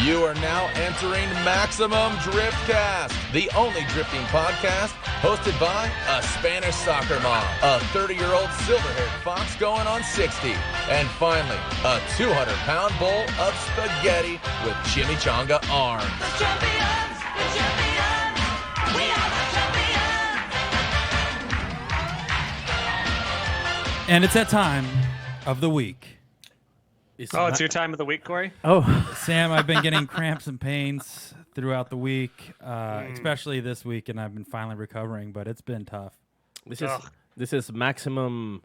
You are now entering Maximum Driftcast, the only drifting podcast hosted by a Spanish soccer mom, a 30-year-old silver-haired fox going on 60, and finally, a 200-pound bowl of spaghetti with chimichanga arms. The champions, we are the champions. And it's that time of the week. It's your time of the week, Corey? Oh, Sam, I've been getting cramps and pains throughout the week, especially this week, and I've been finally recovering, but it's been tough. This is maximum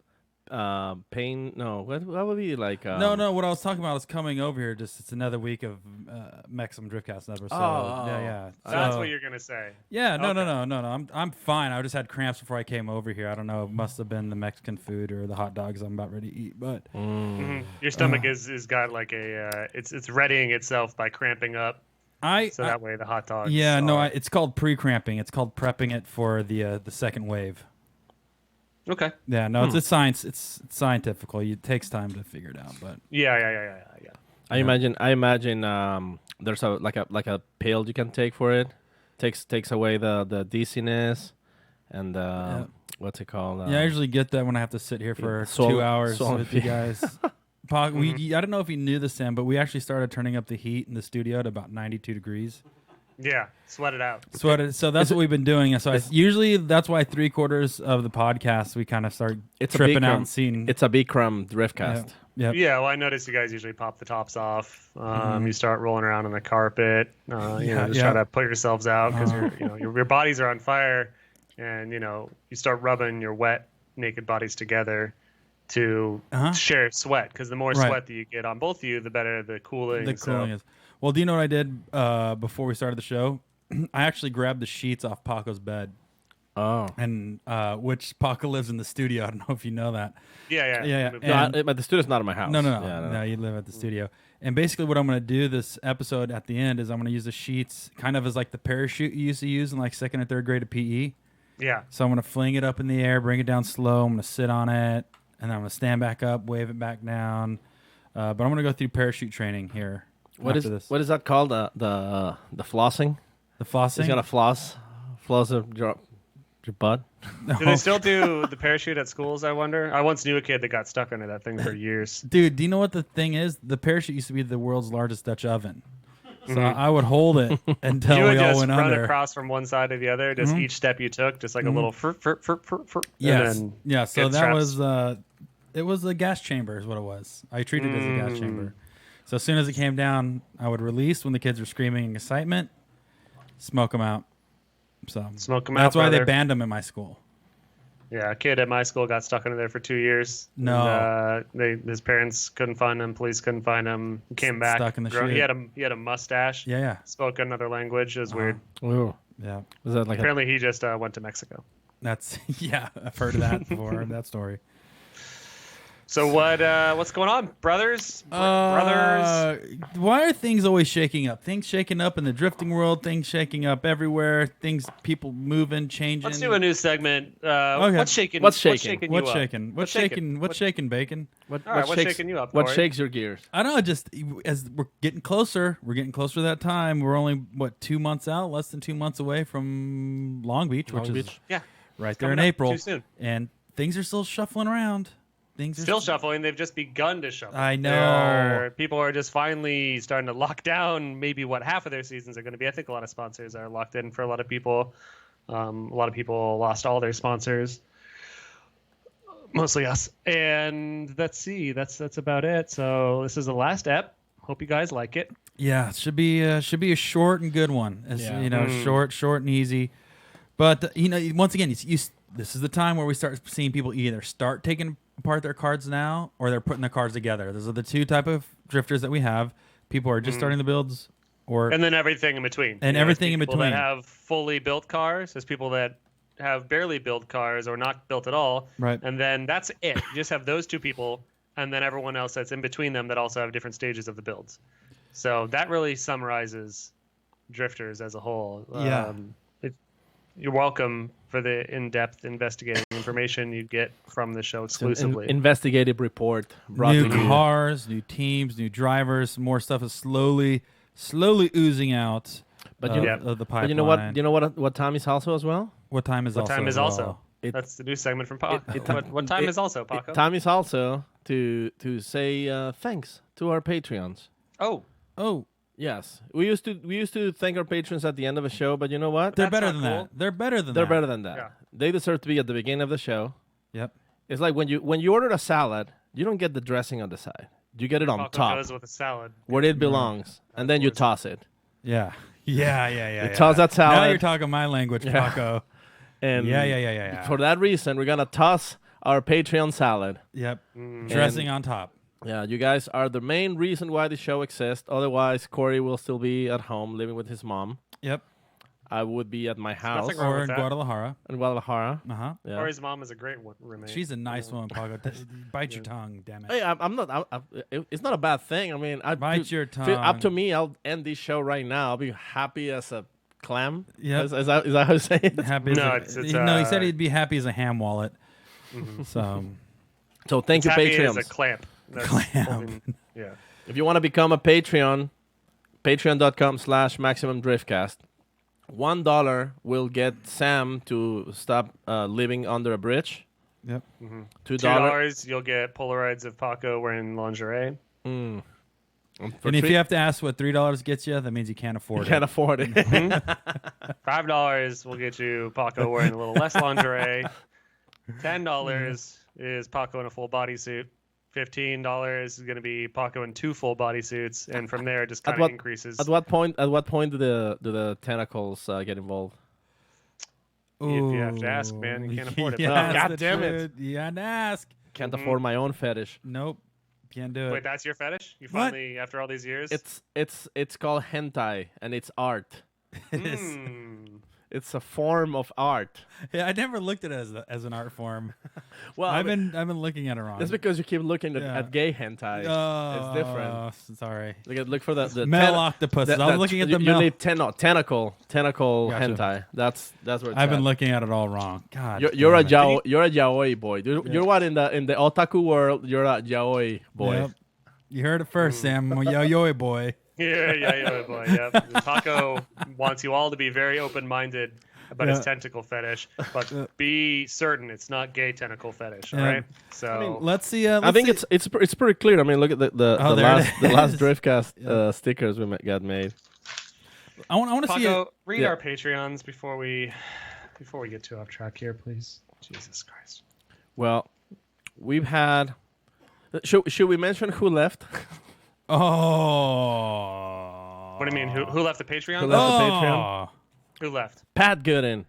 pain. No, what would be like? No. What I was talking about is coming over here. It's another week of Maximum Driftcast episode. Yeah. That's what you're gonna say. Yeah. No. I'm fine. I just had cramps before I came over here. I don't know. It must have been the Mexican food or the hot dogs I'm about ready to eat. But Your stomach is got like a it's readying itself by cramping up. That way the hot dogs. Yeah. No. It's called pre-cramping. It's called prepping it for the second wave. Okay. Yeah, no, it's science. It's scientifical. It takes time to figure it out, but Yeah. I imagine there's a pill you can take for it. Takes away the dizziness and what's it called? I usually get that when I have to sit here for 2 hours with you guys. I don't know if you knew this, Sam, but we actually started turning up the heat in the studio at about 92 degrees. Yeah, sweat it out. So that's what we've been doing. So usually that's why 3/4 of the podcast we kind of start tripping out and seeing. It's a Bikram Driftcast. Yeah, well, I noticed you guys usually pop the tops off. You start rolling around on the carpet. Try to put yourselves out because your bodies are on fire, and you start rubbing your wet, naked bodies together to share sweat. Because the more sweat that you get on both of you, the better the cooling. Is. Well, do you know what I did before we started the show? I actually grabbed the sheets off Paco's bed. Oh. And which Paco lives in the studio. I don't know if you know that. Yeah. But the studio's not in my house. No. No, you live at the studio. And basically what I'm going to do this episode at the end is I'm going to use the sheets kind of as like the parachute you used to use in like second or third grade of PE. Yeah. So I'm going to fling it up in the air, bring it down slow. I'm going to sit on it, and then I'm going to stand back up, wave it back down. But I'm going to go through parachute training here. What is that called? The flossing? The flossing? He's got a floss of your butt. No. Do they still do the parachute at schools, I wonder? I once knew a kid that got stuck under that thing for years. Dude, do you know what the thing is? The parachute used to be the world's largest Dutch oven. So I would hold it until we all went under. You would just run across from one side to the other, just each step you took, just like a little Yes. Yeah, so that was, it was a gas chamber is what it was. I treated it as a gas chamber. So as soon as it came down, I would release when the kids were screaming in excitement, smoke them out. So smoke them out. That's why they banned them in my school. Yeah, a kid at my school got stuck under there for 2 years. No, and, his parents couldn't find him. Police couldn't find him. He came back. Stuck in the chute. He had a mustache. Yeah. Spoke another language. It was weird. Oh, yeah. Was that like apparently he just went to Mexico. That's I've heard of that before. That story. So what's going on, brothers? Brothers? Why are things always shaking up? Things shaking up in the drifting world. Things shaking up everywhere. People moving, changing. Let's do a new segment. Okay. What's shaking? What's shaking? What's shaking, bacon? What's shaking you up? What Corey? shakes your gears? I don't know. Just as we're getting closer to that time. We're only 2 months out, less than 2 months away from Long Beach, which is right there in April. Too soon. And things are still shuffling around. Things are still shuffling. They've just begun to shuffle. I know. People are just finally starting to lock down maybe what half of their seasons are going to be. I think a lot of sponsors are locked in for a lot of people. A lot of people lost all their sponsors, mostly us. And let's see, that's about it. So this is the last ep. Hope you guys like it. Yeah, it should be a short and good one. Short and easy. But once again, this is the time where we start seeing people either start taking apart their cards now or they're putting their cards together. Those are the two type of drifters that we have. People are just starting the builds, and then everything in between. And everything in between. People that have fully built cars. There's people that have barely built cars or not built at all. Right. And then that's it. You just have those two people, and then everyone else that's in between them that also have different stages of the builds. So that really summarizes drifters as a whole. Yeah. You're welcome for the in-depth investigating information you get from the show exclusively. Investigative report. New cars, new teams, new drivers. More stuff is slowly slowly oozing out But of the pipeline. But you know what? You know what time is also as well? What time is What also? time is as well? also? That's the new segment from Paco. What time is also, Paco? Time is also to say thanks to our Patreons. Oh, Yes, we used to thank our patrons at the end of a show, but you know what? they're That's better not than cool. that. They're better than They're that. better than that. Yeah. They deserve to be at the beginning of the show. Yep. It's like when you order a salad, you don't get the dressing on the side. You get it on Paco top goes with a salad. where it belongs, and then you toss it. Yeah. Yeah. You toss that salad. Now you're talking my language, Yeah. Paco. And Yeah. for that reason, we're gonna toss our Patreon salad. Yep. Dressing on top. Yeah, you guys are the main reason why the show exists. Otherwise, Corey will still be at home living with his mom. Yep. I would be at my house nothing wrong Or with in that. Guadalajara. in Guadalajara. Uh-huh. Yeah. Corey's mom is a great roommate. She's a nice woman, Paco. Bite your tongue, damn it. Hey, I'm not. It's not a bad thing. I mean, Bite your Up tongue. to me, I'll end this show right now. I'll be happy as a clam. Yep. Is that how you say it? Happy No, as it's, no, he said he'd be happy as a ham wallet. So, So thank you, happy as Patreons. a clamp. That's Clamp. yeah. If you want to become a Patreon, patreon.com/MaximumDriftcast. $1 will get Sam to stop living under a bridge. yep. $2. $2, you'll get Polaroids of Paco wearing lingerie. And if you have to ask what $3 gets you, that means you can't afford can't it. afford it. $5 will get you Paco wearing a little less lingerie. $10 is Paco in a full bodysuit. $15 is going to be Paco in 2 full bodysuits, and from there it just kind of increases. At what point do the tentacles get involved? You have to ask, man. You can't afford it. Yes, God that's damn it. right. You had to ask. Can't afford my own fetish. Nope. Can't do it. Wait, that's your fetish? You What? finally, after all these years? It's called hentai, and it's art. Mm. It's a form of art. Yeah, I never looked at it as an art form. Well, I've been looking at it wrong. That's because you keep looking Yeah. at gay hentai. It's different. Sorry. Look for the Male octopuses. I was looking at the you male. need tentacle Gotcha. hentai. That's where it's I've been at. looking at it all wrong. God. You're a damn it. yaoi boy. You're what in the otaku world? You're a yaoi boy. Yep. You heard it first, Sam. I'm a yo-yo boy. Yeah, boy. Yeah. Paco wants you all to be very open-minded about his tentacle fetish, but be certain it's not gay tentacle fetish. All Yeah. right. So Let's see. I think it's pretty clear. I mean, look at the there last it is. Driftcast stickers got made. I want to see it. Paco, read Yeah. our Patreons before we get too off track here, please. Jesus Christ. Well, we've had. Should we mention who left? Oh. What do you mean? Who left the Patreon? Who left the Oh. Patreon? Who left? Pat Gooden.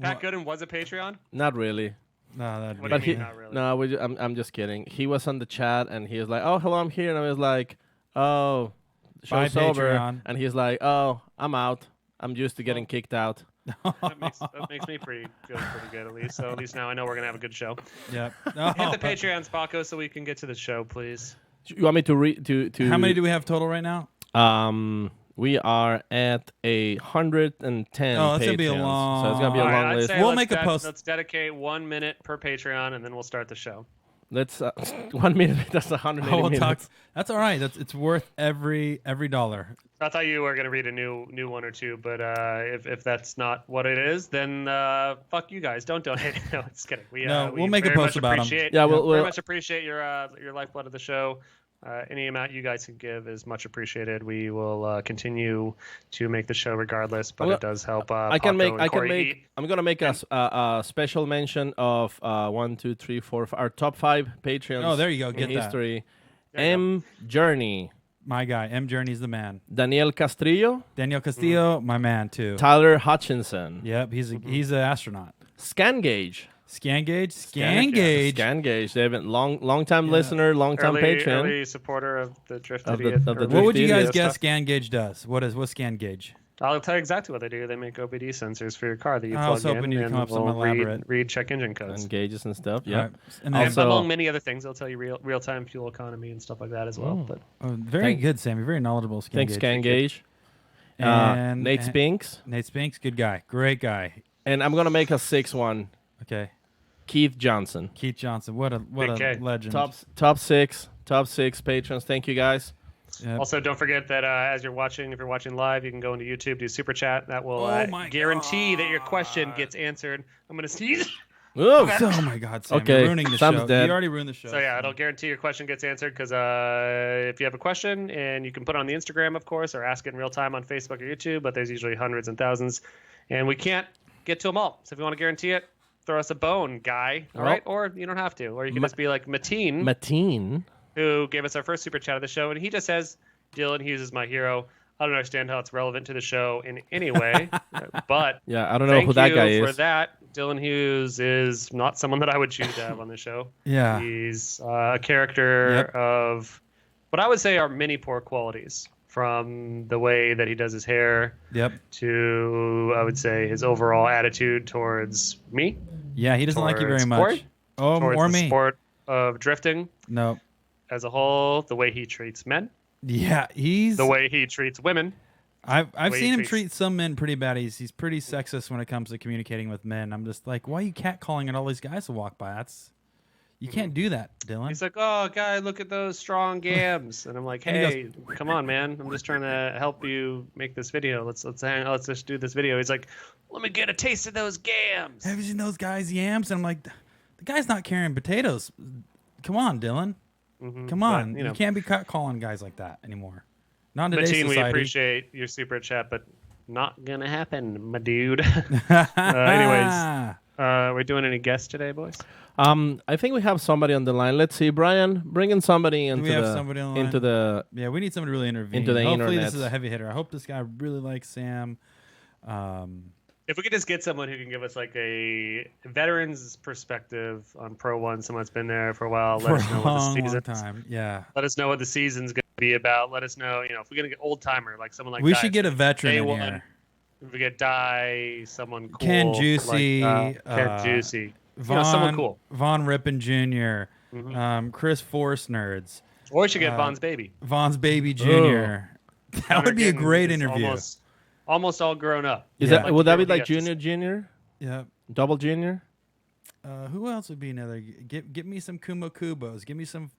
Pat Gooden was a Patreon? Not really. No, that'd What be do you he, mean, not really? no, I'm just kidding. He was on the chat and he was like, "Oh, hello, I'm here," and I was like, "Oh, Bye, show's over," Patreon. and he's like, "Oh, I'm out. I'm used to getting kicked out." That makes me feel pretty good, at least. So at least now I know we're gonna have a good show. Yep. Hit the Patreons, Paco, so we can get to the show, please. You want me to read to? How many do we have total right now? We are at 110. Oh, that's gonna be a Patreons, so it's gonna be a All long right, I'd list. say We'll let's make a post. Let's dedicate 1 minute per Patreon, and then we'll start the show. Let's 1 minute. That's 180 Oh, we'll talk. minutes. That's all right. It's worth every dollar. I thought you were gonna read a new one or two, but if that's not what it is, then fuck you guys. Don't donate. No, just kidding. No, We we'll make a very post much about 'em. appreciate- Yeah, very we'll- much appreciate your lifeblood of the show. Any amount you guys can give is much appreciated. We will continue to make the show regardless, but Well, it does help. I can Paco make. and I can Corey make. eat. I'm gonna make a special mention of 1, 2, 3, 4, our top 5 Patreons. Oh, there you go. in Get that. history. There you M Journey, My guy, M Journey's the man. Daniel Castrillo, Daniel Castillo, my man too. Tyler Hutchinson, Yep, he's an astronaut. Scan Gauge. Scan Gauge. Scan Gauge. They've been long time listener, long time patron. Early supporter of the Drift Of the- Idiot. of the or Drift What would you Idiot guys guess stuff. Scan Gauge does? What's Scan Gauge? I'll tell you exactly what they do. They make OBD sensors for your car that you I was plug hoping in you'd and come up with some will elaborate. read check engine codes. And gauges and stuff. All Yeah. right. And then, Also- among many other things, they'll tell you real time fuel economy and stuff like that as well. But very Thank- good, Sam. You're very knowledgeable. Scan Thanks, Gauge. Scan Gauge. And Nate and- Spinks. Nate Spinks, good guy, great guy. And I'm gonna make a 6th one. Okay, Keith Johnson. Keith Johnson, what a Big K. legend. Top six patrons. Thank you guys. Yep. Also, don't forget that if you're watching live, you can go into YouTube, do super chat. That will guarantee that your question gets answered. I'm gonna sneeze. Ooh. Oh my God, Sam! Okay, You're ruining the Sam's show. dead. You already ruined the show. So yeah, it'll guarantee your question gets answered because if you have a question, and you can put it on the Instagram, of course, or ask it in real time on Facebook or YouTube, but there's usually hundreds and thousands, and we can't get to them all. So if you want to guarantee it, throw us a bone, guy. All right, or you don't have to, or you can just be like Mateen, who gave us our first super chat of the show, and he just says, "Dylan Hughes is my hero." I don't understand how it's relevant to the show in any way, but yeah, I don't know who that guy is. Thank you for that. Dylan Hughes is not someone that I would choose to have on the show. Yeah. He's a character of what I would say are many poor qualities, from the way that he does his hair to, I would say, his overall attitude towards me. Yeah, he doesn't like you very sport, much. Oh, towards or the me. sport of drifting. No. As a whole, the way he treats men. Yeah, he's the way he treats women. I've seen him treat some men pretty bad. He's pretty sexist when it comes to communicating with men. I'm just like, why are you catcalling at all these guys who walk by? You can't do that, Dylan. He's like, oh, guy, look at those strong gams, and I'm like, hey, come on, man. I'm just trying to help you make this video. Let's just do this video. He's like, let me get a taste of those gams. Have you seen those guys' yams? And I'm like, the guy's not carrying potatoes. Come on, Dylan. Come on. But, you can't be calling guys like that anymore. Not in today's society. We appreciate your super chat, but not going to happen, my dude. Anyways, we're doing any guests today, boys? I think we have somebody on the line. Let's see, Brian, bring in somebody into somebody on the line? Into the yeah, we need somebody to really intervene. Into the Hopefully internet. This is a heavy hitter. I hope this guy really likes Sam. If we could just get someone who can give us like a veteran's perspective on Pro 1, someone that's been there for a while, let us know what the season's time. Yeah. Let us know what the season's going to be about. Let us know, if we're going to get old timer, like someone like we should get a veteran in here. If we get someone cool. Ken Juicy. Ken Juicy. Someone cool. Von Rippin Jr. Chris Force Nerds. Or we should get Von's baby. Von's baby Jr. That would be a great interview. Almost all grown up. Would that be like Junior? Yeah. Double Junior? Who else would be another? Give me some Kumo Kubos. Give me some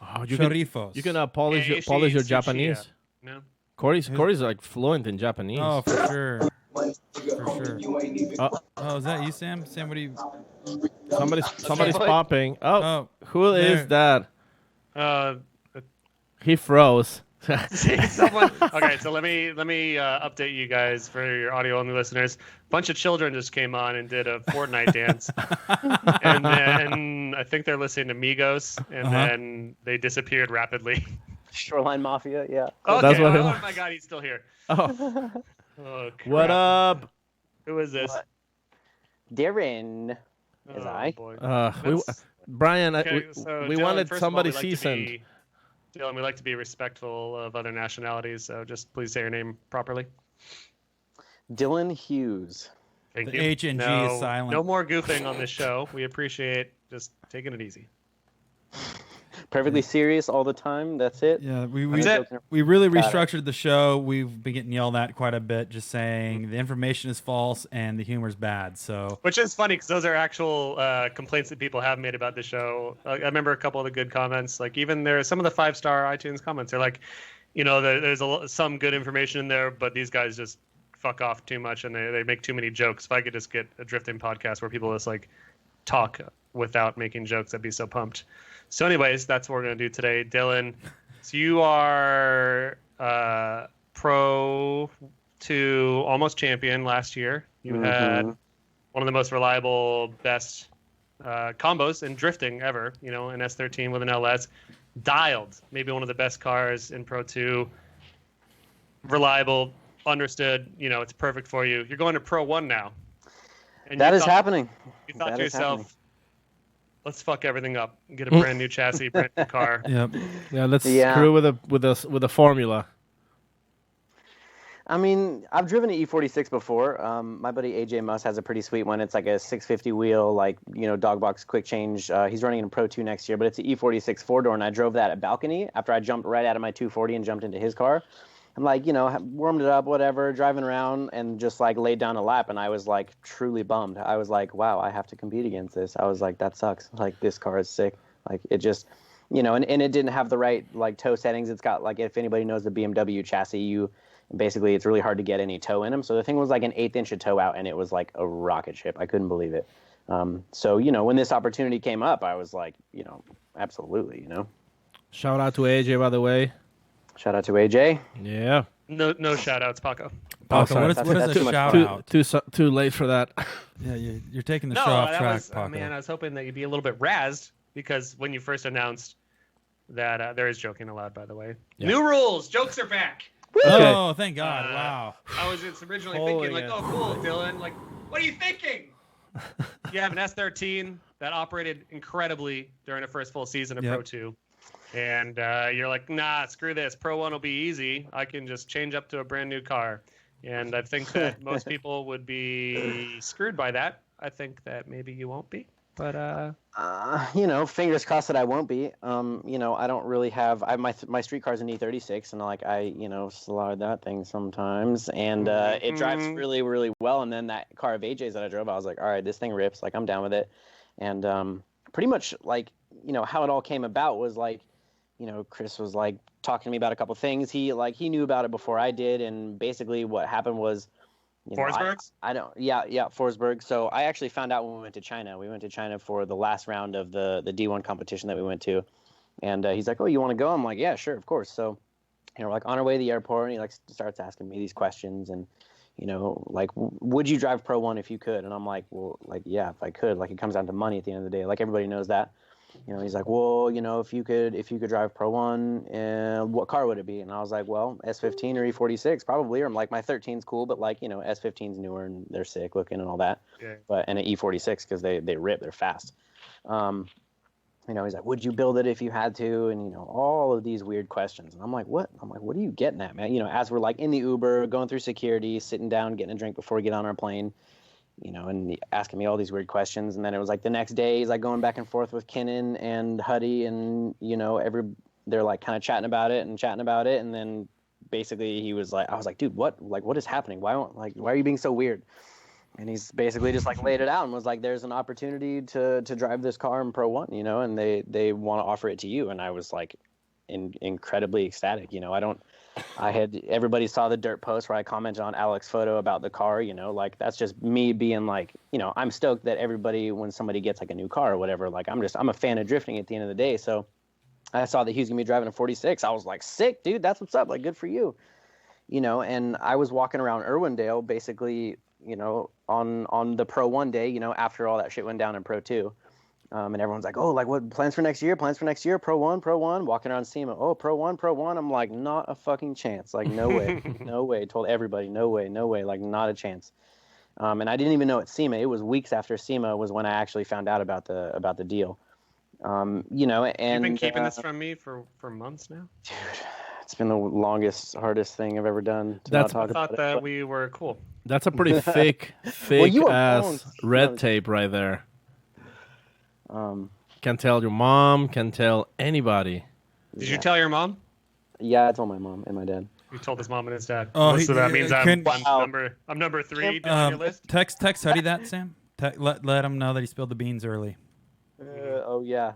Chorifos. You can polish your Japanese. No. Corey's like fluent in Japanese. Oh, for sure. Oh, is that you, Sam? Sam, what do you? Somebody's popping. Who is that? He froze. Okay, so let me update you guys for your audio only listeners. A bunch of children just came on and did a Fortnite dance, and then I think they're listening to Migos, and then they disappeared rapidly. Shoreline Mafia, yeah. Okay, that's what oh my God, he's still here. Oh, crap. What up? Who is this? Darren is I. Boy. Brian, so we Dylan, wanted first of all, somebody we like to seasoned. Dylan, we like to be respectful of other nationalities, so just please say your name properly. Dylan Hughes. Thank The you. H and G is silent. No more goofing on this show. We appreciate just taking it easy. Perfectly serious all the time. That's it. Yeah, we it. really restructured the show. We've been getting yelled at quite a bit, just saying the information is false and the humor's bad. So, which is funny because those are actual complaints that people have made about the show. I remember a couple of the good comments. Like even there, some of the 5-star iTunes comments are like, there's some good information in there, but these guys just fuck off too much and they make too many jokes. If I could just get a drifting podcast where people just like talk without making jokes, I'd be so pumped. So anyways, that's what we're going to do today. Dylan, so you are Pro 2 almost champion last year. You had one of the most reliable, best combos in drifting ever, an S13 with an LS. Dialed, maybe one of the best cars in Pro 2. Reliable, understood, it's perfect for you. You're going to Pro 1 now. And that is happening. You thought to yourself, let's fuck everything up and get a brand new chassis, brand new car. Yep. Yeah, let's screw with a formula. I mean, I've driven an E46 before. My buddy AJ Muss has a pretty sweet one. It's like a 650 wheel, dog box quick change. He's running in Pro 2 next year, but it's an E46 4-door, and I drove that at balcony after I jumped right out of my 240 and jumped into his car. I'm like, warmed it up, whatever, driving around, and just laid down a lap, and I was truly bummed. I was like, wow, I have to compete against this. I was like, that sucks. This car is sick. and it didn't have the right like toe settings. It's got like, if anybody knows the BMW chassis, basically it's really hard to get any toe in them. So the thing was like an 1/8 inch of toe out, and it was like a rocket ship. I couldn't believe it. So when this opportunity came up, I was like, absolutely. Shout out to AJ, by the way. Shout out to AJ. Yeah. No shout outs, Paco. Paco, sorry. what is That's a too much shout fun. out? Too late for that. Yeah, you're taking the No, show off that track, was, Paco. man, I was hoping that you'd be a little bit razzed, because when you first announced that, there is joking allowed, by the way. Yeah. New rules, jokes are back. Oh, thank God! Wow. I was just originally Holy thinking, like, yeah. oh, cool, Dylan. Like, what are you thinking? You have an S13 that operated incredibly during the first full season of Pro 2. And you're like, nah, screw this. Pro 1 will be easy. I can just change up to a brand new car. And I think that most people would be screwed by that. I think that maybe you won't be. But fingers crossed that I won't be. I don't really have. My street car's an E36, and like I slide that thing sometimes, and it drives really, really well. And then that car of AJ's that I drove, I was like, all right, this thing rips. Like I'm down with it. And pretty much like how it all came about was like, Chris was like talking to me about a couple things. He knew about it before I did, and basically what happened was. Forsberg's? I don't. Yeah, Forsberg. So I actually found out when we went to China. We went to China for the last round of the D1 competition that we went to, and he's like, "Oh, you want to go?" I'm like, "Yeah, sure, of course." So, we're like on our way to the airport, and he like starts asking me these questions, and like, would you drive Pro 1 if you could? And I'm like, well, like, yeah, if I could. Like, it comes down to money at the end of the day. Like everybody knows that. He's like, well, if you could drive Pro 1, what car would it be? And I was like, well, S15 or E46 probably. Or I'm like, my 13's cool, but like, S15's newer and they're sick looking and all that. Yeah. But and an E46 because they rip, they're fast. He's like, would you build it if you had to? And all of these weird questions. And I'm like, what? I'm like, what are you getting at, man? As we're like in the Uber, going through security, sitting down, getting a drink before we get on our plane. And asking me all these weird questions. And then it was like the next day he's like going back and forth with Kinnan and Huddy, and they're like kind of chatting about it. And then basically he was like, I was like, dude, what is happening? Why are you being so weird? And he's basically just like laid it out and was like, there's an opportunity to drive this car in Pro 1, and they want to offer it to you. And I was like incredibly ecstatic. Everybody saw the dirt post where I commented on Alex's photo about the car, like that's just me being like, I'm stoked that everybody, when somebody gets like a new car or whatever, like I'm a fan of drifting at the end of the day. So I saw that he was gonna be driving a 46. I was like, sick, dude, that's what's up. Like, good for you. And I was walking around Irwindale basically, on the Pro 1 day, after all that shit went down in Pro 2. And everyone's like, oh, like what plans for next year? Pro 1, walking around SEMA. Oh, Pro 1. I'm like, not a fucking chance. Like, no way, no way. Told everybody, no way, like not a chance. And I didn't even know at SEMA. It was weeks after SEMA was when I actually found out about the deal. And you've been keeping this from me for months now. Dude, it's been the longest, hardest thing I've ever done. I thought that we were cool. That's a pretty fake ass red tape right there. Can tell your mom, can tell anybody. Did you tell your mom? Yeah, I told my mom and my dad. You told his mom and his dad. Oh, so that means I'm number 3 on your list. Text Huddy that, Sam. Let him know that he spilled the beans early. Oh yeah.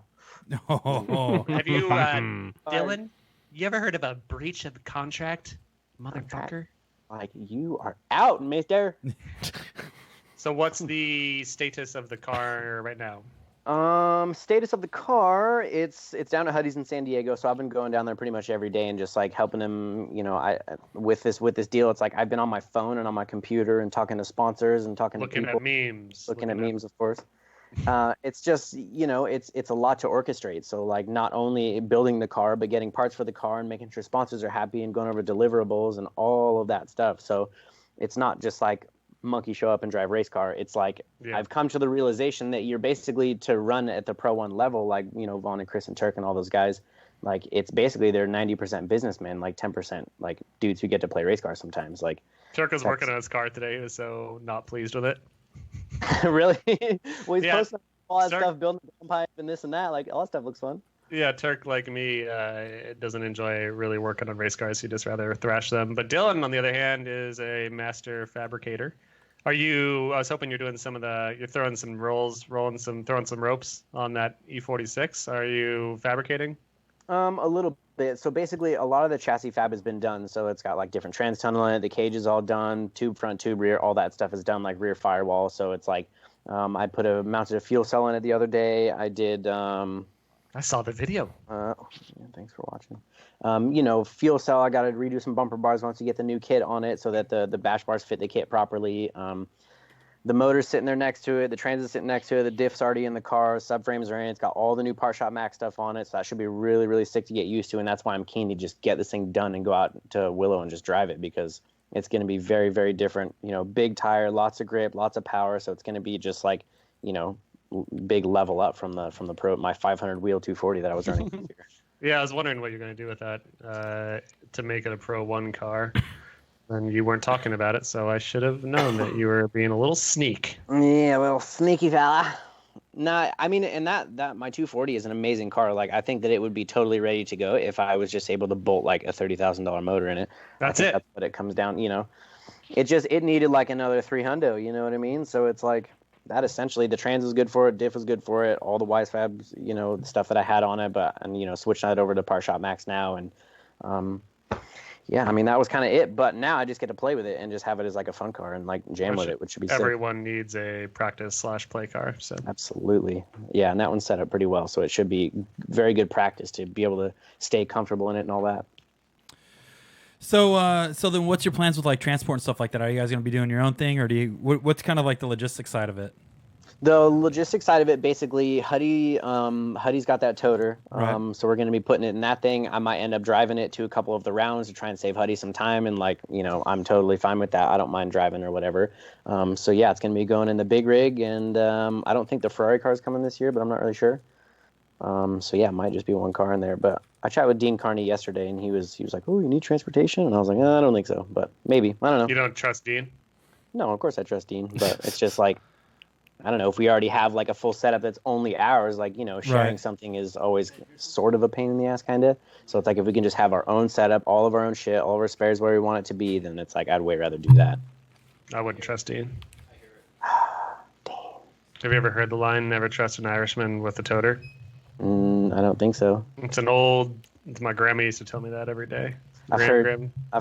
Oh. Have you, Dylan? You ever heard of a breach of contract, motherfucker? Like, you are out, mister. So what's the status of the car right now? Status of the car, it's down at Huddy's in San Diego, so I've been going down there pretty much every day and just like helping him, with this deal. It's like I've been on my phone and on my computer and talking to sponsors and talking to people. Looking at memes, of course. It's just, it's a lot to orchestrate. So like not only building the car, but getting parts for the car and making sure sponsors are happy and going over deliverables and all of that stuff. So it's not just like monkey show up and drive race car. It's like, I've come to the realization that you're basically to run at the Pro 1 level, like, Vaughn and Chris and Turk and all those guys, like it's basically they're 90% businessmen, like 10% like dudes who get to play race cars sometimes. Like Turk was working on his car today. He was so not pleased with it. Really? Well, he's posting all that Turk, stuff, building the pipe and this and that. Like all that stuff looks fun. Yeah, Turk, like me, doesn't enjoy really working on race cars. He'd just rather thrash them. But Dylan, on the other hand, is a master fabricator. Are you? I was hoping you're doing you're throwing some rolls, throwing some ropes on that E46. Are you fabricating? A little bit. So basically, a lot of the chassis fab has been done. So it's got like different trans tunnel in it. The cage is all done. Tube front, tube rear, all that stuff is done. Like rear firewall. So it's like, I mounted a fuel cell in it the other day. I did. I saw the video. Yeah, thanks for watching. Fuel cell. I got to redo some bumper bars once you get the new kit on it, so that the bash bars fit the kit properly. The motor's sitting there next to it. The transit's sitting next to it. The diff's already in the car. Subframes are in. It's got all the new Part Shop Max stuff on it. So that should be really, really sick to get used to. And that's why I'm keen to just get this thing done and go out to Willow and just drive it, because it's going to be very, very different. Big tire, lots of grip, lots of power. So it's going to be just like, big level up from the Pro, my 500 wheel 240 that I was running this year. Yeah, I was wondering what you're going to do with that to make it a Pro 1 car. And you weren't talking about it, so I should have known that you were being a little sneak. Yeah, well, sneaky fella. No, I mean, and that my 240 is an amazing car. Like, I think that it would be totally ready to go if I was just able to bolt like a $30,000 motor in it. That's it. That's what it comes down. It needed like another 300. You know what I mean? So it's like that. Essentially, the trans is good for it. Diff is good for it. All the Wise Fabs, the stuff that I had on it, and switching that over to Part Shop Max now, and yeah, I mean, that was kind of it. But now I just get to play with it and just have it as like a fun car and like jam with it, which should be sick. Everyone needs a practice/play car. So absolutely, yeah, and that one's set up pretty well, so it should be very good practice to be able to stay comfortable in it and all that. So then, what's your plans with like transport and stuff like that? Are you guys going to be doing your own thing, or what's kind of like the logistics side of it? The logistics side of it, basically, Huddy's got that toter, right. So we're going to be putting it in that thing. I might end up driving it to a couple of the rounds to try and save Huddy some time, and I'm totally fine with that. I don't mind driving or whatever. So yeah, it's going to be going in the big rig, and I don't think the Ferrari car is coming this year, but I'm not really sure. So yeah, it might just be one car in there. But I chatted with Dean Carney yesterday, and he was like, "Oh, you need transportation?" And I was like, "I don't think so, but maybe. I don't know." You don't trust Dean? No, of course I trust Dean, but it's just like, I don't know, if we already have like a full setup that's only ours, like, sharing right. something is always sort of a pain in the ass, kind of. So it's like, if we can just have our own setup, all of our own shit, all of our spares where we want it to be, then it's like, I'd way rather do that. I wouldn't trust Dean. Have you ever heard the line, "Never trust an Irishman with a toter"? I don't think so. My grandma used to tell me that every day. I've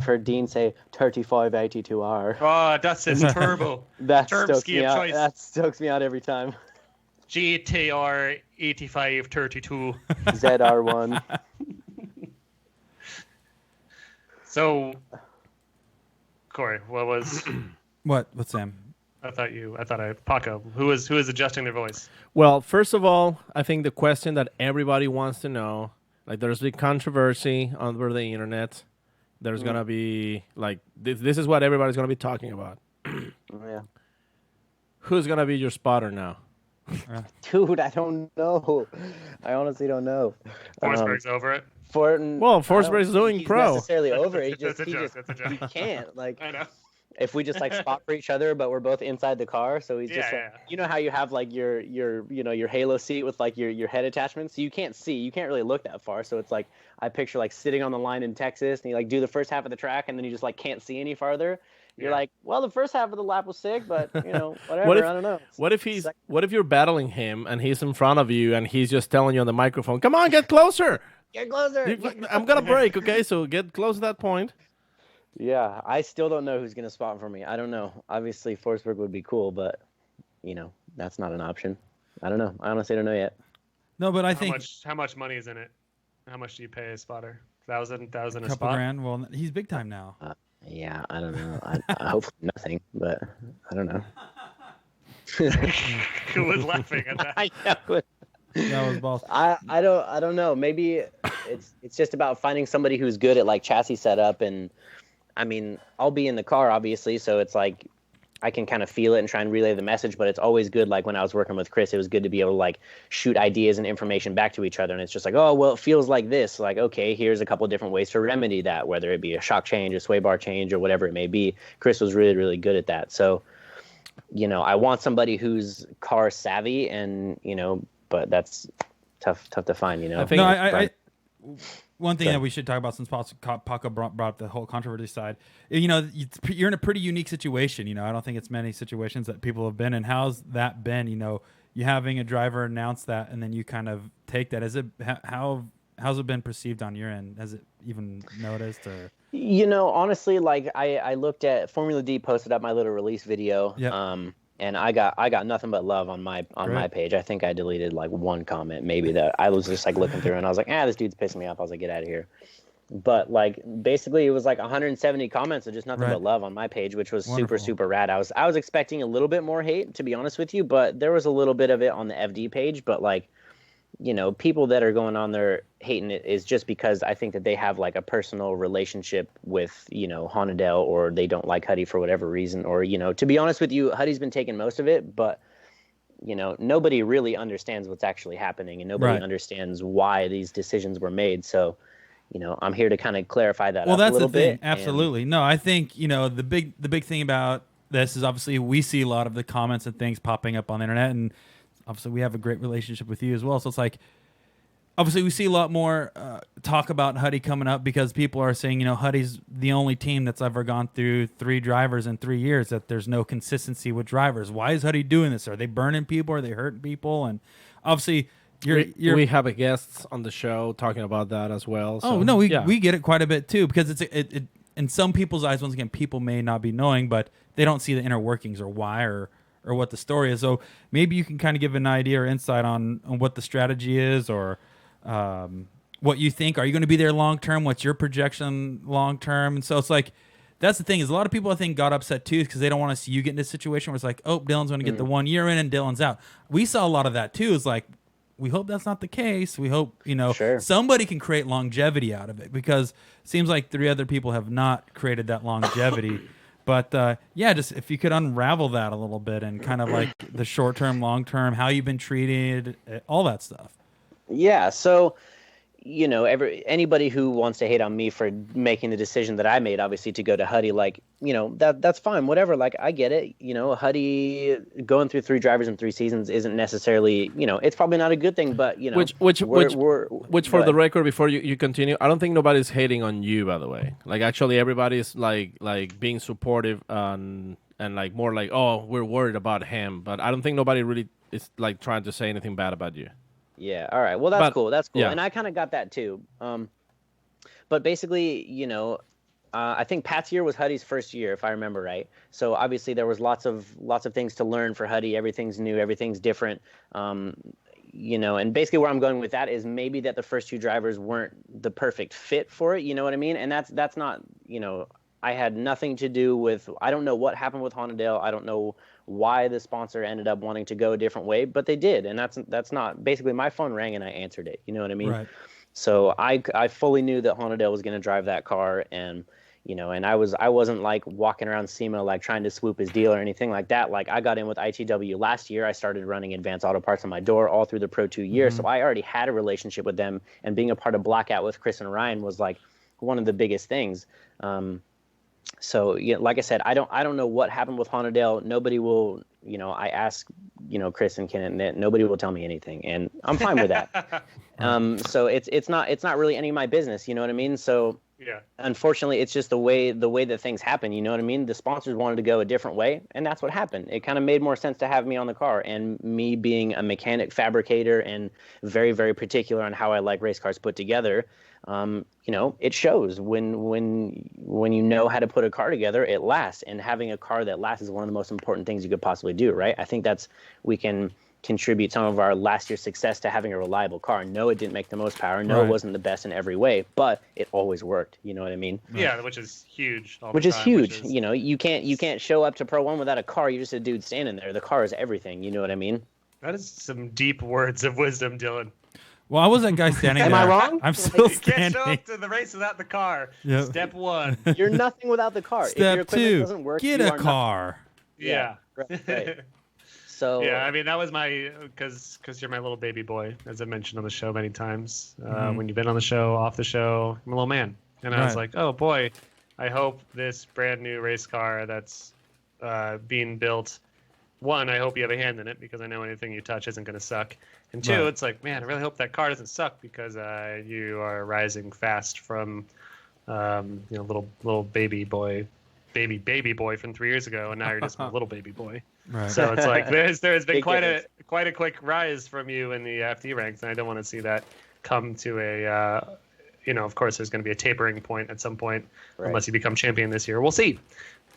heard Dean say 3582R. Oh, that's his turbo. That turbo stokes me out. choice. That stokes me out every time. GTR 8532. ZR1. So, Corey, what was? What's Sam? Paco, who is adjusting their voice? Well, first of all, I think the question that everybody wants to know, like, there's big controversy over the internet. There's gonna be like this is what everybody's gonna be talking about. Yeah. Who's gonna be your spotter now? Dude, I don't know. I honestly don't know. Forsberg's over it. Forsberg's doing pro. Necessarily over it. That's a joke. He can't. Like, I know. If we just like spot for each other, but we're both inside the car, so he's just like, you know how you have like your halo seat with like your head attachments, so you can't really look that far. So it's like, I picture like sitting on the line in Texas, and you like do the first half of the track, and then you just like can't see any farther. You're like, well, the first half of the lap was sick, but whatever. I don't know. What if you're battling him and he's in front of you and he's just telling you on the microphone, "Come on, get closer. Get closer. I'm gonna brake, okay? So get close to that point." Yeah, I still don't know who's going to spot for me. I don't know. Obviously, Forsberg would be cool, but, that's not an option. I don't know. I honestly don't know yet. No, but I think... How much money is in it? How much do you pay a spotter? $1,000 a spot? Couple grand. Well, he's big time now. Yeah, I don't know. I hopefully nothing, but I don't know. Who was laughing at that? I know. That was balls. I don't know. Maybe it's just about finding somebody who's good at like chassis setup, and I mean, I'll be in the car obviously, so it's like I can kind of feel it and try and relay the message, but it's always good, like when I was working with Chris, it was good to be able to like shoot ideas and information back to each other, and it's just like, oh, well, it feels like this. Like, okay, here's a couple different ways to remedy that, whether it be a shock change, a sway bar change, or whatever it may be. Chris was really, really good at that. So, I want somebody who's car savvy, and, but that's tough to find, I think one thing that we should talk about, since Paco brought up the whole controversy side, you're in a pretty unique situation. I don't think it's many situations that people have been in. How's that been? You having a driver announce that, and then you kind of take that. How's it been perceived on your end? Has it even noticed or? Honestly, like I looked at Formula D posted up my little release video. Yep. And I got nothing but love on my page. I think I deleted like one comment maybe that I was just like looking through, and I was like, this dude's pissing me off. I was like, get out of here. But like basically it was like 170 comments of just nothing but love on my page, which was super rad. I was expecting a little bit more hate, to be honest with you, but there was a little bit of it on the FD page. But like, people that are going on there hating it is just because I think that they have like a personal relationship with, Honda, or they don't like Huddy for whatever reason. Or, to be honest with you, Huddy's been taking most of it, but, nobody really understands what's actually happening, and nobody understands why these decisions were made. So, I'm here to kind of clarify that up a little bit. Thing. Absolutely. No, I think, the big thing about this is obviously we see a lot of the comments and things popping up on the internet, and obviously we have a great relationship with you as well. So it's like, obviously we see a lot more talk about Huddy coming up, because people are saying, Huddy's the only team that's ever gone through 3 drivers in 3 years, that there's no consistency with drivers. Why is Huddy doing this? Are they burning people? Are they hurting people? And obviously we have a guest on the show talking about that as well. So, we get it quite a bit too, because it in some people's eyes, once again, people may not be knowing, but they don't see the inner workings or why or what the story is. So maybe you can kind of give an idea or insight on what the strategy is, or what you think. Are you going to be there long term? What's your projection long term? And so it's like, that's the thing, is a lot of people I think got upset too, because they don't want to see you get in this situation where it's like, Dylan's going to get the 1 year in and Dylan's out. We saw a lot of that too. It's like, we hope that's not the case. We hope, somebody can create longevity out of it, because it seems like 3 other people have not created that longevity. But just if you could unravel that a little bit, and kind of like the short term, long term, how you've been treated, all that stuff. Yeah. So, anybody who wants to hate on me for making the decision that I made, obviously, to go to Huddy, like, that's fine, whatever. Like, I get it. Huddy going through 3 drivers in 3 seasons isn't necessarily, it's probably not a good thing, but, which for the record, before you continue, I don't think nobody's hating on you, by the way. Like, actually, everybody's like being supportive and like more like, we're worried about him. But I don't think nobody really is like trying to say anything bad about you. Yeah. All right. Well, that's cool. That's cool. Yeah. And I kind of got that too. But basically, I think Pat's year was Huddy's first year, if I remember right. So obviously there was lots of things to learn for Huddy. Everything's new. Everything's different. And basically where I'm going with that is maybe that the first 2 drivers weren't the perfect fit for it. You know what I mean? And that's not, I had nothing to do with, I don't know what happened with Honda. I don't know why the sponsor ended up wanting to go a different way, but they did. And that's not, basically my phone rang and I answered it. You know what I mean? Right. So I fully knew that Honda was going to drive that car, and and I wasn't like walking around SEMA like trying to swoop his deal or anything like that. Like, I got in with ITW last year. I started running Advanced Auto Parts on my door all through the Pro 2 year. So I already had a relationship with them, and being a part of Blackout with Chris and Ryan was like one of the biggest things. So like I said, I don't know what happened with Honda. Nobody will, I ask, Chris and Ken, and nobody will tell me anything, and I'm fine with that. So it's not really any of my business. You know what I mean? So yeah, unfortunately, it's just the way that things happen. You know what I mean? The sponsors wanted to go a different way, and that's what happened. It kind of made more sense to have me on the car, and me being a mechanic fabricator and very, very particular on how I like race cars put together. It shows when you know how to put a car together, it lasts, and having a car that lasts is one of the most important things you could possibly do, right? I think we can contribute some of our last year's success to having a reliable car. No, it didn't make the most power. No, It wasn't the best in every way, but it always worked. You know what I mean? Yeah, which is huge. Which is huge. You can't show up to Pro 1 without a car. You're just a dude standing there. The car is everything. You know what I mean? That is some deep words of wisdom, Dylan. Well, I was that guy standing there. Am I wrong? I'm still You standing. can't show up to the race without the car. Yep. Step 1. You're nothing without the car. If your Step equipment 2, doesn't work, get you a are car. Yeah. Right. So yeah, I mean, that was my, because you're my little baby boy, as I mentioned on the show many times. When you've been on the show, off the show, I'm a little man. And I was like, oh boy, I hope this brand new race car that's being built one, I hope you have a hand in it because I know anything you touch isn't going to suck. And two, Right. it's like, man, I really hope that car doesn't suck because you are rising fast from, little baby boy from 3 years ago, and now you're just a little baby boy. Right. So it's like there's been Big quite difference. a quick rise from you in the FD ranks, and I don't want to see that come to a. Of course, there's going to be a tapering point at some point, Right. unless you become champion this year. We'll see,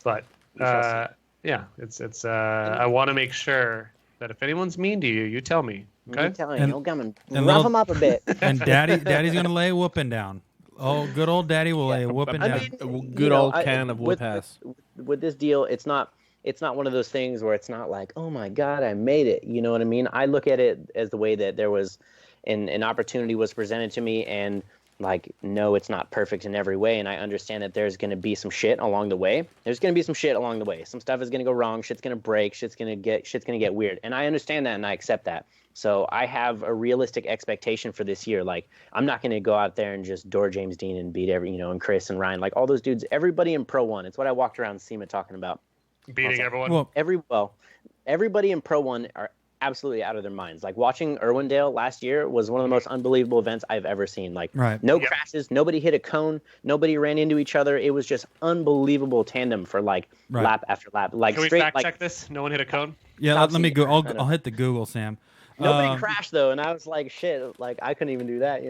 but. We shall see. Yeah, it's. I want to make sure that if anyone's mean to you, you tell me. Okay. I'm telling And- you, come and and rough little- them up a bit. And Daddy's gonna lay a whooping down. Oh, good old Daddy will lay a whooping I down. mean, A you good know, old can of with- Woodpass. with this deal, it's not one of those things where it's not like, oh my God, I made it. You know what I mean? I look at it as the way that there was an opportunity was presented to me, and like, no, it's not perfect in every way. And I understand that there's going to be some shit along the way. There's going to be some shit along the way. Some stuff is going to go wrong. Shit's going to break. Shit's going to get weird. And I understand that, and I accept that. So I have a realistic expectation for this year. Like, I'm not going to go out there and just door James Dean and beat and Chris and Ryan, like all those dudes, everybody in Pro 1. It's what I walked around SEMA talking about. Beating everyone. Well, Everybody in Pro 1 are absolutely out of their minds. Like, watching Irwindale last year was one of the most unbelievable events I've ever seen. Like, Right. no Yep. crashes, nobody hit a cone, nobody ran into each other. It was just unbelievable tandem for like Right. lap after lap. Like, Can we straight, fact like, check this? No one hit a cone. yeah. Top Let me secret. go. I know. I'll hit the Google, Sam. nobody crashed though, and I was like, shit, like I couldn't even do that,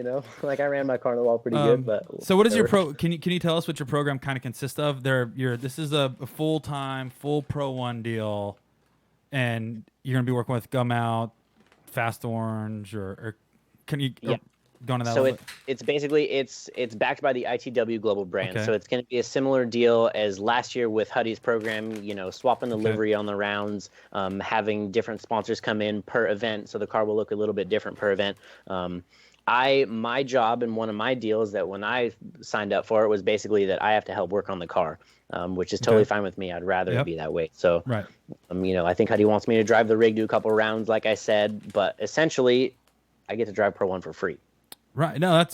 Like, I ran my car on the wall pretty good, but So what is your whatever. Can you tell us what your program kind of consists of? This is a full Pro 1 deal, and you're gonna be working with Gum Out, Fast Orange, or can you Yeah. go into that? So a little it's basically it's backed by the ITW global brand. Okay. So it's going to be a similar deal as last year with Huddy's program. Swapping the Okay. livery on the rounds, having different sponsors come in per event, so the car will look a little bit different per event. My job and one of my deals that when I signed up for it was basically that I have to help work on the car, which is totally Okay. fine with me. I'd rather Yep. it be that way. So Right. I think Huddy wants me to drive the rig, do a couple rounds, like I said, but essentially, I get to drive Pro 1 for free. Right. No,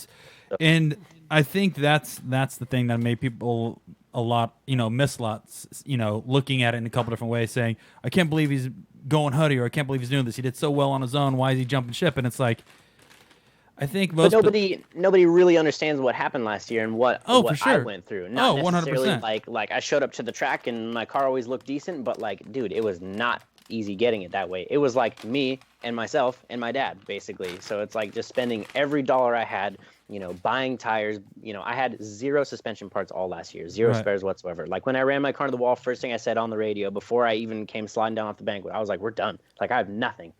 and I think that's the thing that made people a lot, miss lots, looking at it in a couple different ways, saying, I can't believe he's going Huddy, or I can't believe he's doing this. He did so well on his own. Why is he jumping ship? And it's like, I think But most nobody really understands what happened last year and what Oh, for I sure. went through. Not 100%. necessarily like I showed up to the track and my car always looked decent, but like, dude, it was not easy getting it that way. It was like me and myself and my dad, basically. So it's like just spending every dollar I had, buying tires. I had 0 suspension parts all last year, 0 Right. spares whatsoever. Like, when I ran my car to the wall, first thing I said on the radio before I even came sliding down off the bank, I was like, we're done. Like, I have nothing.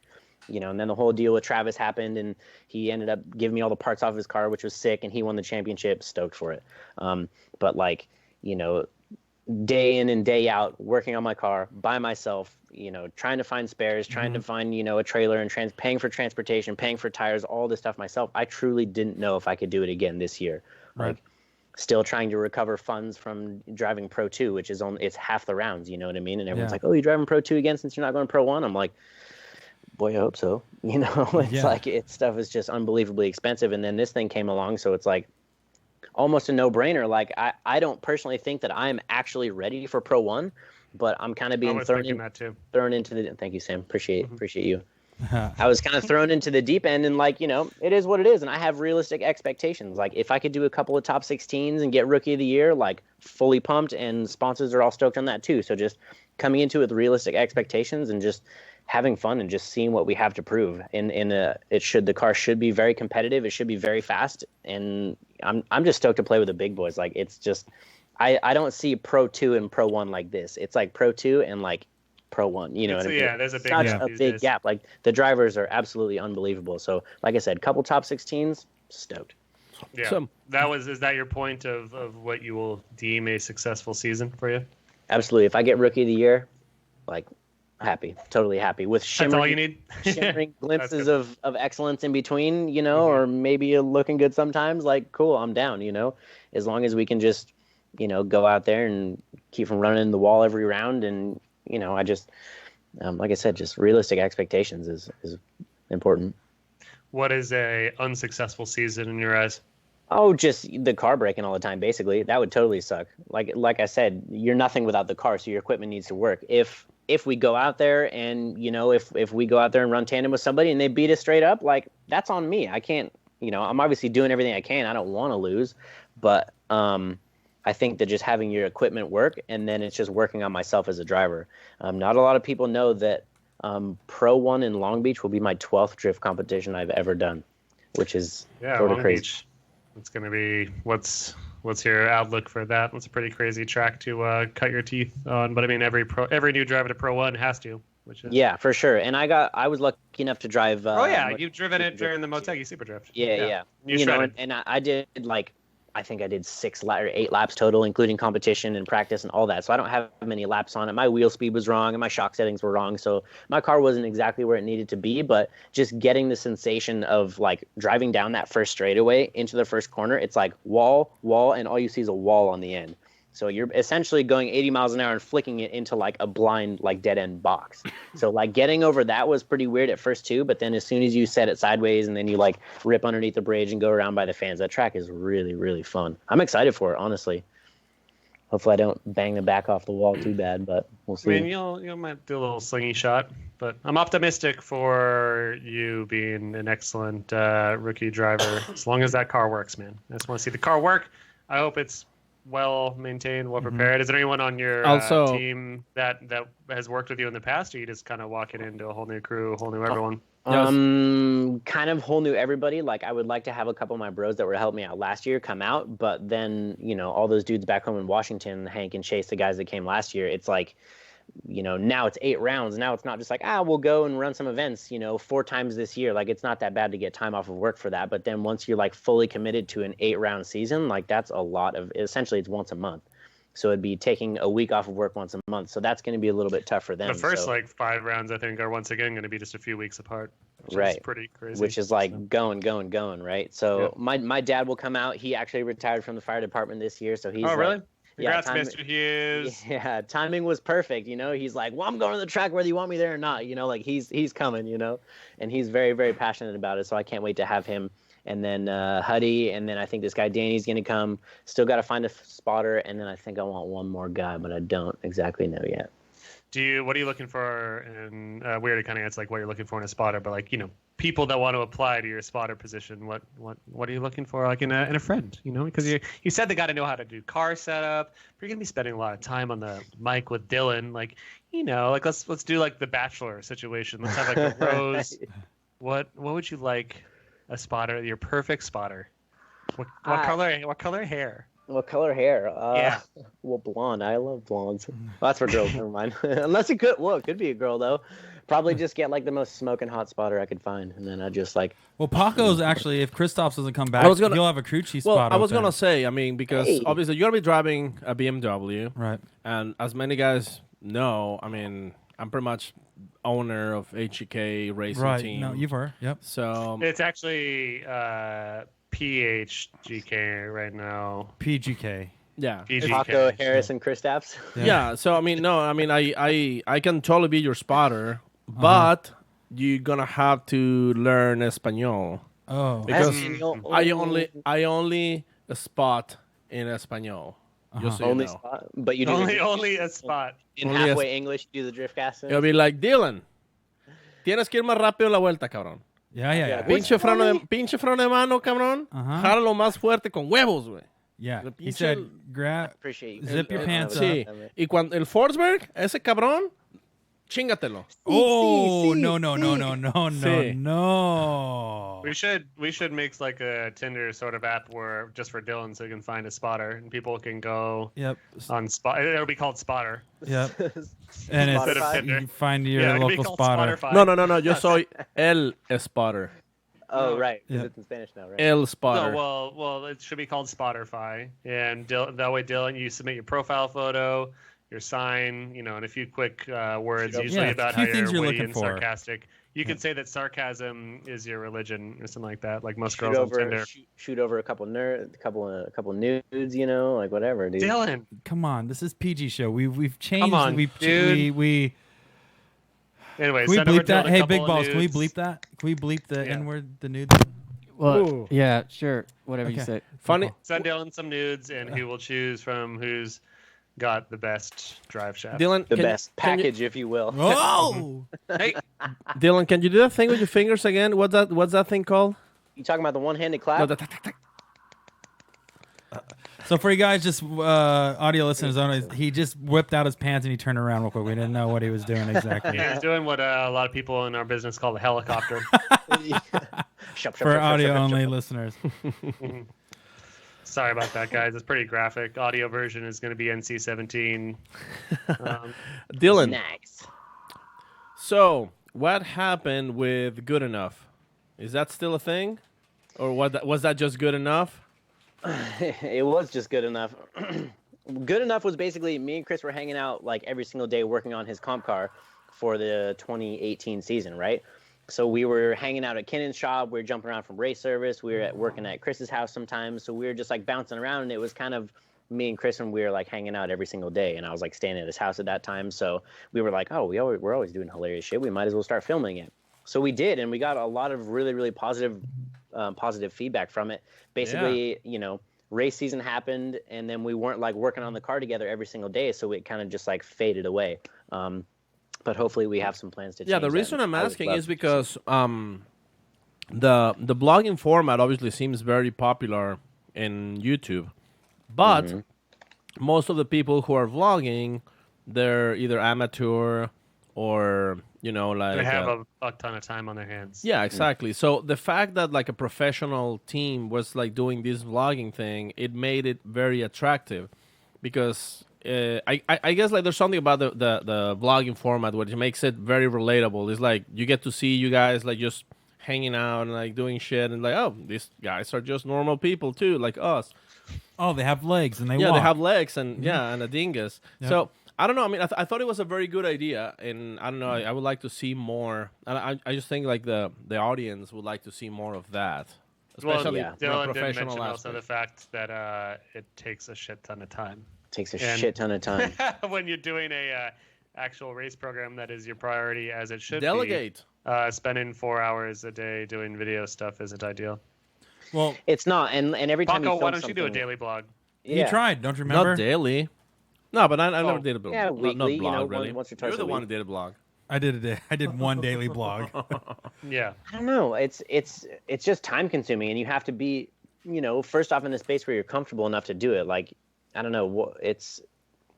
And then the whole deal with Travis happened, and he ended up giving me all the parts off his car, which was sick, and he won the championship. Stoked for it. But like, day in and day out, working on my car by myself, trying to find spares, trying to find, a trailer and paying for transportation, paying for tires, all this stuff myself. I truly didn't know if I could do it again this year. Right. Like, still trying to recover funds from driving Pro 2, which is it's half the rounds, you know what I mean? And everyone's Yeah. like, oh, you driving Pro 2 again since you're not going Pro 1? I'm like, boy, I hope so. It's Yeah. like stuff is just unbelievably expensive. And then this thing came along, so it's like almost a no-brainer. Like, I don't personally think that I'm actually ready for Pro 1, but I'm kind of I being was thrown thinking that too. into the. Thank you, Sam. Appreciate you. I was kind of thrown into the deep end, and like, it is what it is, and I have realistic expectations. Like, if I could do a couple of top 16s and get Rookie of the Year, like, fully pumped, and sponsors are all stoked on that too. So just coming into it with realistic expectations and just having fun and just seeing what we have to prove. The car should be very competitive. It should be very fast, and I'm just stoked to play with the big boys. Like, it's just, I don't see Pro 2 and Pro 1 like this. It's like Pro 2 and like Pro 1. What I mean? Yeah, there's a big Such gap a these big days. gap. Like, the drivers are absolutely unbelievable. So, like I said, couple top 16s, stoked. Yeah. So- Is that your point of what you will deem a successful season for you? Absolutely. If I get Rookie of the Year, like, happy, totally happy with That's all you need. shimmering glimpses good. of excellence in between, or maybe looking good sometimes. Like, cool, I'm down. As long as we can just, go out there and keep from running the wall every round, and I just, like I said, just realistic expectations is important. What is a unsuccessful season in your eyes? Oh, just the car breaking all the time, basically. That would totally suck. Like I said, you're nothing without the car, so your equipment needs to work. If if we go out there and, you know, if we go out there and run tandem with somebody and they beat us straight up, like, that's on me. I can't, you know, I'm obviously doing everything I can. I don't want to lose, but I think that just having your equipment work, and then it's just working on myself as a driver. Not a lot of people know that Pro 1 in Long Beach will be my 12th drift competition I've ever done, which is sort of crazy. Beach. It's going to be, what's your outlook for that? It's a pretty crazy track to cut your teeth on, but I mean, every new driver to Pro 1 has to. Yeah, for sure. And I was lucky enough to drive. You've driven it during the Motegi Super Drift. Yeah. You know, and I did like, I think I did 6 or 8 laps total, including competition and practice and all that. So I don't have many laps on it. My wheel speed was wrong and my shock settings were wrong. So my car wasn't exactly where it needed to be, but just getting the sensation of like driving down that first straightaway into the first corner, it's like wall, and all you see is a wall on the end. So you're essentially going 80 miles an hour and flicking it into like a blind, like dead end box. So like getting over that was pretty weird at first too. But then as soon as you set it sideways and then you like rip underneath the bridge and go around by the fans, that track is really, really fun. I'm excited for it, honestly. Hopefully I don't bang the back off the wall too bad, but we'll see. I mean, you might do a little slingy shot, but I'm optimistic for you being an excellent rookie driver as long as that car works, man. I just want to see the car work. I hope it's well maintained, well prepared. Is there anyone on your team that has worked with you in the past, or you just kind of walking into a whole new crew, a whole new everyone? Kind of whole new everybody. Like I would like to have a couple of my bros that were helping me out last year come out, but then, you know, all those dudes back home in Washington, Hank and Chase, the guys that came last year, it's like, you know, now it's 8 rounds. Now it's not just like, we'll go and run some events, you know, 4 times this year. Like, it's not that bad to get time off of work for that. But then once you're like fully committed to an 8-round season, like that's a lot of, essentially it's once a month. So it'd be taking a week off of work once a month. So that's going to be a little bit tough for them. The first like 5 rounds, I think, are once again going to be just a few weeks apart. Which is pretty crazy. Which is like going, right? So my dad will come out. He actually retired from the fire department this year. So he's really? Congrats, yeah, Mr. Hughes. Yeah, timing was perfect. You know, he's like, well, I'm going to the track whether you want me there or not. You know, like he's coming, you know, and he's very, very passionate about it. So I can't wait to have him. And then Huddy, and then I think this guy Danny's going to come. Still got to find a spotter. And then I think I want one more guy, but I don't exactly know yet. What are you looking for? And we already kind of answered like what you're looking for in a spotter, but like, you know, people that want to apply to your spotter position, what are you looking for like in a friend? You know, because you said they got to know how to do car setup. But you're gonna be spending a lot of time on the mic with Dylan. Like, you know, like let's do like the Bachelor situation. Let's have like a rose. What would you like a spotter? Your perfect spotter. What color? What color hair? What color hair? Well, blonde. I love blondes. Well, that's for girls. Never mind. Unless it could be a girl though. Probably just get like the most smoking hot spotter I could find, and then I just like. Well, Paco's actually, if Kristaps doesn't come back, he'll have a crew chief spot. I was gonna say, I mean, because obviously you're gonna be driving a BMW, right? And as many guys know, I mean, I'm pretty much owner of HEK Racing Team. No, you've heard. Yep. So it's actually PHGK right now. PGK. Yeah. PGK. Paco, Harris, and Kristaps. Yeah. So I mean, I can totally be your spotter, but you're gonna have to learn Espanol. Oh. Because I only spot in Espanol. Just so only you know. spot, but you do only a spot. In halfway English, you do the Driftcast. It'll be like, Dylan, tienes que ir más rápido en la vuelta, cabrón. Yeah. Pinche freno de mano, cabrón. Jálalo más fuerte con huevos, güey. Yeah. He said, zip your pants up. Sí. Y cuando el Forsberg, ese cabrón, chingatelo. Oh, no. We should make like a Tinder sort of app where just for Dylan, so you can find a spotter and people can go on spot. It'll be called Spotter. Yep. And it's you find your local spotter. No. Yo soy el spotter. Oh, right. Because it's in Spanish now, right? El spotter. No, well, it should be called Spotterfy. And that way, Dylan, you submit your profile photo, your sign, you know, and a few quick words, usually about how you're witty and sarcastic. You could say that sarcasm is your religion or something like that, like most girls on Tinder. Shoot over a couple nudes, you know, like whatever, dude. Dylan, come on, this is PG show. We've changed. Come on, dude. Anyway, can we bleep that? Hey, Big Balls, nudes. can we bleep that? Can we bleep the N-word, the nudes? Well, yeah, sure. Whatever you say. Funny. Send Dylan some nudes, and he will choose from whose got the best drive shaft. Dylan, The best package, if you will. Oh, Hey, Dylan, can you do that thing with your fingers again? What's that thing called? You talking about the one-handed clap? No, the tac, tac, tac. so for you guys, just audio listeners only, he just whipped out his pants and he turned around real quick. We didn't know what he was doing exactly. he's doing what a lot of people in our business call a helicopter. For audio only listeners. Sorry about that, guys. It's pretty graphic. Audio version is going to be NC-17. Dylan, Nice. so what happened with Good Enough? Is that still a thing? Or was that just good enough? It was just good enough. Good enough was basically me and Chris were hanging out like every single day working on his comp car for the 2018 season, right? So we were hanging out at Kennan's shop. We were jumping around from race service. We were working at Chris's house sometimes. So we were just like bouncing around, and it was kind of me and Chris, and we were like hanging out every single day. And I was like staying at his house at that time. So we were like, oh, we're always doing hilarious shit. We might as well start filming it. So we did, and we got a lot of really, really positive feedback from it. Basically, race season happened, and then we weren't like working on the car together every single day. So it kind of just like faded away. But hopefully we have some plans to change. Yeah, the that. reason I'm I would asking love is to because the blogging format obviously seems very popular in YouTube, but most of the people who are vlogging, they're either amateur or like They have a ton of time on their hands. yeah, exactly. So the fact that like a professional team was like doing this vlogging thing, it made it very attractive because I guess like there's something about the vlogging format which makes it very relatable. It's like you get to see you guys like just hanging out and like doing shit and like, oh, these guys are just normal people too, like us. Oh, they have legs and they Yeah, walk. they have legs and and a dingus. Yep. So I don't know. I mean, I thought it was a very good idea, and I don't know. I would like to see more. And I just think like the audience would like to see more of that, especially yeah. from a Dylan did professional mention also aspect. the fact that it takes a shit ton of time. Takes a And- shit ton of time. when you're doing a actual race program that is your priority, as it should Delegate. be. Spending 4 hours a day doing video stuff isn't ideal. Well, It's not, and every time Paco, you film why don't you do a something- daily blog? he Yeah. tried. Don't you remember? Not daily. No, but I never did a blog. Yeah, Not weekly, blog, really. once or twice You're the a one who week. did a blog. I did a day. I did one daily blog. Yeah. I don't know. It's just time consuming, and you have to be, first off in a space where you're comfortable enough to do it. Like, I don't know. It's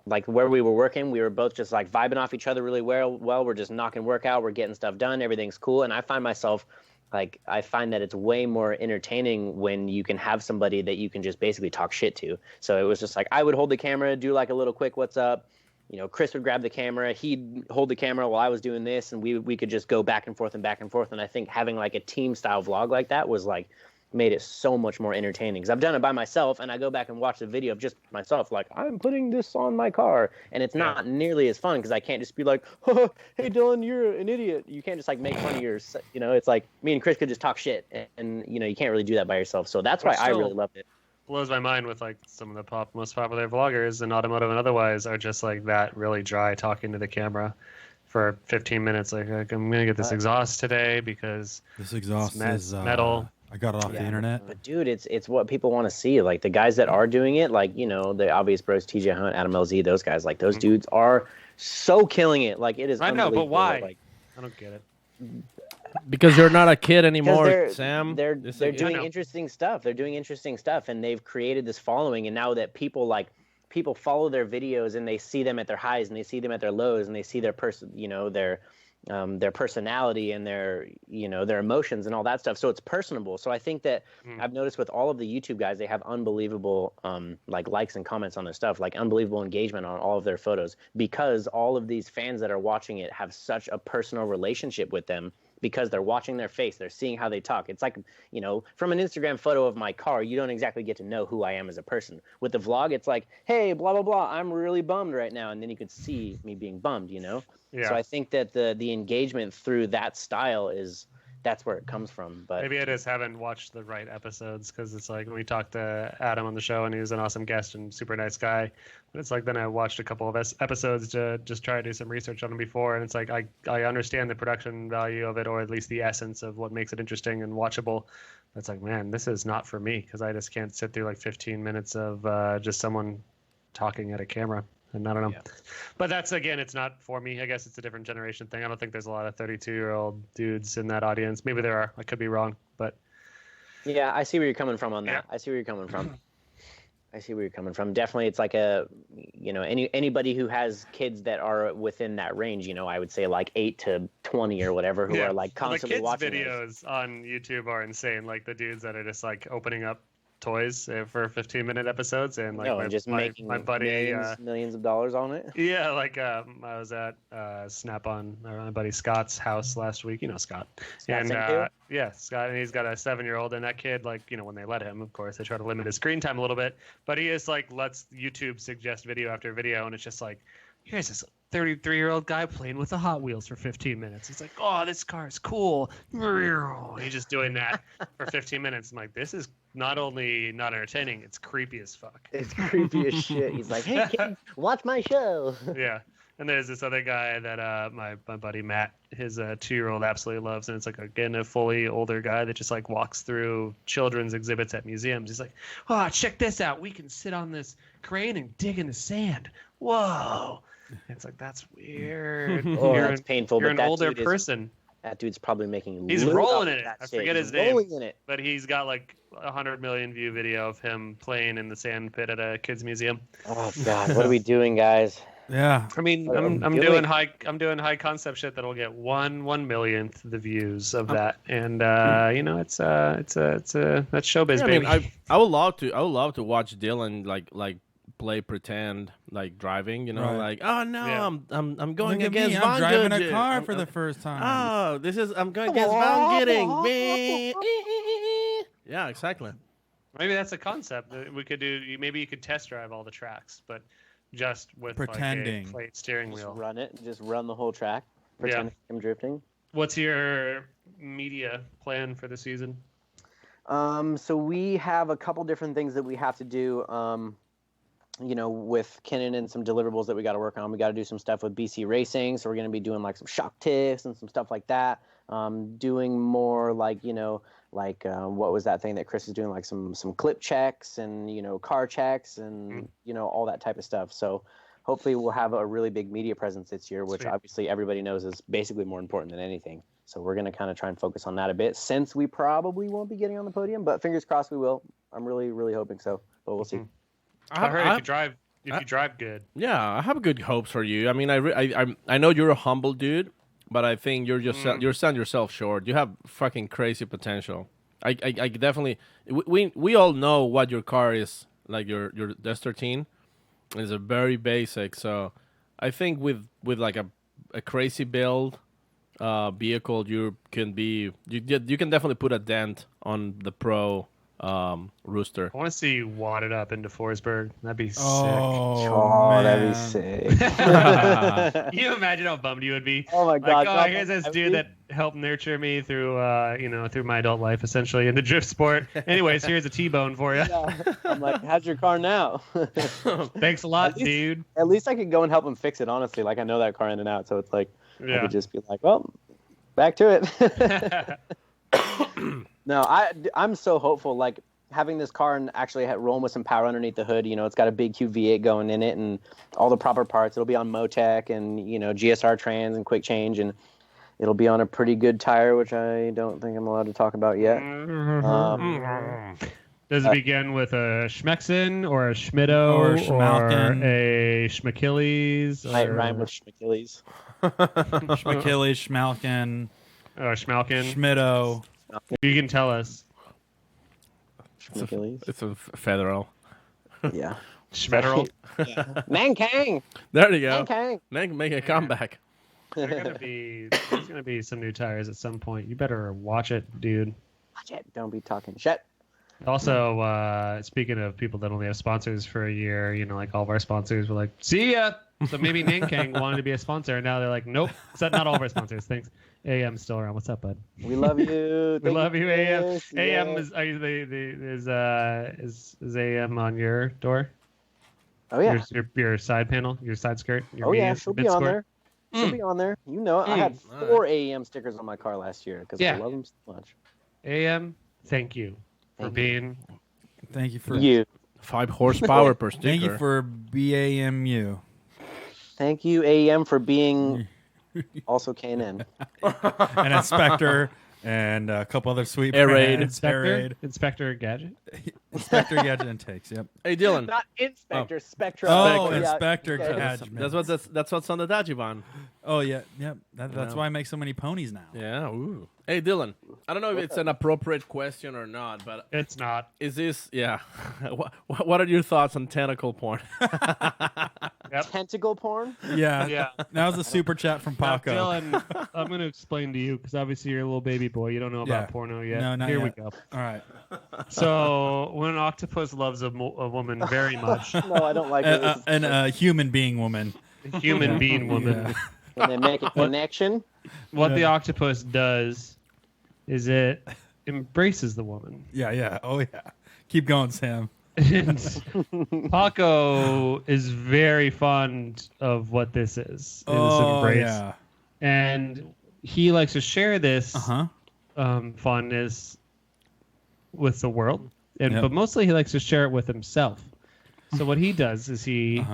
like where we were working, we were both just like vibing off each other really well. We're just knocking work out. We're getting stuff done. Everything's cool. And I find myself I find that it's way more entertaining when you can have somebody that you can just basically talk shit to. So it was just like I would hold the camera, do like a little quick what's up. Chris would grab the camera, he'd hold the camera while I was doing this, and we could just go back and forth and back and forth. And I think having like a team style vlog like that was like made it so much more entertaining, because I've done it by myself and I go back and watch the video of just myself like I'm putting this on my car, and it's not nearly as fun because I can't just be like, oh, hey Dylan, you're an idiot. You can't just like make fun of your, it's like me and Chris could just talk shit, and you can't really do that by yourself. So that's why I really loved it. Blows my mind with like some of the most popular vloggers in automotive and otherwise are just like that, really dry talking to the camera for 15 minutes. Like I'm gonna get this exhaust today because This exhaust it's is metal. I got it off the internet. But dude, it's what people want to see. Like the guys that are doing it, like the obvious bros, TJ Hunt, Adam LZ, those guys, like those dudes are so killing it. Like it is. I know, but unbelievable. why? Like, I don't get it. Because you're not a kid 'cause anymore, Sam. They're It's they're like- doing know. interesting stuff. They're doing interesting stuff, and they've created this following. And now that people follow their videos and they see them at their highs and they see them at their lows and they see their their personality and their emotions and all that stuff. So it's personable. So I think that I've noticed with all of the YouTube guys, they have unbelievable likes and comments on their stuff, like unbelievable engagement on all of their photos, because all of these fans that are watching it have such a personal relationship with them, because they're watching their face, they're seeing how they talk. It's like, from an Instagram photo of my car, you don't exactly get to know who I am as a person. With the vlog, it's like, hey, blah, blah, blah, I'm really bummed right now. And then you could see me being bummed, Yeah. So I think that the engagement through that style that's where it comes from. But Maybe I just haven't watched the right episodes, because it's like when we talked to Adam on the show and he was an awesome guest and super nice guy. But it's like then I watched a couple of episodes to just try to do some research on him before. And it's like I understand the production value of it, or at least the essence of what makes it interesting and watchable. But it's like, man, this is not for me, because I just can't sit through like 15 minutes of just someone talking at a camera. And I don't know. Yeah. But that's, again, it's not for me. I guess it's a different generation thing. I don't think there's a lot of 32-year-old dudes in that audience. Maybe there are. I could be wrong, but. Yeah, I see where you're coming from on that. I see where you're coming from. Definitely, it's like anybody who has kids that are within that range, I would say like 8 to 20 or whatever, who are like constantly watching. The kids' videos on YouTube are insane. Like the dudes that are just like opening up toys for 15-minute episodes, and like just making my buddy millions of dollars on it. Yeah, like I was at Snap-on, my buddy Scott's house last week. You know Scott. And Scott, and he's got a 7-year-old, and that kid, like, when they let him, of course, they try to limit his screen time a little bit, but he just like lets YouTube suggest video after video, and it's just like, here's this 33-year-old guy playing with the Hot Wheels for 15 minutes. He's like, oh, this car is cool. He's just doing that for 15 minutes. I'm like, this is not only not entertaining, it's creepy as fuck. It's creepy as shit. He's like, hey, kid, watch my show. Yeah. And there's this other guy that my buddy Matt, his 2-year-old absolutely loves, and it's like, again, a fully older guy that just like walks through children's exhibits at museums. He's like, oh, check this out. We can sit on this crane and dig in the sand. Whoa. It's like, that's weird. That's painful. You're an older person. That dude's probably making. He's rolling in it. I forget his name. Rolling in it. But he's got like 100 million view video of him playing in the sand pit at a kids museum. Oh God, what are we doing, guys? Yeah. I mean, I'm doing high concept shit that'll get 1/1,000,000th the views of that, and it's that's showbiz, baby. I mean, I would love to watch Dylan like play pretend like driving, like, oh no, yeah. I'm going Look against me, Von I'm driving Judge. a car for the first time. Oh, I'm going against Von Gidding. Yeah, exactly. Maybe that's a concept that we could do. Maybe you could test drive all the tracks, but just with pretending, like a plate steering wheel. Just run the whole track. Pretend I'm drifting. What's your media plan for the season? So we have a couple different things that we have to do. With Kenan and some deliverables that we got to work on. We got to do some stuff with BC Racing, so we're going to be doing like some shock tiffs and some stuff like that. Doing more like, what was that thing that Chris is doing, like some clip checks and, car checks and, all that type of stuff. So hopefully we'll have a really big media presence this year, which obviously everybody knows is basically more important than anything. So we're going to kind of try and focus on that a bit, since we probably won't be getting on the podium, but fingers crossed we will. I'm really, really hoping so, but we'll see. I heard if you drive good. Yeah, I have good hopes for you. I mean, I know you're a humble dude, but I think you're just you're selling yourself short. You have fucking crazy potential. I definitely we all know what your car is, like your S13 is a very basic. So I think with like a crazy build vehicle, you can definitely put a dent on the pro rooster. I want to see you wad it up into Forsberg. That'd be sick. Oh, that'd be sick. Can you imagine how bummed you would be? Oh my God! Like, here's this dude that helped nurture me through, through my adult life, essentially, in the drift sport. Anyways, here's a T-bone for you. Yeah. I'm like, how's your car now? Thanks a lot, dude. At least I could go and help him fix it. Honestly, like I know that car in and out, so it's like I could just be like, well, back to it. No, I'm so hopeful. Like having this car and actually rolling with some power underneath the hood. It's got a big QV8 going in it and all the proper parts. It'll be on Motec and GSR trans and quick change, and it'll be on a pretty good tire, which I don't think I'm allowed to talk about yet. Does it begin with a Schmexen or a Schmitto or a Schmachilles? Might rhyme with Schmachilles. Schmachilles, Schmalkin, Schmalkin, Schmitto. You can tell us. It's a federal. Yeah. Schmederal. Yeah. Nankang. There you go. Nankang. Make a comeback. There's gonna be some new tires at some point. You better watch it, dude. Watch it. Don't be talking shit. Also, speaking of people that only have sponsors for a year, like all of our sponsors were like, see ya. So maybe Nankang wanted to be a sponsor, and now they're like, nope. So not all of our sponsors. Thanks. AM's still around. What's up, bud? We love you. We love you, AM. Yes. AM is AM on your door? Oh yeah. Your side panel, your side skirt. Your she'll be on there. She'll be on there. I had 4 AEM stickers on my car last year because I love them so much. AM, thank you for being. Thank you for you. 5 horsepower per sticker. Thank you for BAMU. Thank you, AEM, for being also K&N. An inspector and a couple other sweet Air Raid. brands. Air Raid. Inspector Gadget. Inspector Gadget Intakes. Yep. Hey, Dylan. Not Inspector, Spectra. Oh, Yeah, Inspector okay. Gadget. That's what's on the Dajiban. Oh yeah, yep. That's why I make so many ponies now. Yeah. Ooh. Hey, Dylan. I don't know if it's an appropriate question or not, but It's not. is this? Yeah. What are your thoughts on tentacle porn? Tentacle porn? Yeah. Yeah. That was a super chat from Now, Paco. Dylan, I'm going to explain to you because obviously you're a little baby boy. You don't know about Yeah. porno yet. No, not Here yet. we go. All right. So when an octopus loves a woman very much, No, I don't like it. This is- And a human being woman. a human being woman, Yeah. and they make a connection. what the octopus does is it embraces the woman. Yeah. Oh yeah. Keep going, Sam. And Paco is very fond of what this is. This embrace. yeah. And he likes to share this fondness with the world, but mostly he likes to share it with himself. So what he does is he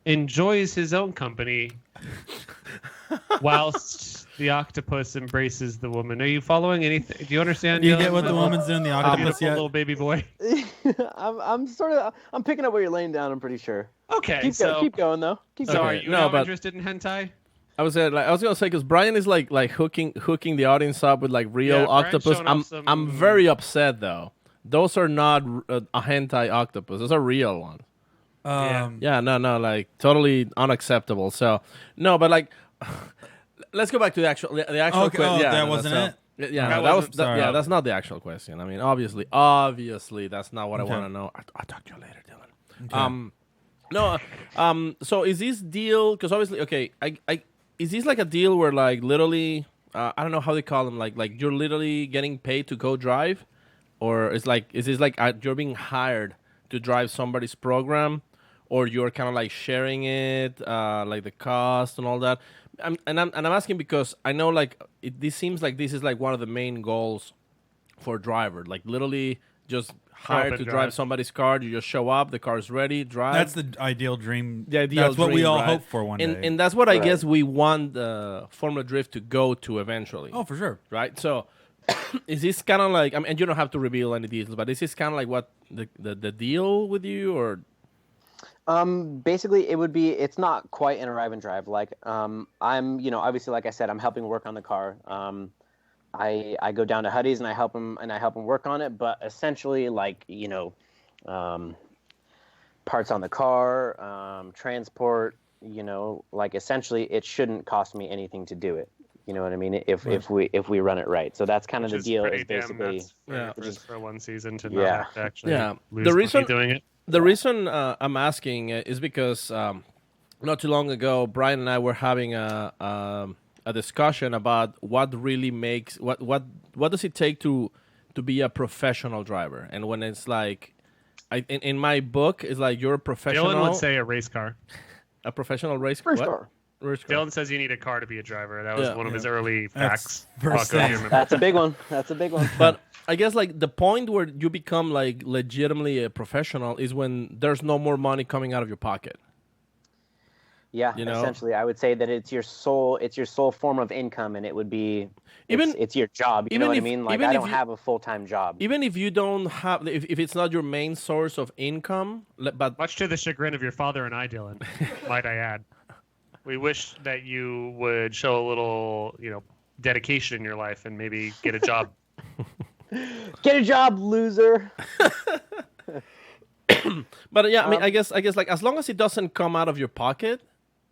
enjoys his own company whilst the octopus embraces the woman. Are you following anything? Do you understand? You Dylan? get what the woman's doing, the octopus Beautiful yet? little baby boy. I'm picking up what you're laying down. I'm pretty sure. Okay, Keep going though. Keep So going. are you No, now but- interested in hentai? I was gonna say because Brian is like hooking the audience up with like real Yeah, Brian's octopus. showing off some- I'm very upset though. Those are not a hentai octopus. Those are real ones. Yeah, no, like totally unacceptable. So no, but like, let's go back to the actual Okay, question. Yeah, that no, wasn't so- it? Yeah, That no, that was wasn't- sorry. yeah. That's not the actual question. I mean, obviously, that's not what I want to know. I'll talk to you later, Dylan. No, so is this deal? Because obviously, okay, is this like a deal where like literally, I don't know how they call them, like you're literally getting paid to go drive, or is this like you're being hired to drive somebody's program, or you're kind of like sharing it, like the cost and all that. I'm asking because I know like this seems like this is like one of the main goals for a driver, like literally just hired to drive somebody's car. You just show up, the car's ready, drive. That's the ideal dream. The ideal That's what we dream, all right? hope for one day. And that's what I guess we want the Formula Drift to go to eventually. Oh, for sure. Right? So is this kind of like, I mean, and you don't have to reveal any details, but is this kind of like what the deal with you, or? Basically, it's not quite an arrive and drive. Like, I'm, obviously, like I said, I'm helping work on the car. I go down to Huddy's and I help him work on it. But essentially, like, parts on the car, transport, like essentially, it shouldn't cost me anything to do it. You know what I mean? If we run it right. So that's kind of the deal. Is basically for one season to not have to actually lose the money reason doing it. The reason I'm asking is because not too long ago, Brian and I were having a discussion about what really makes what does it take to be a professional driver, and when it's like, in my book, it's like you're a professional. Dylan would say a race car. A professional race car. Dylan says you need a car to be a driver. That was one of his early facts. That's a big one. But I guess like the point where you become like legitimately a professional is when there's no more money coming out of your pocket. Yeah, essentially, I would say that it's your sole form of income, and it would be it's your job. You know what I mean? Like I don't have a full-time job. Even if you don't have, if it's not your main source of income, but much to the chagrin of your father and I, Dylan, might I add, we wish that you would show a little, dedication in your life and maybe get a job. Get a job, loser. But yeah, I mean, I guess like as long as it doesn't come out of your pocket,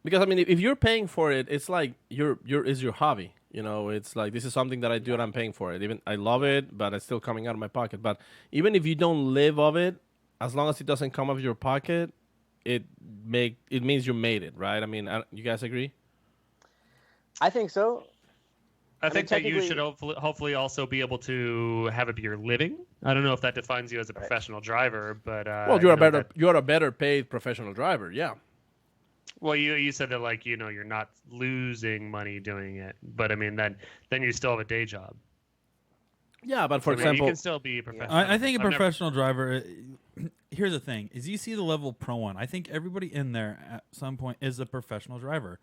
because I mean, if you're paying for it, it's like is your hobby. It's like this is something that I do and I'm paying for it. Even I love it, but it's still coming out of my pocket. But even if you don't live of it, as long as it doesn't come out of your pocket, it means you made it, right? I mean, you guys agree? I think so. I think that you should hopefully also be able to have it be your living. I don't know if that defines you as a professional driver, but well, you're a better paid professional driver, yeah. Well, you said that like you're not losing money doing it, but I mean then you still have a day job. Yeah, but for example, you can still be a professional. I think a professional driver, here's the thing: is you see the level of Pro 1. I think everybody in there at some point is a professional driver.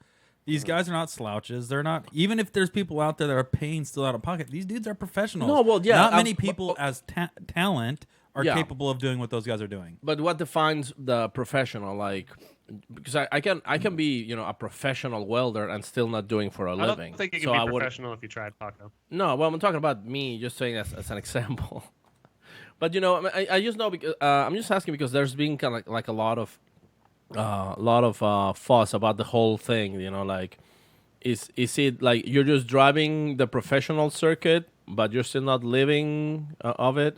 These guys are not slouches. They're not. Even if there's people out there that are paying still out of pocket, these dudes are professionals. No, well, yeah, Not many people as talent are Yeah. capable of doing what those guys are doing. But what defines the professional? Like, because I can be, you know, a professional welder and still not doing for a I living. don't think you So can I be would- professional if you tried Paco. No, well, I'm talking about me, just saying as an example. But you know, I just know because I'm just asking because there's been kind of like a lot of fuss about the whole thing. You know, like is it like you're just driving the professional circuit, but you're still not living of it?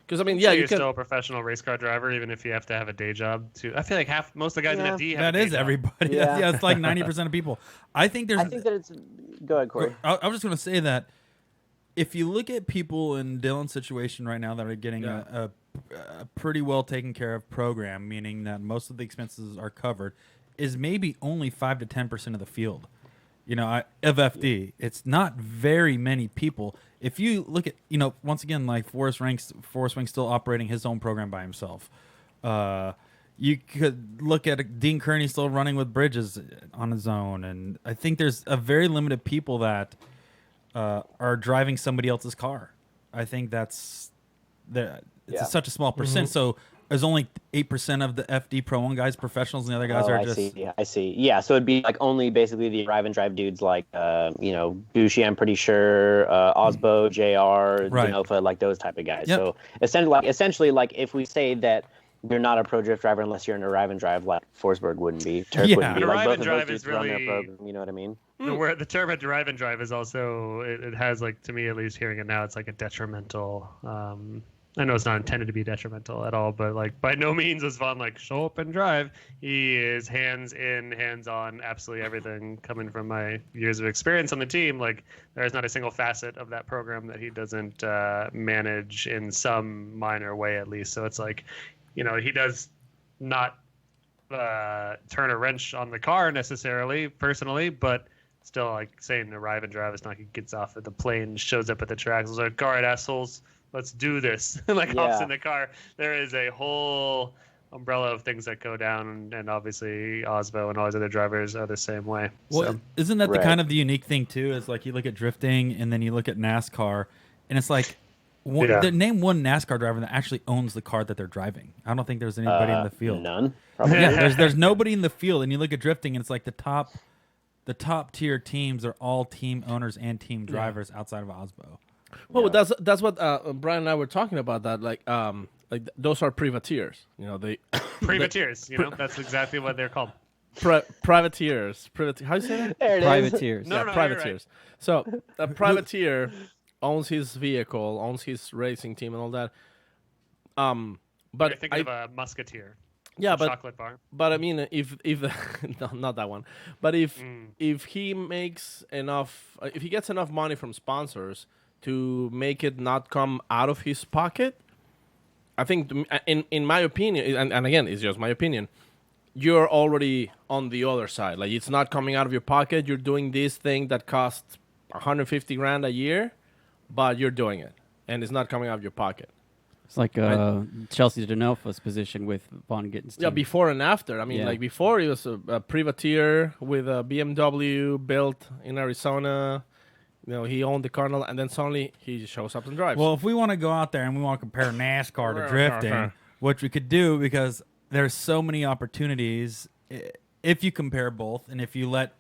Because I mean, yeah, So you you're can. still a professional race car driver, even if you have to have a day job too. I feel like most of the guys in Yeah. FD have That a day is job. everybody. Yeah. Yeah, it's like 90% of people. I think there's. I think that it's. Go ahead, Corey. I was just going to say that if you look at people in Dylan's situation right now that are getting a pretty well taken care of program, meaning that most of the expenses are covered, is maybe only 5 to 10% of the field. You know, of FD, it's not very many people. If you look at, you know, once again, like Forrest Wing's still operating his own program by himself. You could look at Dean Kearney still running with Bridges on his own, and I think there's a very limited people that are driving somebody else's car. I think it's such a small percent. So there's only 8% of the FD Pro 1 guys professionals, and the other guys are just. I see. Yeah, so it'd be like only basically the arrive and drive dudes like, Bushi, I'm pretty sure, Osbo, JR, Right. Denofa, like those type of guys. Yep. So essentially, like if we say that you're not a pro drift driver unless you're an arrive and drive, like Forsberg wouldn't be, Turk Yeah. wouldn't be. An Like arrive both and of drive those dudes is run their really- program. You know what I mean? Where the term drive and drive is also it has like, to me at least, hearing it now, it's like a detrimental. I know it's not intended to be detrimental at all, but like by no means is Vaughn like show up and drive. He is hands in, hands on, absolutely everything. Coming from my years of experience on the team, like there is not a single facet of that program that he doesn't manage in some minor way at least. So it's like, you know, he does not turn a wrench on the car necessarily, personally, but still, like saying arrive and drive is not. He gets off at the plane, shows up at the tracks, is like, all right, assholes, let's do this. Like hops Yeah. in the car. There is a whole umbrella of things that go down, and obviously Osbo and all his other drivers are the same way. Well, So isn't that Right. the kind of the unique thing too? Is like you look at drifting and then you look at NASCAR, and it's like, name one NASCAR driver that actually owns the car that they're driving. I don't think there's anybody in the field. None. Probably. Yeah, there's nobody in the field, and you look at drifting, and it's like the top tier teams are all team owners and team drivers outside of Osbo. Well, that's what Brian and I were talking about. That like those are privateers. You know, they privateers, you know, that's exactly what they're called. privateers. How do you say that? There it is. Privateers. No, Yeah, no, you're privateers. So a privateer owns his vehicle, owns his racing team, and all that. But You're thinking of a musketeer. yeah, but Chocolate bar. But I mean, if no, not that one. But if he makes enough, if he gets enough money from sponsors to make it not come out of his pocket, I think, in my opinion, and again, it's just my opinion, you're already on the other side. Like it's not coming out of your pocket. You're doing this thing that costs 150 grand a year, but you're doing it, and it's not coming out of your pocket. It's like Chelsea Denofa's position with Von Gitten's Yeah, team. before and after. I mean, Yeah. like before, he was a privateer with a BMW built in Arizona. You know, he owned the Cardinal, and then suddenly he shows up and drives. Well, if we want to go out there and we want to compare NASCAR to drifting, which we could do because there's so many opportunities if you compare both, and if you let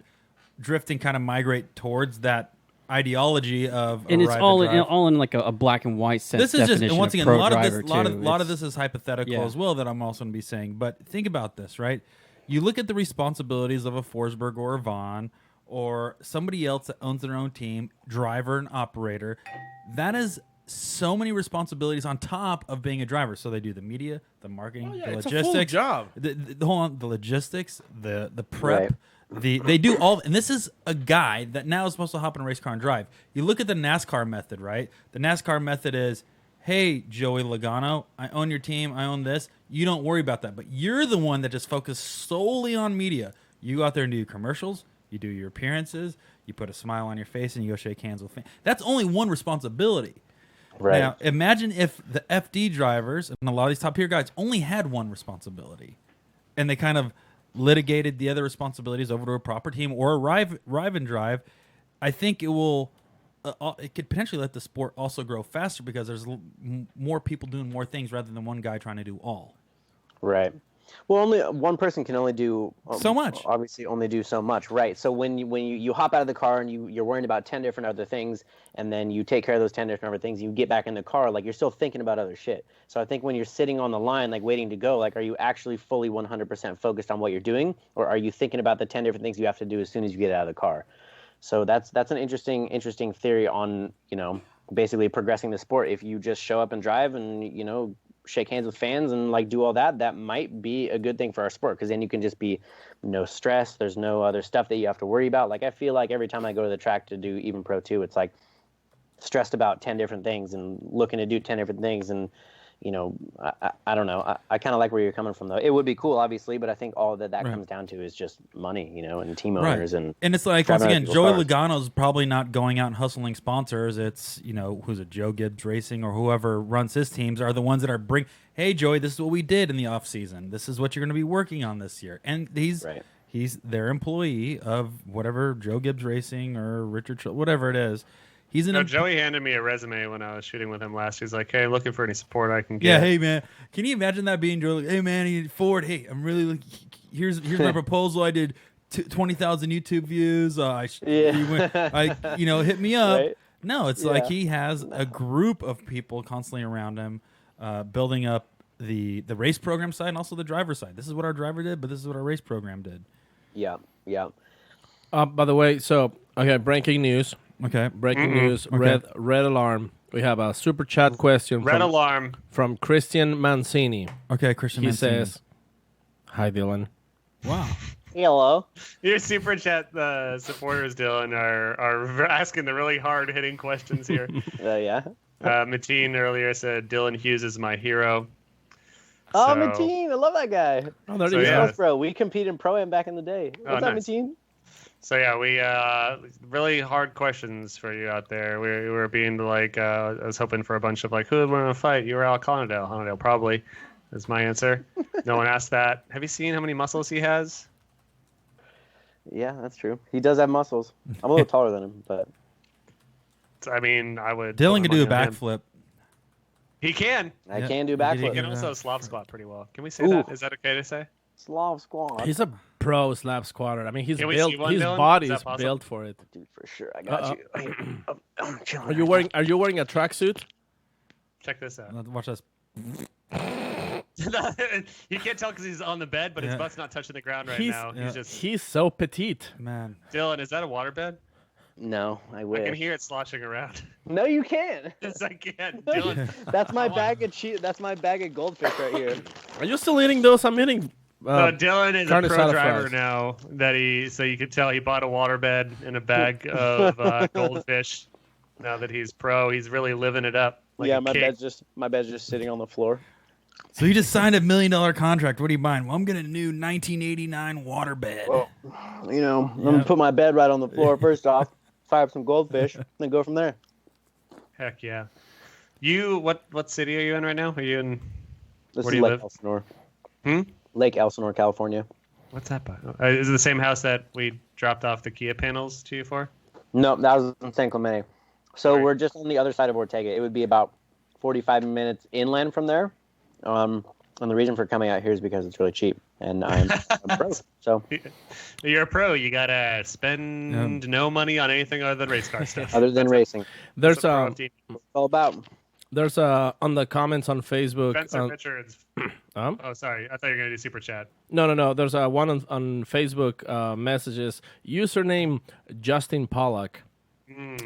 drifting kind of migrate towards that ideology of and it's arrive all and in, drive. all in like a black and white sense. This is just, definition and once of again, pro a lot of this, driver, lot of too. this is hypothetical Yeah. as well that I'm also going to be saying. But think about this, right? You look at the responsibilities of a Forsberg or a Vaughn or somebody else that owns their own team, driver and operator. That is so many responsibilities on top of being a driver. So they do the media, the marketing, the it's a logistics, full job. the logistics, the prep. Right. They do all, and this is a guy that now is supposed to hop in a race car and drive. You look at the NASCAR method, right? The NASCAR method is, hey, Joey Logano, I own your team, I own this. You don't worry about that, but you're the one that just focuses solely on media. You go out there and do your commercials, you do your appearances, you put a smile on your face, and you go shake hands with fans. That's only one responsibility. Right. Now, imagine if the FD drivers and a lot of these top tier guys only had one responsibility, and they kind of litigated the other responsibilities over to a proper team or a rive and drive. I think it will. It could potentially let the sport also grow faster because there's more people doing more things rather than one guy trying to do all. Right. Well, only one person can only do so much. Obviously, only do so much, right? So when you hop out of the car and you're worrying about 10 different other things, and then you take care of those 10 different other things, you get back in the car, like you're still thinking about other shit. So I think when you're sitting on the line, like waiting to go, like are you actually fully 100% focused on what you're doing, or are you thinking about the 10 different things you have to do as soon as you get out of the car? So that's an interesting theory on basically progressing the sport. If you just show up and drive and shake hands with fans and like do all that, that might be a good thing for our sport, because then you can just be no stress. There's no other stuff that you have to worry about. Like I feel like every time I go to the track to do even Pro 2, it's like stressed about 10 different things and looking to do 10 different things. And I don't know. I kind of like where you're coming from though. It would be cool, obviously, but I think all that right. comes down to is just money, and team owners right. and it's like once again, Joey Logano's probably not going out and hustling sponsors. It's who's it, Joe Gibbs Racing or whoever runs his teams are the ones that are hey Joey, this is what we did in the off season. This is what you're going to be working on this year, and he's their employee of whatever Joe Gibbs Racing or Richard whatever it is. Joey handed me a resume when I was shooting with him last. He's like, "Hey, looking for any support I can get." Yeah, hey man, can you imagine that being Joey? Like, hey man, Ford. Hey, I'm really here's my proposal. I did 20,000 YouTube views. Hit me up. Right? No, it's like he has a group of people constantly around him, building up the race program side and also the driver side. This is what our driver did, but this is what our race program did. Yeah. By the way, breaking news. Okay. Breaking news. Okay. Red alarm. We have a super chat question. Alarm from Christian Mancini. Okay, Christian Mancini. He says, "Hi, Dylan." Wow. Hello. Your super chat supporters, Dylan, are asking the really hard hitting questions here. Yeah. Mateen earlier said Dylan Hughes is my hero. Oh, Mateen, I love that guy. Oh, there you go. Bro, we competed in Pro-Am back in the day. What's up, Mateen? So yeah, we really hard questions for you out there. We were being like, I was hoping for a bunch of like, who would want to fight? You or Al Conadale? Conadale probably. That's my answer. No one asked that. Have you seen how many muscles he has? Yeah, that's true. He does have muscles. I'm a little taller than him, but I mean, I would. Dylan can do a backflip. He can. I can do backflip. He can also slop squat pretty well. Can we say that? Is that okay to say? Slop squat. He's a pro slap squatter. I mean, he's built. His Dylan? body is built for it. Dude, for sure. I got you. I'm chilling. Are you wearing a tracksuit? Check this out. Watch this. You can't tell because he's on the bed, but his butt's not touching the ground now. He's so petite. Man. Dylan, is that a waterbed? No, I wish. I can hear it sloshing around. No, you can't. Yes, I can. Dylan. That's my bag of That's my bag of goldfish right here. Are you still eating those? I'm eating. Dylan is a pro driver now. So you could tell he bought a waterbed and a bag of goldfish. Now that he's pro, he's really living it up. Like my bed's just sitting on the floor. So you just signed a $1 million contract. What are you buying? Well, I'm getting a new 1989 waterbed. Well, I'm gonna put my bed right on the floor first off, fire up some goldfish, then go from there. Heck yeah. You what city are you in right now? Are you in? Where do you live? Elsinore. Lake Elsinore, California. What's that by? Is it the same house that we dropped off the Kia panels to you for? No, that was in San Clemente. So we're just on the other side of Ortega. It would be about 45 minutes inland from there. And the reason for coming out here is because it's really cheap, and I'm a pro. So you're a pro. You gotta spend no money on anything other than race car stuff. Other than racing. There's it's all about. There's on the comments on Facebook. Spencer Richards. Oh, sorry. I thought you were gonna do super chat. No. There's one on Facebook messages. Username Justin Pollack.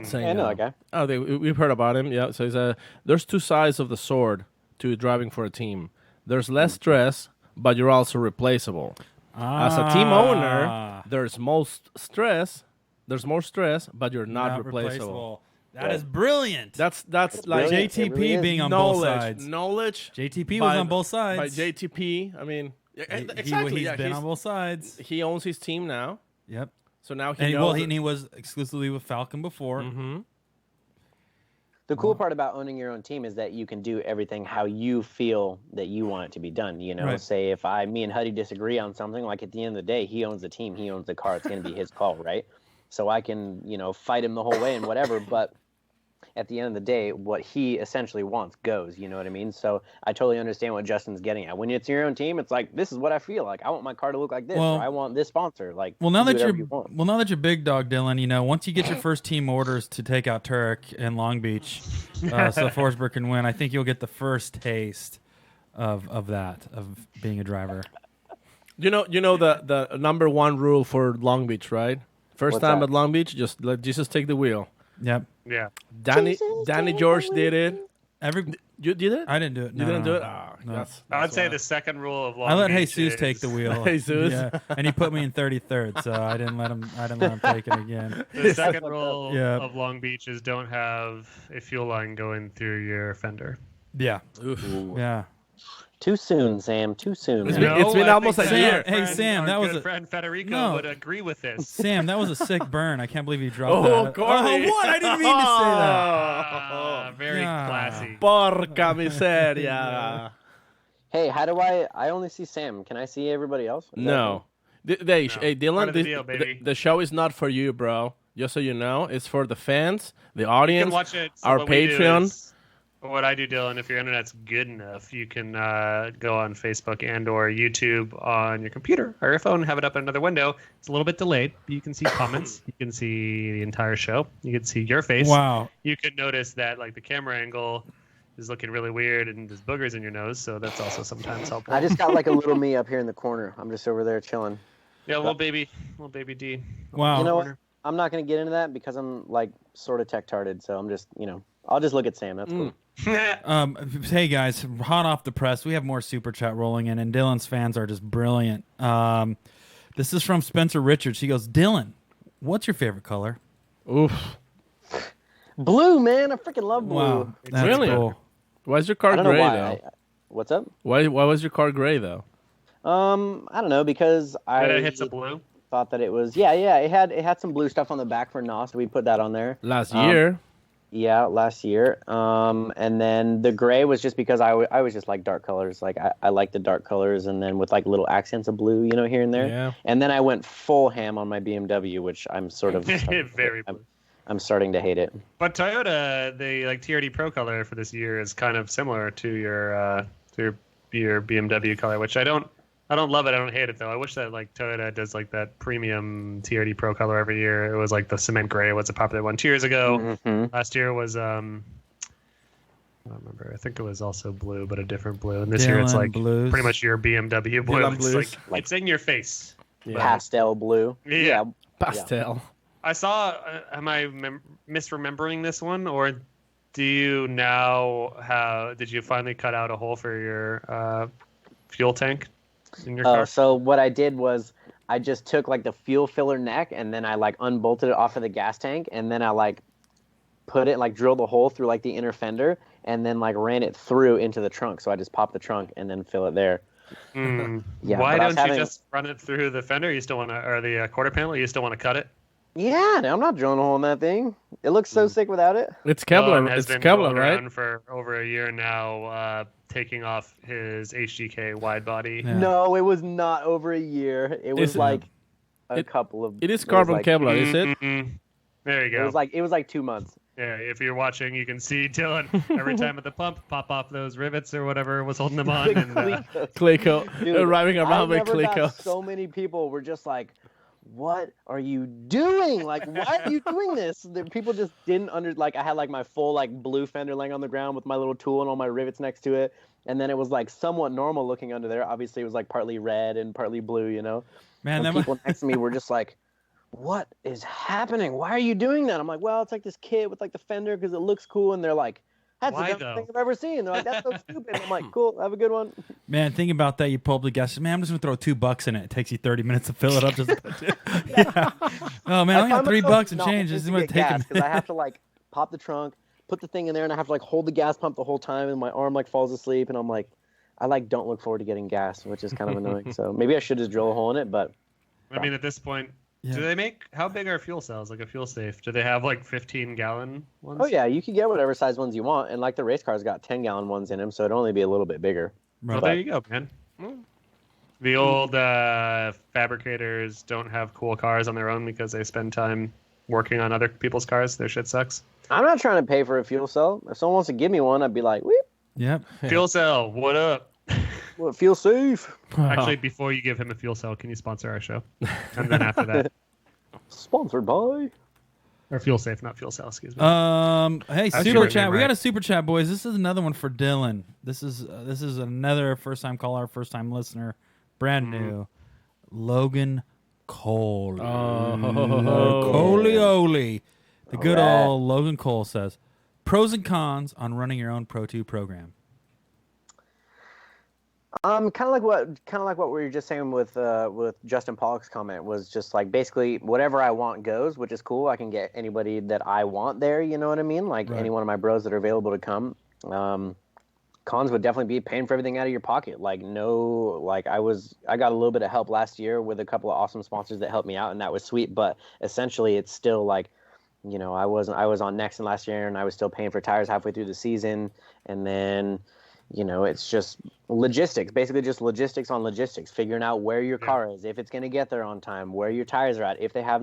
Saying, I know that guy. Oh, we've heard about him. Yeah. So he's there's two sides of the sword to driving for a team. There's less stress, but you're also replaceable. As a team owner, there's more stress, but you're not replaceable. That is brilliant. That's like brilliant. JTP really being on both sides. Knowledge. JTP was on both sides. By JTP, I mean, exactly. He's been on both sides. He owns his team now. Yep. So now he knows. And he was exclusively with Falcon before. Mm-hmm. The cool part about owning your own team is that you can do everything how you feel that you want it to be done. You know, Right. say if me and Huddy disagree on something, like at the end of the day, he owns the team, he owns the car. It's going to be his call, right? So I can, fight him the whole way and whatever. But at the end of the day, what he essentially wants goes. You know what I mean? So I totally understand what Justin's getting at. When it's your own team, it's like, this is what I feel like. I want my car to look like this, or I want this sponsor. Like, now do that whatever you want. now that you're big dog, Dylan, once you get your first team orders to take out Turek and Long Beach, so Forsberg can win, I think you'll get the first taste of being a driver. You know the number one rule for Long Beach, right? First What's time that? at Long Beach, just let Jesus take the wheel. Yep. Yeah. Danny George did it. You did it? I didn't do it. You didn't do it? Oh, No. that's I would say why. the second rule of Long I let Beach Jesus is- take the wheel. Jesus. Yeah, and he put me in 33rd, so I didn't let him take it again. The second rule Yeah. of Long Beach is don't have a fuel line going through your fender. Yeah. Yeah. Too soon, Sam. Too soon. It's man. been- it's been I almost think a that year. our Hey, Sam, our that was good a- friend Federico No. would agree with this. Sam, that was a sick burn. I can't believe you dropped Oh, that. Corey. Oh, what? I didn't mean to say that. Very Yeah. classy. Porca miseria. Hey, how do I only see Sam. Can I see everybody else? Is that No. Hey, Part Dylan, of the deal, baby. the show is not for you, bro. Just so you know, it's for the fans, the You audience, can watch it. So our what we do Patreon. is- what I do, Dylan, if your internet's good enough, you can go on Facebook and or YouTube on your computer or your phone, have it up in another window. It's a little bit delayed, but you can see comments. You can see the entire show. You can see your face. Wow. You could notice that like the camera angle is looking really weird and there's boogers in your nose, so that's also sometimes helpful. I just got like a little me up here in the corner. I'm just over there chilling. Yeah, little baby D. Wow. You know what? I'm not going to get into that because I'm like sort of tech-tarded. So I'm just, I'll just look at Sam. That's cool. Hey guys, hot off the press, we have more super chat rolling in, and Dylan's fans are just brilliant. This is from Spencer Richards. He goes, Dylan, what's your favorite color? Oof. Blue, man. I freaking love blue. Wow, that's Really? cool. Why is your I car don't know gray why. though? What's up? Why was your car gray though? I don't know because That I it hits a blue. thought that it was it had some blue stuff on the back for NOS. We put that on there. Last year. Yeah, last year. And then the gray was just because I was just like dark colors. Like I like the dark colors, and then with like little accents of blue, here and there. Yeah. And then I went full ham on my BMW, which I'm sort of Very blue. I'm starting to hate it. But Toyota, the like TRD Pro color for this year is kind of similar to your BMW color, which I don't love it. I don't hate it though. I wish that like Toyota does like that premium TRD Pro color every year. It was like the cement gray was a popular one 2 years ago. Mm-hmm. Last year was I don't remember. I think it was also blue, but a different blue. And this year it's Dylan like Blues. pretty much your BMW blue. Dylan It's Blues. like it's in your face. Pastel blue. Yeah. Pastel. I saw. Am I misremembering this one, or do you now have? Did you finally cut out a hole for your fuel tank in your car? So what I did was I just took like the fuel filler neck, and then I like unbolted it off of the gas tank, and then I like put it like drilled a hole through like the inner fender, and then like ran it through into the trunk. So I just popped the trunk and then fill it there. Yeah, Why but I was don't you having- just run it through the fender? You still want to, or the quarter panel? You still want to cut it? Yeah, no, I'm not drilling a hole in that thing. It looks so sick without it. It's Dylan Kevlar. has It's been Kevlar, rolling right? around for over a year now, taking off his HGK wide body. Yeah. No, it was not over a year. It was Is it- like a It- couple of. It is was carbon like- Kevlar, is it? There you go. It was like 2 months. Yeah, if you're watching, you can see Dylan every time at the pump pop off those rivets or whatever was holding them on. And, Clayco. Dude, Driving around with I never got Clayco. so many people were just like, "What are you doing? Like, why are you doing this?" People just didn't I had like my full like blue fender laying on the ground with my little tool and all my rivets next to it, and then it was like somewhat normal looking under there. Obviously, it was like partly red and partly blue, Man, And that people next to me were just like, "What is happening? Why are you doing that?" I'm like, "Well, it's like this kit with like the fender because it looks cool," and they're like, "That's Why, the dumbest thing I've ever seen." They're like, "That's so stupid." I'm like, "Cool, have a good one." Man, think about that. You pull up the gas. Man, I'm just gonna throw $2 in it. It takes you 30 minutes to fill it up. Just yeah. Oh man, I got $3 and change. This is gonna take a because I minute. have to like pop the trunk, put the thing in there, and I have to like hold the gas pump the whole time, and my arm like falls asleep, and I'm like, I like don't look forward to getting gas, which is kind of annoying. So maybe I should just drill a hole in it, but I mean, at this point, Yeah. Do they make, how big are fuel cells? Like a fuel safe? Do they have like 15-gallon ones? Oh yeah, you can get whatever size ones you want, and like the race cars got 10-gallon ones in them, so it'd only be a little bit bigger. Well, there you go, man. The old fabricators don't have cool cars on their own because they spend time working on other people's cars. Their shit sucks. I'm not trying to pay for a fuel cell. If someone wants to give me one, I'd be like, "Weep, Yep. Fuel cell, what up? well, it feels safe." Actually, before you give him a fuel cell, can you sponsor our show? And then after that, Sponsored by. or fuel safe, not fuel cell. Excuse me. Hey, That's super your chat. name, We got right? a super chat, boys. This is another one for Dylan. This is another first time caller, first time listener, brand new. Logan Cole. Coleoli. The good Alright. old Logan Cole says, pros and cons on running your own Pro 2 program. Kind of like what we were just saying with Justin Pollock's comment was just like basically whatever I want goes, which is cool. I can get anybody that I want there. You know what I mean? Like Right. any one of my bros that are available to come. Cons would definitely be paying for everything out of your pocket. Like I got a little bit of help last year with a couple of awesome sponsors that helped me out, and that was sweet. But essentially, it's still like, you know, I was on Nexon last year, and I was still paying for tires halfway through the season, and then, you know, it's just logistics, basically just logistics on logistics, figuring out where your car is, if it's going to get there on time, where your tires are at, if they have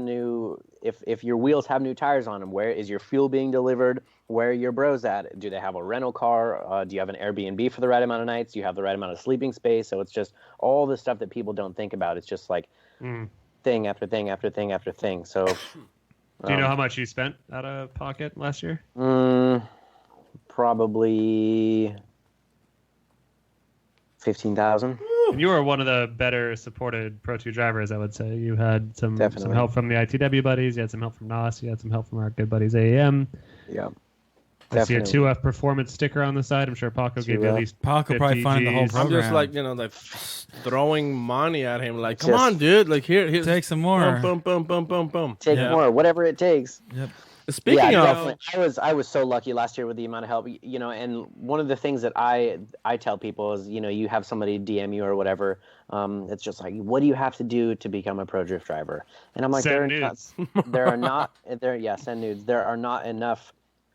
if your wheels have new tires on them, where is your fuel being delivered, where are your bros at, do they have a rental car, do you have an Airbnb for the right amount of nights, do you have the right amount of sleeping space? So it's just all the stuff that people don't think about. It's just like thing after thing after thing after thing. So Do you know how much you spent out of pocket last year? probably 15,000. And you were one of the better supported Pro 2 drivers, I would say. You had some Definitely. help from the ITW buddies. You had some help from NOS. You had some help from our good buddies AAM. Yeah. I see a Definitely. 2F performance sticker on the side. I'm sure Paco gave you at 2F. least Paco probably 50 funded the whole Gs. I'm program. just like, you know, like throwing money at him. Like, come Just- on, dude. Like, here's Take some more. Boom, boom, boom, boom, boom. Take Yeah. more, whatever it takes. Yep. Speaking yeah, of, definitely. I was so lucky last year with the amount of help, you know, and one of the things that I tell people is, you know, you have somebody DM you or whatever, it's just like, what do you have to do to become a pro drift driver? And I'm like, Send send nudes. enough There are not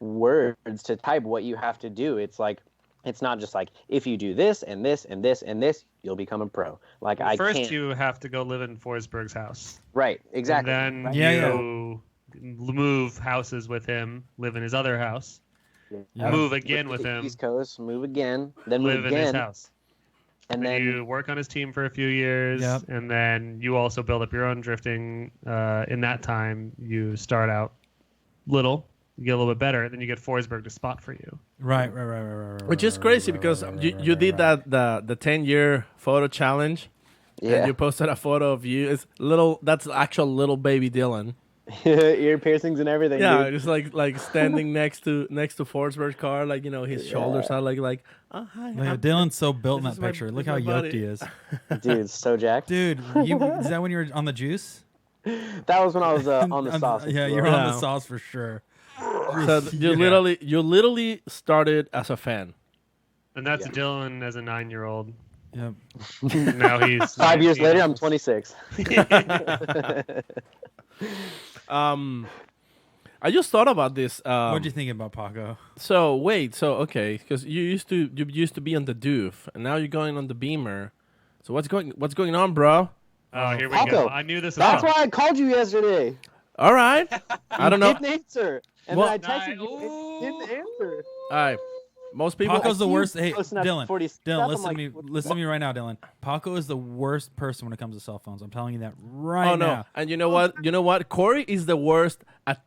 words to type what you have to do. It's like, it's not just like, if you do this and this and this and this, you'll become a pro. Like I First, can't. you have to go live in Forsberg's house. Right, exactly. And then Yeah, you move houses with him, live in his other house, Yeah. move again Move with to the him, East Coast, move again, then live move in his again, house. and And then you work on his team for a few years, Yep. and then you also build up your own drifting. In that time, you start out little, you get a little bit better, then you get Forsberg to spot for you. Right. which is crazy because you did that the 10-year photo challenge. yeah, And you posted a photo of you. It's little. That's actual little baby Dylan. ear piercings and everything. Yeah, dude. just like standing next to Forsberg's car, like, you know, his shoulders are like oh hi. Look, I'm- Dylan's so built in this that is my- picture. this Look is how my yoked buddy. he is. Dude, so jacked. Dude, is that when you were on the juice? That was when I was on the sauce. Yeah, you're Yeah. on the sauce for sure. So you literally started as a fan. And that's Dylan as a 9-year-old. Yep. Now he's 5 years 19. later, I'm 26. I just thought about this. What'd you think about Paco? So wait, okay, because you used to be on the Doof, and now you're going on the Beamer. So what's going on, bro? Oh, here we Paco, go. I knew this was That's coming. why I called you yesterday. All right, I don't know. Didn't answer, and Well- then I texted you. and Didn't answer. All right, most people. Paco's the see you worst. Hey, posting at Dylan. 40 stuff, Dylan, I'm listen like, to me. what- Listen to me right now, Dylan. Paco is the worst person when it comes to cell phones. I'm telling you that right Oh no! now. And you know what? Corey is the worst at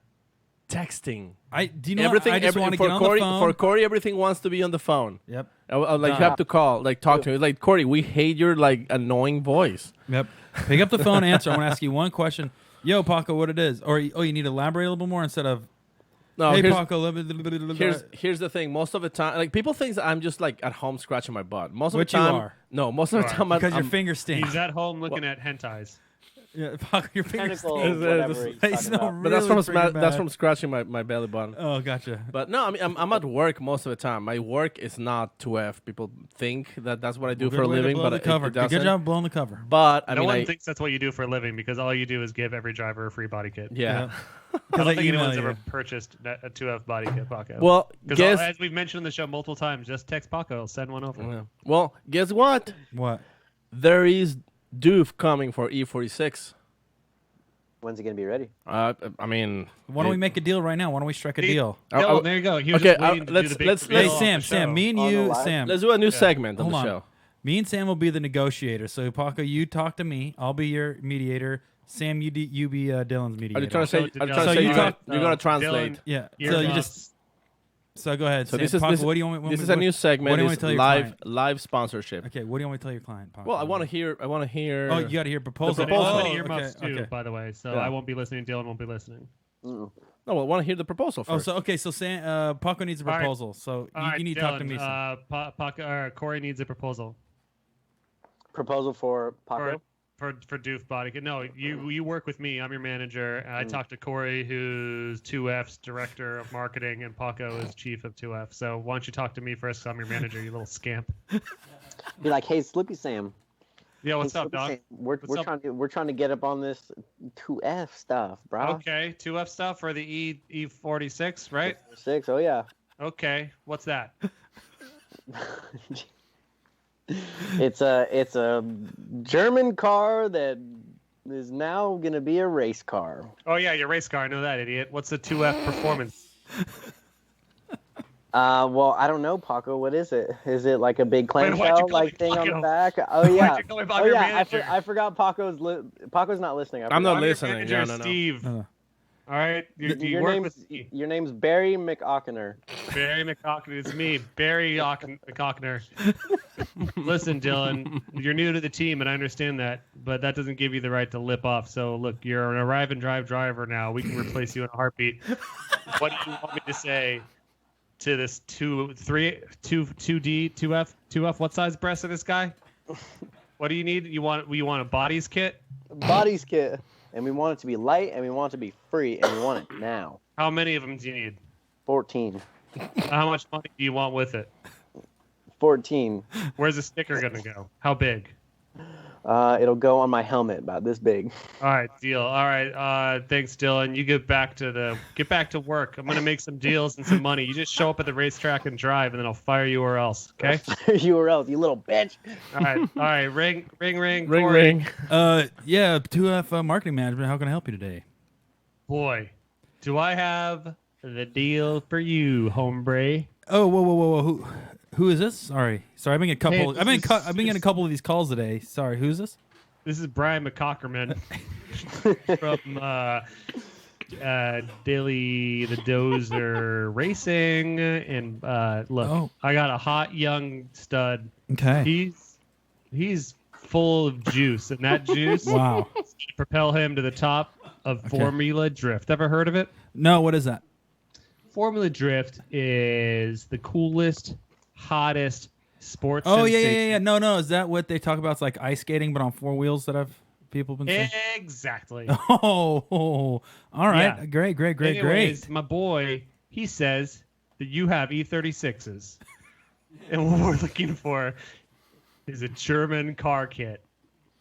texting. Do you know Everything. what? I just want to for get on Corey, the phone. For Corey, everything wants to be on the phone. Yep. Like you have to call, like talk to him. It's like, Corey, we hate your like annoying voice. Yep. Pick up the phone, answer. I want to ask you one question. Yo, Paco, what it is? Or you need to elaborate a little bit more instead of. No, Hey, here's, Paco. here's the thing. Most of the time, like people think that I'm just like at home scratching my butt. Most of Which the you time, are. no. Most of the time, because your I'm, finger stinks. He's at home looking at hentais. Yeah, Paco, your fingers Tentacle, stink. whatever he's They talking smell about. But that's really from freaking that's bad. from scratching my belly button. Oh, gotcha. But no, I mean I'm at work most of the time. My work is not 2F. People think that that's what I do Good for a way to living, blow but the cover. it doesn't. Good job blowing the cover. But I no mean, one thinks that's what you do for a living because all you do is give every driver a free body kit. yeah. I don't they think email anyone's you. ever purchased a 2F body kit, Paco. Well, because guess as we've mentioned on the show multiple times, just text Paco, I'll send one over. yeah. Well, guess what? What? There is doof coming for E46. When's it gonna be ready? I mean, Why don't we make a deal right now? Why don't we strike a See, deal? Oh, there you go. He was Okay, just waiting to let's- do the big let's- reveal Hey, off Sam, the Sam, show. me and On the you, live? Sam. let's do a new segment on Hold the on. show. Me and Sam will be the negotiator. So, Paco, you talk to me. I'll be your mediator. Sam, you be Dylan's mediator. Are you trying to say? So, Are you trying to so say you you're talk- gonna translate? Dylan, Yeah. You're So you boss. just. So go ahead. So Sam. this is Paco, this, what do you want? this is a new What segment. do you want It's to tell your live client? sponsorship. Okay. What do you want me to tell your client, Paco? Well, I want to hear. Oh, you got to hear proposal. The proposal. Oh, Many earmuffs okay, too, okay. by the way. So Yeah. I won't be listening. Dylan won't be listening. Mm-mm. No, well, I want to hear the proposal Oh, first. so okay. So Sam, Paco needs a All right. proposal. So All you, right, you need to talk to me. Sam. Corey needs a proposal Proposal for Paco. for Doof Body Kit. No, you work with me. I'm your manager. And I talked to Corey, who's 2F's director of marketing, and Paco is chief of 2F. So why don't you talk to me first? 'Cause I'm your manager. You little scamp. Be like, hey, Slippy Sam. Yeah, what's Hey, up, Slippy dog? Sam, We're up? trying to get up on this 2F stuff, bro. Okay, 2F stuff for the E46, right? 6. Oh yeah. Okay, what's that? It's a German car that is now gonna be a race car. Oh yeah, your race car. I know that, idiot. What's the 2F performance? Well, I don't know, Paco. What is it? Is it like a big Why'd you clamshell call like me thing on Paco? the back? Oh Why'd yeah. you call me Oh your yeah. manager? I forgot Paco's Paco's not listening. I I'm not forgot. Your listening. manager, No. Steve. No. All right, do you Your work name's with me? your name's Barry McAukener. Barry McCockner. It's me, Barry McCockner. Listen, Dylan, you're new to the team, and I understand that, but that doesn't give you the right to lip off. So, look, you're an arrive and drive driver now. We can replace you in a heartbeat. What do you want me to say to this 2F? What size breast of this guy? What do you need? You want a bodies kit? Bodies kit. And we want it to be light, and we want it to be free, and we want it now. How many of them do you need? 14. How much money do you want with it? 14. Where's the sticker gonna go? How big? It'll go on my helmet, about this big. All right, deal. All right, thanks, Dylan. You get back to work. I'm gonna make some deals and some money. You just show up at the racetrack and drive, and then I'll fire you or else. Okay? You or else, you little bitch. All right. Ring. Ring, Corey. ring. Yeah, 2F marketing management. How can I help you today? Boy, do I have the deal for you, hombre? Oh, whoa. Who is this? Sorry. I've been getting a couple. Hey, I've been this is- getting a couple of these calls today. Sorry. Who's this? This is Brian McCockerman from Dilly the Dozer Racing, and look, Oh. I got a hot young stud. Okay. He's full of juice, and that juice Wow. propel him to the top of Formula Drift. Ever heard of it? No. What is that? Formula Drift is the coolest, hottest sports. Oh yeah. sensation. No. Is that what they talk about? It's like ice skating, but on 4 wheels that people been saying. Exactly. Oh, all right. Yeah. Great. Anyways, my boy, he says that you have E36s, and what we're looking for is a German car kit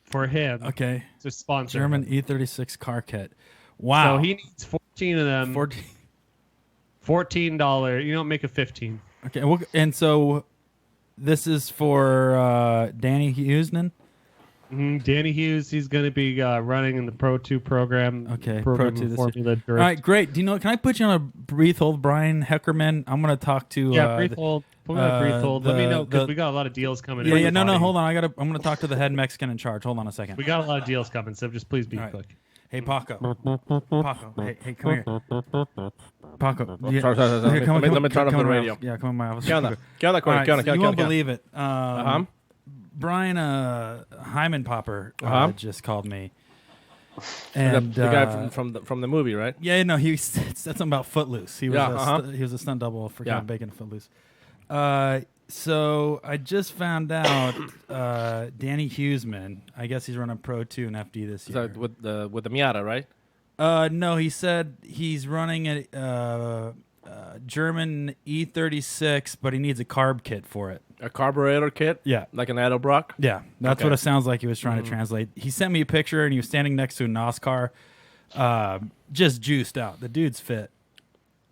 for him Okay. to sponsor. German him. E36 car kit. Wow. So he needs 14 of them. 14. $14. You don't make a 15. Okay. And so this is for Danny Hughes then? Danny Hughes, he's going to be running in the Pro 2 program. Okay, program Pro 2 in this Formula Drift. All right, great. Do you know? Can I put you on a brief hold, Brian Heckerman? I'm going to talk to. Yeah, brief hold. Put me on a brief hold. Let me know because the- we got a lot of deals coming. Yeah. No. Everybody. Hold on. I'm going to talk to the head Mexican in charge. Hold on a second. We got a lot of deals coming, so just please be All right. quick. Hey, Paco. Hey, come here. Paco. Yeah. Sorry. Here, Let me turn off come the in my radio. office. Yeah, come in my office. ¿Qué onda? All right, ¿Qué onda? you won't believe it. Brian Hyman Popper just called me. And the guy from the movie, right? yeah, no, he said something about Footloose. He was Yeah, he was a stunt double for Yeah. Kevin Bacon in Footloose. So I just found out Danny Hughesman. I guess he's running Pro 2 and FD this year. With the Miata, right? No, he said he's running a German E36, but he needs a carb kit for it. A carburetor kit? Yeah. Like an Edelbrock? Yeah, that's Okay. what it sounds like he was trying to translate. He sent me a picture, and he was standing next to a NOS car, just juiced out. The dude's fit.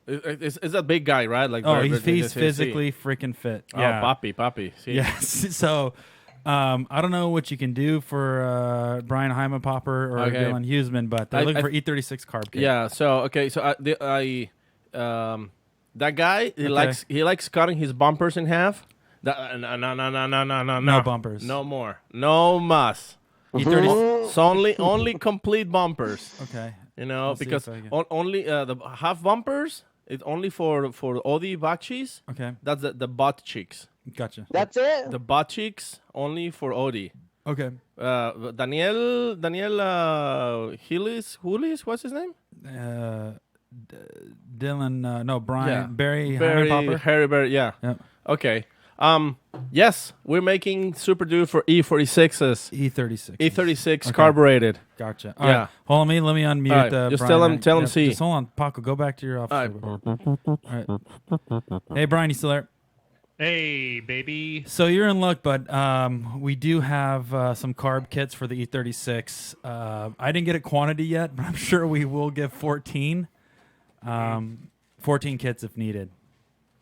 Is that big guy, right? Like He's physically freaking fit. Yeah. Oh, Papi. See? Yes. So I don't know what you can do for Brian Heimanpopper or Dylan Hughesman, but they're looking for E36 carb kit. Yeah. So that guy he likes cutting his bumpers in half. No. No bumpers. No more. No mas. E30. It's only complete bumpers. Okay. You know, Let's see because if I can- only the half bumpers. It's only for Audi back cheeks. Okay. That's the butt cheeks. Gotcha. That's it. The butt cheeks only for Audi. Okay. Daniel Hulis, what's his name? Dylan, Brian, Yeah. Barry Harry Heimanpopper. yeah. Yep. Okay. Yes, we're making Super Dude for E46s. E36. E36 Okay. carbureted. Gotcha. All Yeah. right. Hold on, let me unmute. All right, just Brian. tell him see. Just hold on, Paco. Go back to your office. All All right. Hey, Brian, you still there? Hey, baby. So you're in luck, but we do have some carb kits for the E36. I didn't get a quantity yet, but I'm sure we will give 14. 14 kits if needed.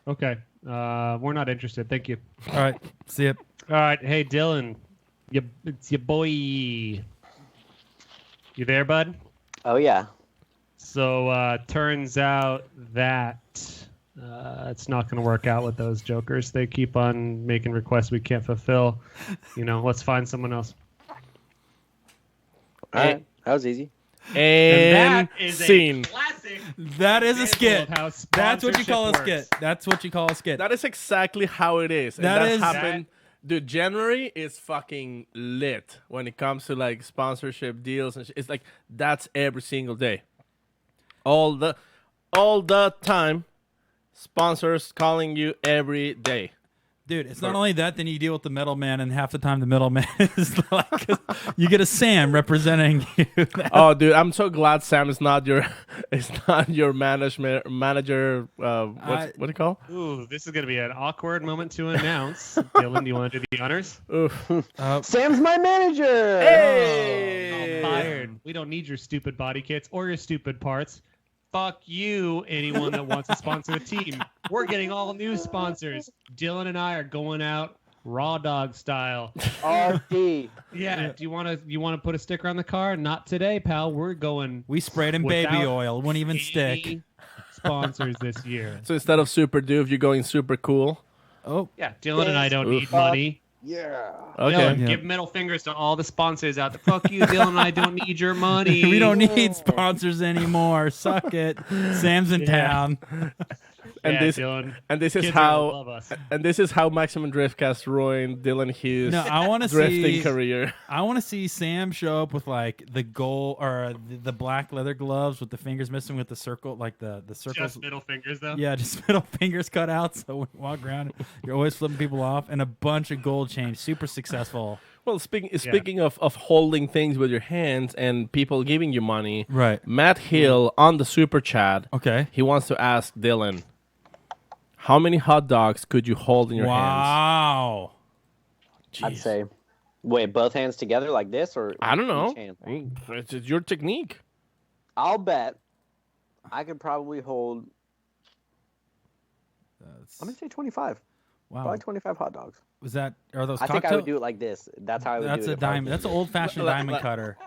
Okay. We're not interested. Thank you. All right. See ya. All right. Hey, Dylan. It's your boy. You there, bud? Oh yeah. So turns out that it's not going to work out with those jokers. They keep on making requests we can't fulfill. Let's find someone else. All right. That was easy. And that is scene. a classic. That is a skit. example of how That's what you call a sponsorship skit. That's what you call a skit. That is exactly how it is. And That that is- happened. Dude, January is fucking lit when it comes to like sponsorship deals and it's like that's every single day. All the time. Sponsors calling you every day. Dude, it's not only that, then you deal with the middleman, and half the time the middleman is like, you get a Sam representing you. Oh, dude, I'm so glad Sam is not your manager. What do you call? Ooh, this is going to be an awkward moment to announce. Dylan, do you want to do the honors? Sam's my manager. Hey! Fired. We don't need your stupid body kits or your stupid parts. Fuck you, anyone that wants to sponsor a team. We're getting all new sponsors. Dylan and I are going out raw dog style. RD. Yeah. Do you want to put a sticker on the car? Not today, pal. We're going. We sprayed in baby without oil. It wouldn't even stick. any sponsors this year. So instead of super doof, you're going super cool. Oh, Yeah, Dylan and I don't need money. Yeah. Okay. Dylan, Yeah. give middle fingers to all the sponsors out there. Fuck you, Dylan and I don't need your money. we don't need sponsors anymore. Suck it. Sam's in town. And Yeah, this Dylan. and this is Kids are gonna love how us. and this is how Maximum Driftcast ruined Dylan Hughes' No, I want to drifting see. career. I want to see Sam show up with like the gold or the black leather gloves with the fingers missing with the circle, like the circles. Just middle fingers, though. Yeah, just middle fingers cut out, so when you walk around, you're always flipping people off, and a bunch of gold chains. Super successful. Well, speaking of holding things with your hands and people giving you money, Right. Matt Hill on the super chat, Okay. he wants to ask Dylan, how many hot dogs could you hold in your hands? Wow. I'd say. Wait, both hands together like this, or I don't know. each hand? It's your technique. I'll bet I could probably hold. I'm gonna say 25. Wow. Probably 25 hot dogs. Was that? Are those I cocktail? think I would do it like this. That's how I would That's do it. a diamond. That's an old-fashioned diamond cutter.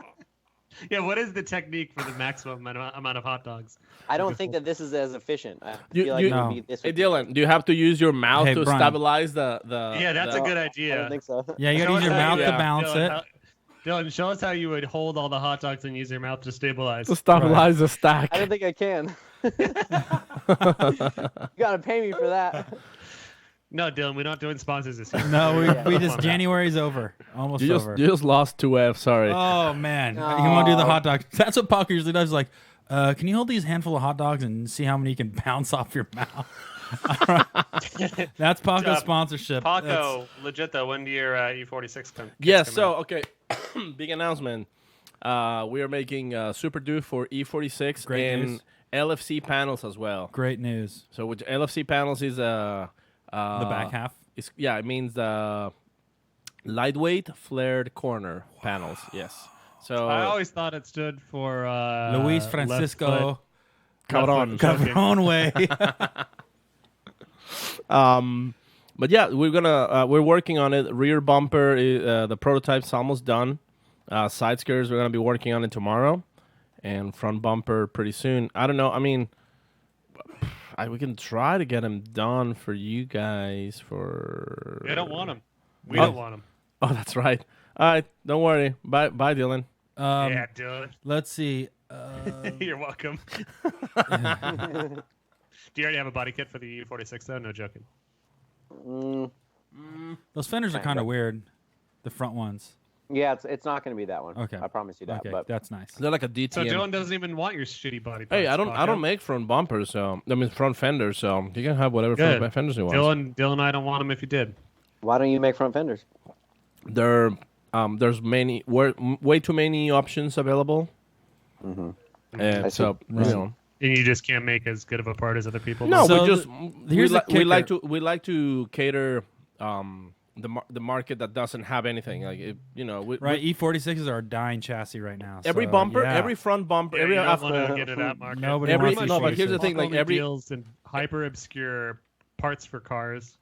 Yeah, what is the technique for the maximum amount of hot dogs? I don't think that this is as efficient. I You- feel like you- it would No. be this. Hey, would be- Dylan, do you have to use your mouth Hey, to Brian. stabilize the Yeah, that's a good I idea. don't think so. Yeah, you Show gotta use us your how mouth you- to balance Dylan, it. Dylan, show us how you would hold all the hot dogs and use your mouth to stabilize. to stabilize the stack? I don't think I can. You gotta pay me for that. No, Dylan, we're not doing sponsors this year. No, Yeah. we just January's over, almost You over. just lost 2F. Sorry. Oh man, you want to do the hot dog? That's what Paco usually does. Like, Can you hold these handful of hot dogs and see how many you can bounce off your mouth? That's Paco's sponsorship. Paco, legit though, when do your E46 come? Yes, so, okay. Big announcement. We are making Super Do for E46 Great and news. LFC panels as well. Great news. So which LFC panels is The back half. it means the lightweight flared corner panels. Yes. So I always thought it stood for Luis left Francisco Cabron. Cabron way. But yeah, we're working on it. Rear bumper, the prototype's almost done. Side skirts, we're gonna be working on it tomorrow, and front bumper pretty soon. I don't know. I mean, we can try to get them done for you guys. They don't want them. We don't want them. Oh, that's right. All right, don't worry. Bye, Dylan. Yeah, Dylan. Let's see. You're welcome. Do you already have a body kit for the E46 though? No joking. Those fenders are kind of weird. The front ones. Yeah, it's not going to be that one. Okay. I promise you that. Okay, But that's nice. They're like a DTM. So Dylan doesn't even want your shitty body. Hey, parts, I don't Paco. make front bumpers, so I mean front fenders, so you can have whatever Good. front fenders you want. Dylan and I don't want them if you did. why don't you make front fenders? There's way too many options available. And I so see. you know. And you just can't make as good of a part as other people. No, So we just here's the we like kicker. to cater the market that doesn't have anything like it, Right, E46s are a dying chassis right now. every so, bumper, yeah. every front bumper, Yeah, every you don't after. want to get into that market. Nobody Every- wants no, but here's the E46s. thing, like Only every deals in hyper obscure parts for cars,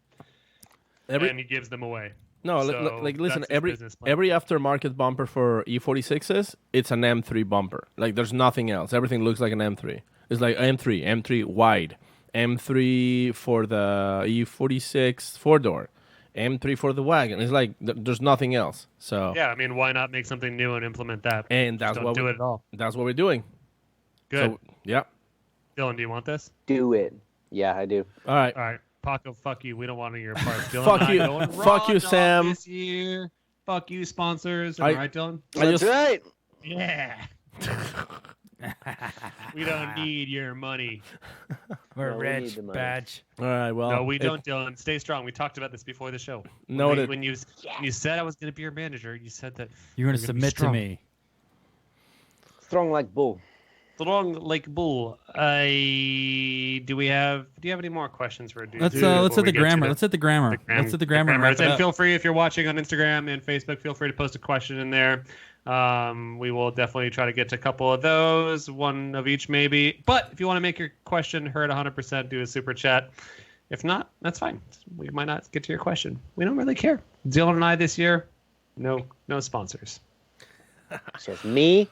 every and he gives them away. no, So like listen, that's his every business plan. every aftermarket bumper for E46s, it's an M3 bumper. Like there's nothing else. Everything looks like an M3. It's like M3 wide, M3 for the E46 4-door, M3 for the wagon. It's like there's nothing else. So Yeah, I mean, why not make something new and implement that? and Just that's don't what do it at all. that's what we're doing. Good. So, yeah. Dylan, do you want this? Do it. Yeah, I do. All right. All right, Paco, fuck you. We don't want any of your parts. Dylan Fuck and I you. going Fuck raw you, dog Sam. This year. Fuck you, sponsors. Am I- I right, Dylan? That's right. Yeah. We don't need your money. We're No, we need rich, the money. badge. All right. Well, No, we don't, Dylan. Stay strong. We talked about this before the show. Noted. When you said I was going to be your manager, you said that You're going You're to gonna be submit to strong. me. Strong like bull. strong like bull. Do you have any more questions for a dude? Let's before hit we the get to grammar. Let's hit the grammar. Let's hit the grammar. And wrap it And up. feel free, if you're watching on Instagram and Facebook, feel free to post a question in there. We will definitely try to get to a couple of those, one of each maybe. But if you want to make your question heard 100%, do a super chat. If not, that's fine. We might not get to your question. We don't really care. Dylan and I this year, no sponsors. It's just me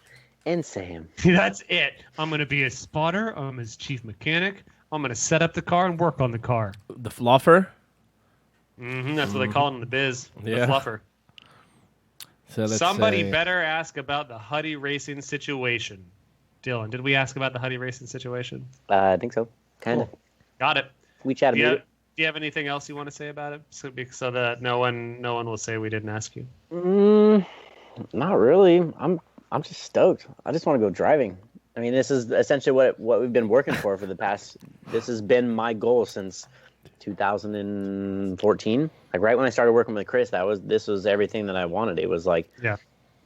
and Sam. That's it. I'm going to be a spotter. I'm his chief mechanic. I'm going to set up the car and work on the car. the fluffer. That's what they call it in the biz. Yeah. The fluffer. So let's Somebody say- better ask about the Huddy Racing situation. Dylan, did we ask about the Huddy Racing situation? I think so. Kind of. Got it. We chatted Do about you, it. do you have anything else you want to say about it? So that no one will say we didn't ask you. Not really. I'm just stoked. I just want to go driving. I mean, this is essentially what we've been working for the past. This has been my goal since 2014. Like right when I started working with Chris, this was everything that I wanted. It was like, Yeah.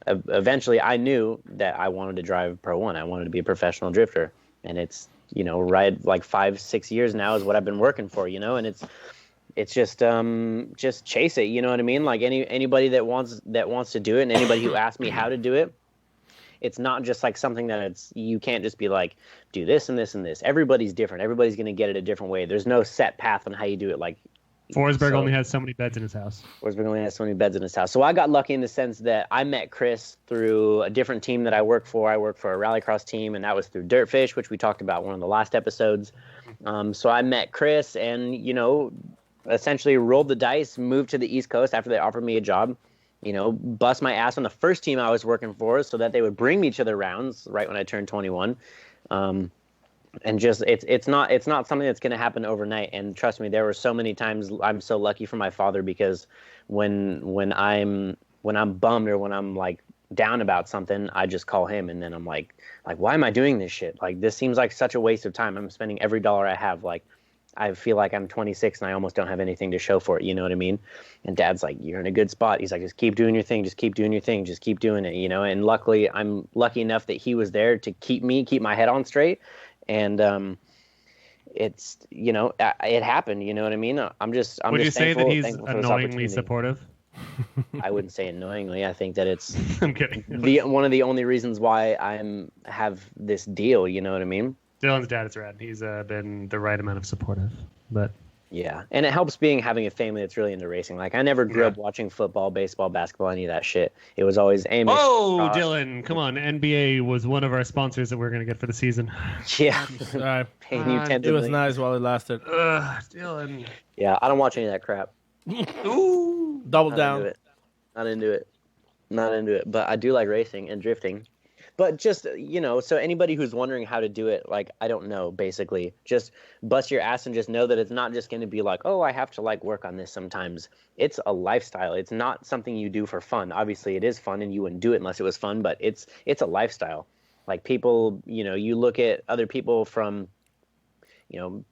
Eventually I knew that I wanted to drive Pro 1. I wanted to be a professional drifter, and it's right like 5-6 years now is what I've been working for. And it's just chase it. You know what I mean? Like anybody that wants to do it, and anybody who asks me how to do it. It's not just like something that you can't just be like, do this and this and this. Everybody's different. Everybody's going to get it a different way. There's no set path on how you do it. Like Forsberg so- only has so many beds in his house. Forsberg only has so many beds in his house. So I got lucky in the sense that I met Chris through a different team that I work for. I work for a rallycross team, and that was through Dirtfish, which we talked about one of the last episodes. So I met Chris and, essentially rolled the dice, moved to the East Coast after they offered me a job. Bust my ass on the first team I was working for so that they would bring me to the rounds right when I turned 21. And just it's not something that's going to happen overnight. And trust me, there were so many times I'm so lucky for my father, because when I'm bummed or when I'm like down about something, I just call him, and then I'm like, why am I doing this shit? Like, this seems like such a waste of time. I'm spending every dollar I have. Like, I feel like I'm 26 and I almost don't have anything to show for it. You know what I mean? And Dad's like, you're in a good spot. He's like, just keep doing your thing. Just keep doing your thing. Just keep doing it, you know? And luckily, I'm lucky enough that he was there to keep my head on straight. And it's, you know, it happened. You know what I mean? Would you say that he's annoyingly supportive? I wouldn't say annoyingly. I think that it's I'm kidding. one of the only reasons why have this deal. You know what I mean? Dylan's dad is rad. He's been the right amount of supportive, but yeah, and it helps having a family that's really into racing. Like, I never grew up watching football, baseball, basketball, any of that shit. It was always Amish. Oh, Dylan, come on! NBA was one of our sponsors that we're gonna get for the season. Yeah, Paying you $10 million. It was nice while it lasted. Dylan. Yeah, I don't watch any of that crap. Ooh, double down. Not into it. But I do like racing and drifting. But just, you know, so anybody who's wondering how to do it, like, I don't know, basically. Just bust your ass and just know that it's not just going to be like, oh, I have to, like, work on this sometimes. It's a lifestyle. It's not something you do for fun. Obviously, it is fun, and you wouldn't do it unless it was fun, but it's a lifestyle. Like, people, you know, you look at other people from, you know,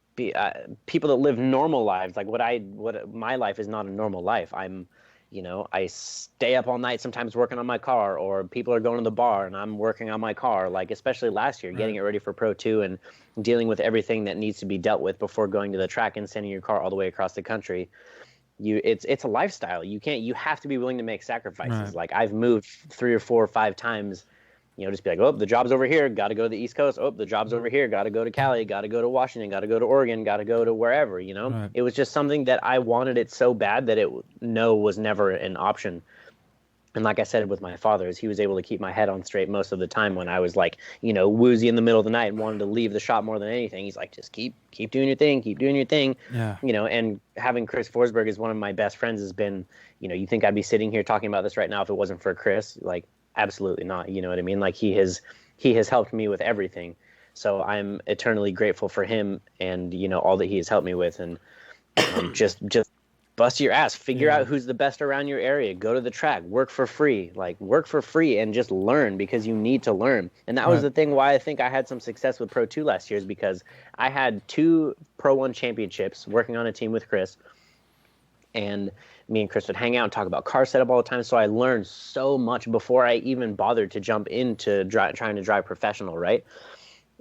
people that live normal lives. Like, my life is not a normal life. You know, I stay up all night sometimes working on my car, or people are going to the bar and I'm working on my car. Like, especially last year, getting it ready for Pro 2 and dealing with everything that needs to be dealt with before going to the track and sending your car all the way across the country. It's a lifestyle. You have to be willing to make sacrifices. Right. Like, I've moved 3 or 4 or 5 times. You know, just be like, oh, the job's over here, got to go to the East Coast. Oh, the job's over here, got to go to Cali, got to go to Washington, got to go to Oregon, got to go to wherever, you know? Right. It was just something that I wanted it so bad that no was never an option. And like I said with my father, he was able to keep my head on straight most of the time when I was like, you know, woozy in the middle of the night and wanted to leave the shop more than anything. He's like, just keep doing your thing, keep doing your thing. Yeah. You know, and having Chris Forsberg as one of my best friends has been, you know, you think I'd be sitting here talking about this right now if it wasn't for Chris? Like, absolutely not. You know what I mean? Like, he has helped me with everything. So I'm eternally grateful for him and, you know, all that he has helped me with. And just bust your ass, figure out who's the best around your area, go to the track, work for free and just learn, because you need to learn. And that was the thing why I think I had some success with Pro 2 last year, is because I had 2 Pro 1 championships working on a team with Chris. And me and Chris would hang out and talk about car setup all the time. So I learned so much before I even bothered to jump into trying to drive professional, right?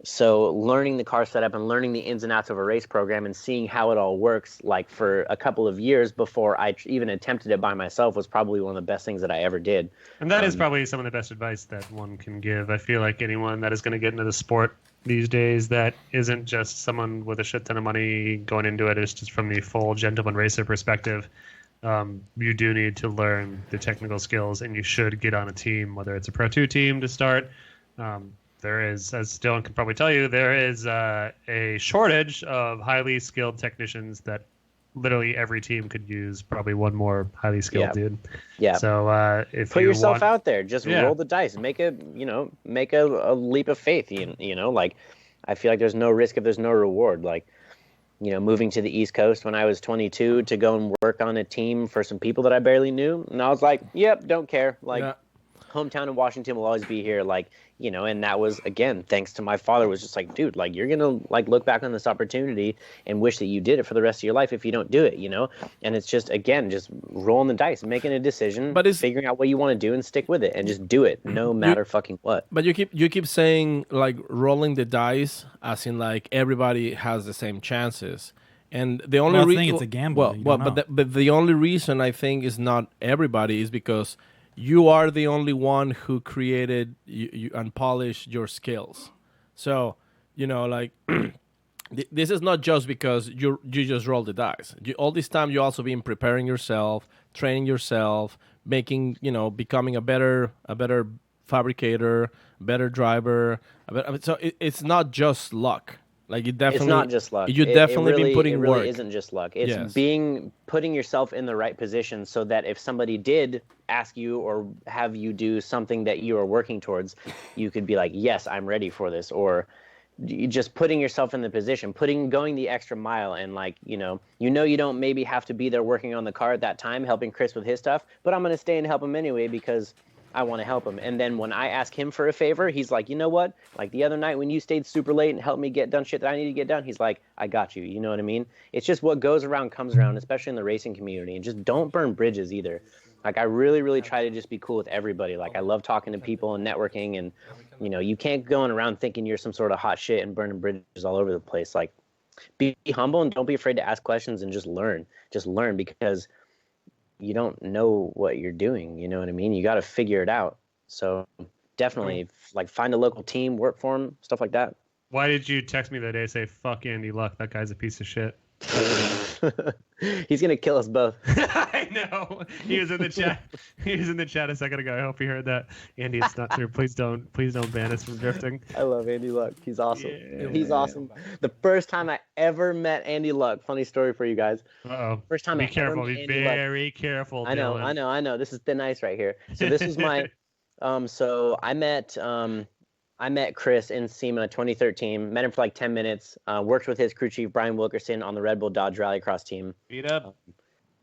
So learning the car setup and learning the ins and outs of a race program and seeing how it all works, like, for a couple of years before I even attempted it by myself, was probably one of the best things that I ever did. And that is probably some of the best advice that one can give. I feel like anyone that is going to get into the sport these days that isn't just someone with a shit ton of money going into it, it's just from the full gentleman racer perspective. You do need to learn the technical skills, and you should get on a team, whether it's a Pro 2 team to start. There is, as Dylan can probably tell you, there is a shortage of highly skilled technicians that literally every team could use probably one more highly skilled dude. Yeah. So if put you yourself out there, just roll the dice, make a leap of faith. You know, like, I feel like there's no risk if there's no reward. Like, you know, moving to the East Coast when I was 22 to go and work on a team for some people that I barely knew, and I was like, yep, don't care. Like, hometown in Washington will always be here. Like, you know, and that was, again, thanks to my father, was just like, dude, like, you're going to, like, look back on this opportunity and wish that you did it for the rest of your life if you don't do it, you know? And it's just, again, just rolling the dice, making a decision, figuring out what you want to do and stick with it and just do it no matter fucking what. But you keep saying, like, rolling the dice, as in, like, everybody has the same chances. And the only reason it's a gamble. But the only reason I think is not everybody is because you are the only one who created you and polished your skills. So, you know, like, this is not just because you just roll the dice. All this time you also been preparing yourself, training yourself, making, you know, becoming a better fabricator, a better driver. So it's not just luck. Like, it's not just luck. You definitely been putting work. It really isn't just luck. It's putting yourself in the right position so that if somebody did ask you or have you do something that you are working towards, you could be like, yes, I'm ready for this. Or just putting yourself in the position, going the extra mile, and, like, you don't maybe have to be there working on the car at that time, helping Chris with his stuff, but I'm going to stay and help him anyway because I want to help him. And then when I ask him for a favor, he's like, you know what? Like the other night when you stayed super late and helped me get done shit that I need to get done, he's like, I got you. You know what I mean? It's just what goes around comes around, especially in the racing community. And just don't burn bridges either. Like I really, really try to just be cool with everybody. Like I love talking to people and networking, and you know, you can't go around thinking you're some sort of hot shit and burning bridges all over the place. Like be humble and don't be afraid to ask questions and just learn. Just learn, because you don't know what you're doing. You know what I mean? You got to figure it out. So definitely like find a local team, work for them, stuff like that. Why did you text me that day, say, fuck Andy Luck, that guy's a piece of shit? He's going to kill us both. I know. He was in the chat. He was in the chat a second ago. I hope you heard that. Andy, it's not true. Please don't ban us from drifting. I love Andy Luck. He's awesome. Yeah. He's awesome. The first time I ever met Andy Luck, funny story for you guys. Uh-oh. First time Be I careful. ever met Be Andy Luck. very careful, I know, Dylan. I know. This is thin ice right here. So this was my, so I met Chris in SEMA 2013. Met him for like 10 minutes. Worked with his crew chief Brian Wilkerson on the Red Bull Dodge Rallycross team. B-Dub.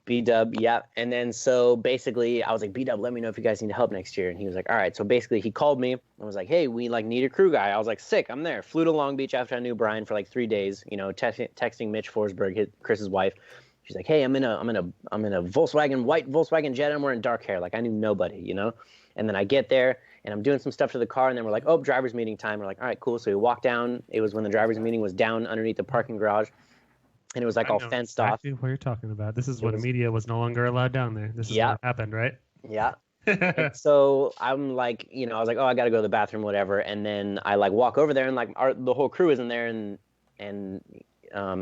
B-Dub, yeah. And then so basically I was like, B-Dub, let me know if you guys need help next year. And he was like, all right. So basically he called me and was like, hey, we like need a crew guy. I was like, sick, I'm there. Flew to Long Beach after I knew Brian for like 3 days. You know, texting Mitch Forsberg, Chris's wife. She's like, hey, I'm in a Volkswagen, white Volkswagen Jetta. I'm wearing dark hair. Like I knew nobody, you know. And then I get there and I'm doing some stuff to the car, and then we're like, oh, driver's meeting time. We're like, all right, cool. So we walk down. It was when the driver's meeting was down underneath the parking garage, and it was like all fenced off. What you're talking about. This is when media was no longer allowed down there. This is what happened, right? Yeah. And so I'm like, you know, I was like, oh, I got to go to the bathroom, whatever. And then I like walk over there, and like the whole crew isn't there, and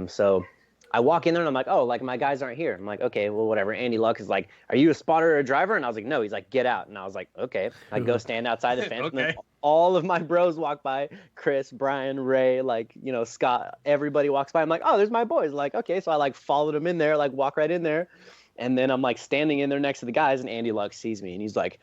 so I walk in there and I'm like, oh, like my guys aren't here. I'm like, okay, well, whatever. Andy Luck is like, are you a spotter or a driver? And I was like, no. He's like, get out. And I was like, okay. I go stand outside the fence. Okay. And then all of my bros walk by. Chris, Brian, Ray, like, you know, Scott, everybody walks by. I'm like, oh, there's my boys. Like, okay. So I like followed him in there, like walk right in there. And then I'm like standing in there next to the guys, and Andy Luck sees me and he's like,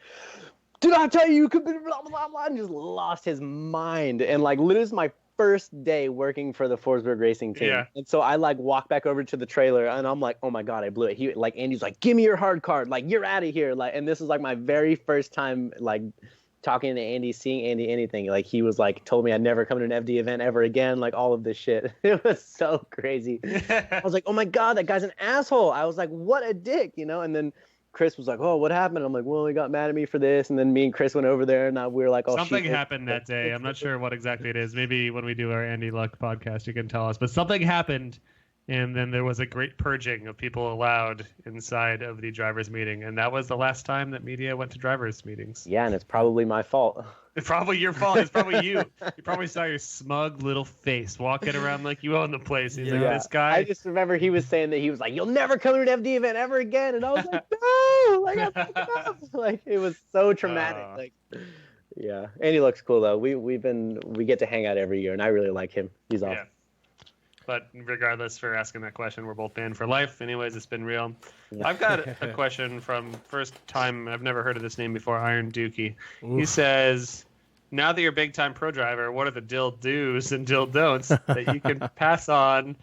did I tell you could be blah, blah, blah, and just lost his mind. And like, literally, this is my first day working for the Forsberg Racing team. Yeah. And so I like walk back over to the trailer, and I'm like, oh my God, I blew it. He like, Andy's like, give me your hard card. Like, you're out of here. Like, and this is like my very first time like talking to Andy, seeing Andy anything. Like, he was like, told me I'd never come to an FD event ever again. Like, all of this shit. It was so crazy. I was like, oh my God, that guy's an asshole. I was like, what a dick, you know? And then Chris was like, oh, what happened? I'm like, well, he got mad at me for this. And then me and Chris went over there, and we were like, oh, something happened that day. I'm not sure what exactly it is. Maybe when we do our Andy Luck podcast, you can tell us. But something happened, and then there was a great purging of people allowed inside of the drivers' meeting. And that was the last time that media went to drivers' meetings. Yeah, and it's probably my fault. It's probably your fault. It's probably you. You probably saw your smug little face walking around like you own the place. He's like, this guy. I just remember he was saying that he was like, you'll never come to an FD event ever again. And I was like, no, like, I fucked up. Like, it was so traumatic. Like, yeah. Andy looks cool though. We get to hang out every year, and I really like him. He's awesome. Yeah. But regardless for asking that question, we're both banned for life. Anyways, it's been real. Yeah. I've got a question from first time. I've never heard of this name before, Iron Dookie. Oof. He says, now that you're a big-time pro driver, what are the Dil-Dos and Dil-Don'ts that you can pass on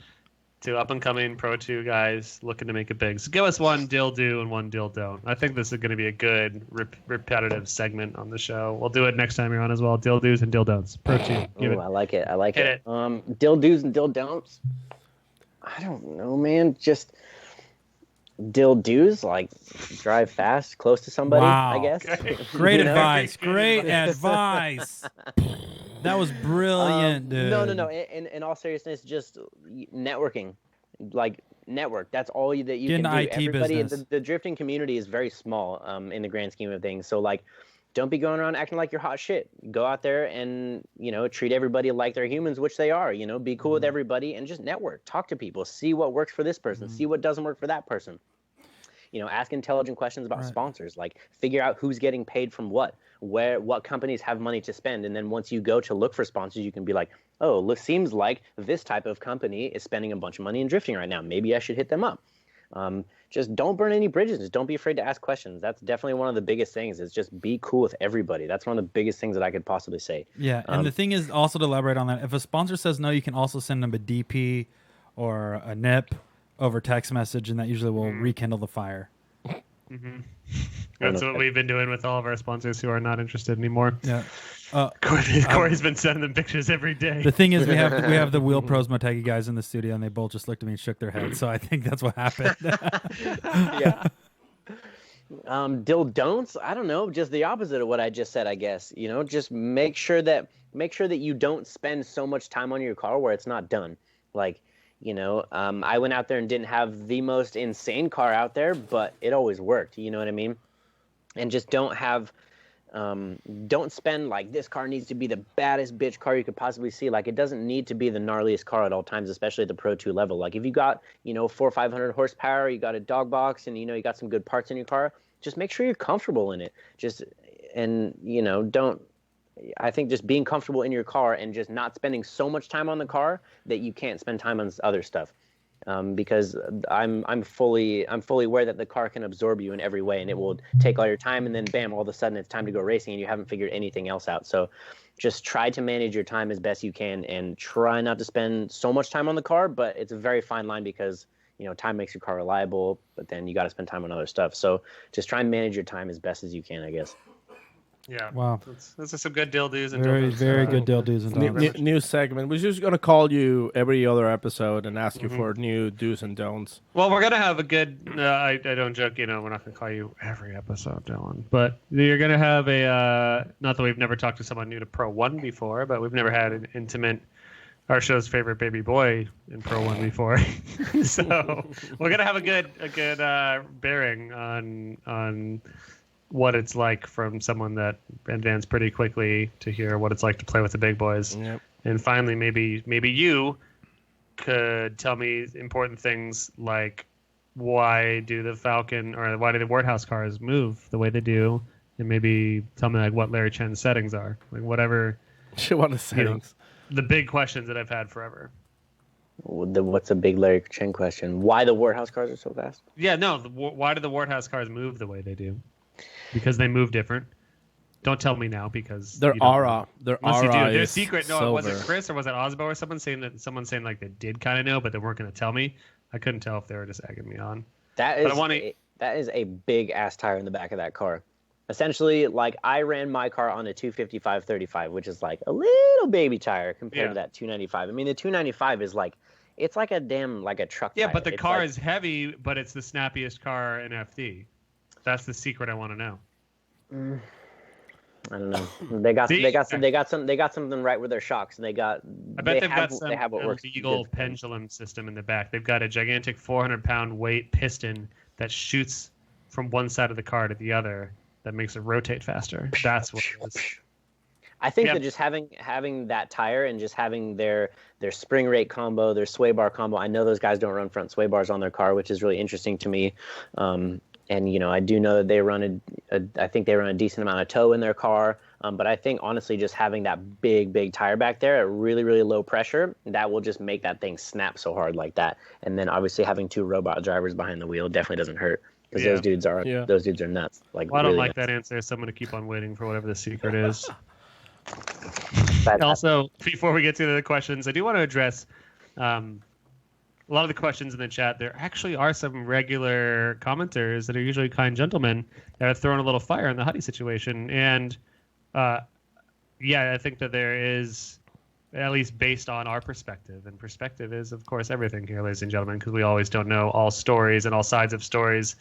to up-and-coming Pro 2 guys looking to make it big? So give us one Dil-Do and one Dil-Don't. I think this is going to be a good repetitive segment on the show. We'll do it next time you're on as well. Dil-Dos and Dil-Don'ts. Pro 2. Ooh, I like it. I like it. Dil-Dos and Dil-Don'ts? I don't know, man. Just Dil-Dos, like drive fast, close to somebody, I guess. Okay. Great advice. Great advice. That was brilliant, dude. No. In all seriousness, just networking, like network. That's all that you Get can do. IT Everybody, business. the drifting community is very small in the grand scheme of things. So like, don't be going around acting like you're hot shit. Go out there and, you know, treat everybody like they're humans, which they are. You know, be cool with everybody and just network. Talk to people. See what works for this person. See what doesn't work for that person. You know, ask intelligent questions about sponsors. Like, figure out who's getting paid from what companies have money to spend. And then once you go to look for sponsors, you can be like, oh, look, seems like this type of company is spending a bunch of money in drifting right now. Maybe I should hit them up. Just don't burn any bridges. Just don't be afraid to ask questions. That's definitely one of the biggest things, is just be cool with everybody. That's one of the biggest things that I could possibly say. Yeah, and the thing is also to elaborate on that, if a sponsor says no, you can also send them a DP or a NIP over text message, and that usually will rekindle the fire. Mm-hmm. That's what we've been doing with all of our sponsors who are not interested anymore. Yeah. Corey's been sending them pictures every day. The thing is, we have the Wheel Pros Motegi guys in the studio, and they both just looked at me and shook their heads. So I think that's what happened. Yeah. Dil-Don'ts, I don't know, just the opposite of what I just said, I guess. Just make sure that you don't spend so much time on your car where it's not done. Like, I went out there and didn't have the most insane car out there, but it always worked. You know what I mean? And just don't spend like this car needs to be the baddest bitch car you could possibly see. Like, it doesn't need to be the gnarliest car at all times, especially at the Pro 2 level. Like, if you got 400 or 500 horsepower, you got a dog box, and you got some good parts in your car, just make sure you're comfortable in it. I think just being comfortable in your car and just not spending so much time on the car that you can't spend time on other stuff. Because I'm fully aware that the car can absorb you in every way, and it will take all your time, and then bam, all of a sudden it's time to go racing, and you haven't figured anything else out. So just try to manage your time as best you can, and try not to spend so much time on the car. But it's a very fine line, because time makes your car reliable, but then you got to spend time on other stuff. So just try and manage your time as best as you can, I guess. Yeah. Wow. Those are some good Dill-Dos and Very, Dil-Don'ts. very good Dil-Dos and Don'ts. New segment. We're just going to call you every other episode and ask you for new do's and don'ts. Well, we're going to have a good... I don't joke, we're not going to call you every episode, Dylan. But you're going to have a... not that we've never talked to someone new to Pro 1 before, but we've never had an intimate... our show's favorite baby boy in Pro 1 before. So we're going to have a good bearing on what it's like from someone that advanced pretty quickly to hear what it's like to play with the big boys. Yep. And finally, maybe you could tell me important things like why do the Falcon or why do the Warthouse cars move the way they do, and maybe tell me like what Larry Chen's settings are, like whatever. What are the settings? The big questions that I've had forever. What's a big Larry Chen question? Why the Warthouse cars are so fast? Yeah, no. Why do the Warthouse cars move the way they do? Because they move different. Don't tell me now, because their aura their is secret. No, silver. was it Chris or was it Osbo or someone saying like they did kind of know, but they weren't going to tell me? I couldn't tell if they were just egging me on. That is a big ass tire in the back of that car. Essentially, like, I ran my car on a 255/35, which is like a little baby tire compared to that 295. I mean, the 295 is like, it's like a truck tire. Yeah, but the car is heavy, but it's the snappiest car in FD. That's the secret I want to know. I don't know. They got something right with their shocks. And I bet they've got what works. Eagle pendulum system in the back. They've got a gigantic 400-pound weight piston that shoots from one side of the car to the other. That makes it rotate faster. That's what it is. I think that just having that tire and just having their spring rate combo, their sway bar combo. I know those guys don't run front sway bars on their car, which is really interesting to me. And I do know that they run I think they run a decent amount of toe in their car. But I think honestly, just having that big tire back there at really, really low pressure, that will just make that thing snap so hard like that. And then obviously having two robot drivers behind the wheel definitely doesn't hurt. Because those dudes are nuts. Like, I don't really like that answer, so I'm going to keep on waiting for whatever the secret is. Also, before we get to the questions, I do want to address a lot of the questions in the chat. There actually are some regular commenters that are usually kind gentlemen that are throwing a little fire in the Huddy situation. And I think that there is, at least based on our perspective, and perspective is, of course, everything here, ladies and gentlemen, because we always don't know all stories and all sides of stories.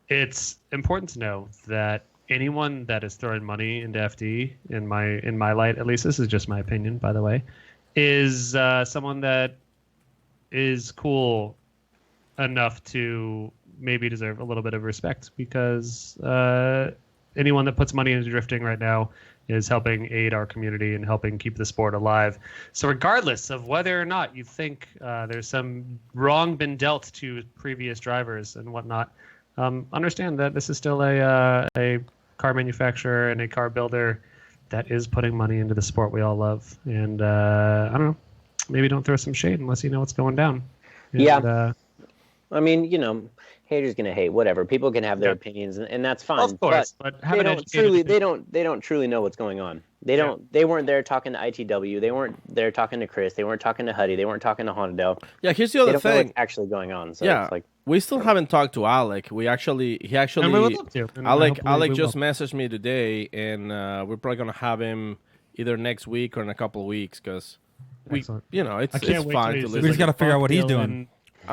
It's important to know that anyone that is throwing money into FD, in my light, at least, this is just my opinion, by the way, is someone that is cool enough to maybe deserve a little bit of respect, because anyone that puts money into drifting right now is helping aid our community and helping keep the sport alive. So regardless of whether or not you think there's some wrong been dealt to previous drivers and whatnot, understand that this is still a car manufacturer and a car builder that is putting money into the sport we all love. And I don't know, maybe don't throw some shade unless you know what's going down. And, I mean, haters gonna hate, whatever. People can have their opinions, and that's fine. Of course, but they don't truly know what's going on. They don't. They weren't there talking to ITW. They weren't there talking to Chris. They weren't talking to Huddy. They weren't talking to Honda. Yeah, here's the They other don't know what's thing. actually going on. So Yeah, it's like, we still haven't talked to Alec. He actually And we would love to. And Alec hopefully we just will. messaged me today, and we're probably gonna have him either next week or in a couple of weeks because Excellent. it's I can't it's wait fine till to he We listen. just got to figure out what he's Dylan, doing.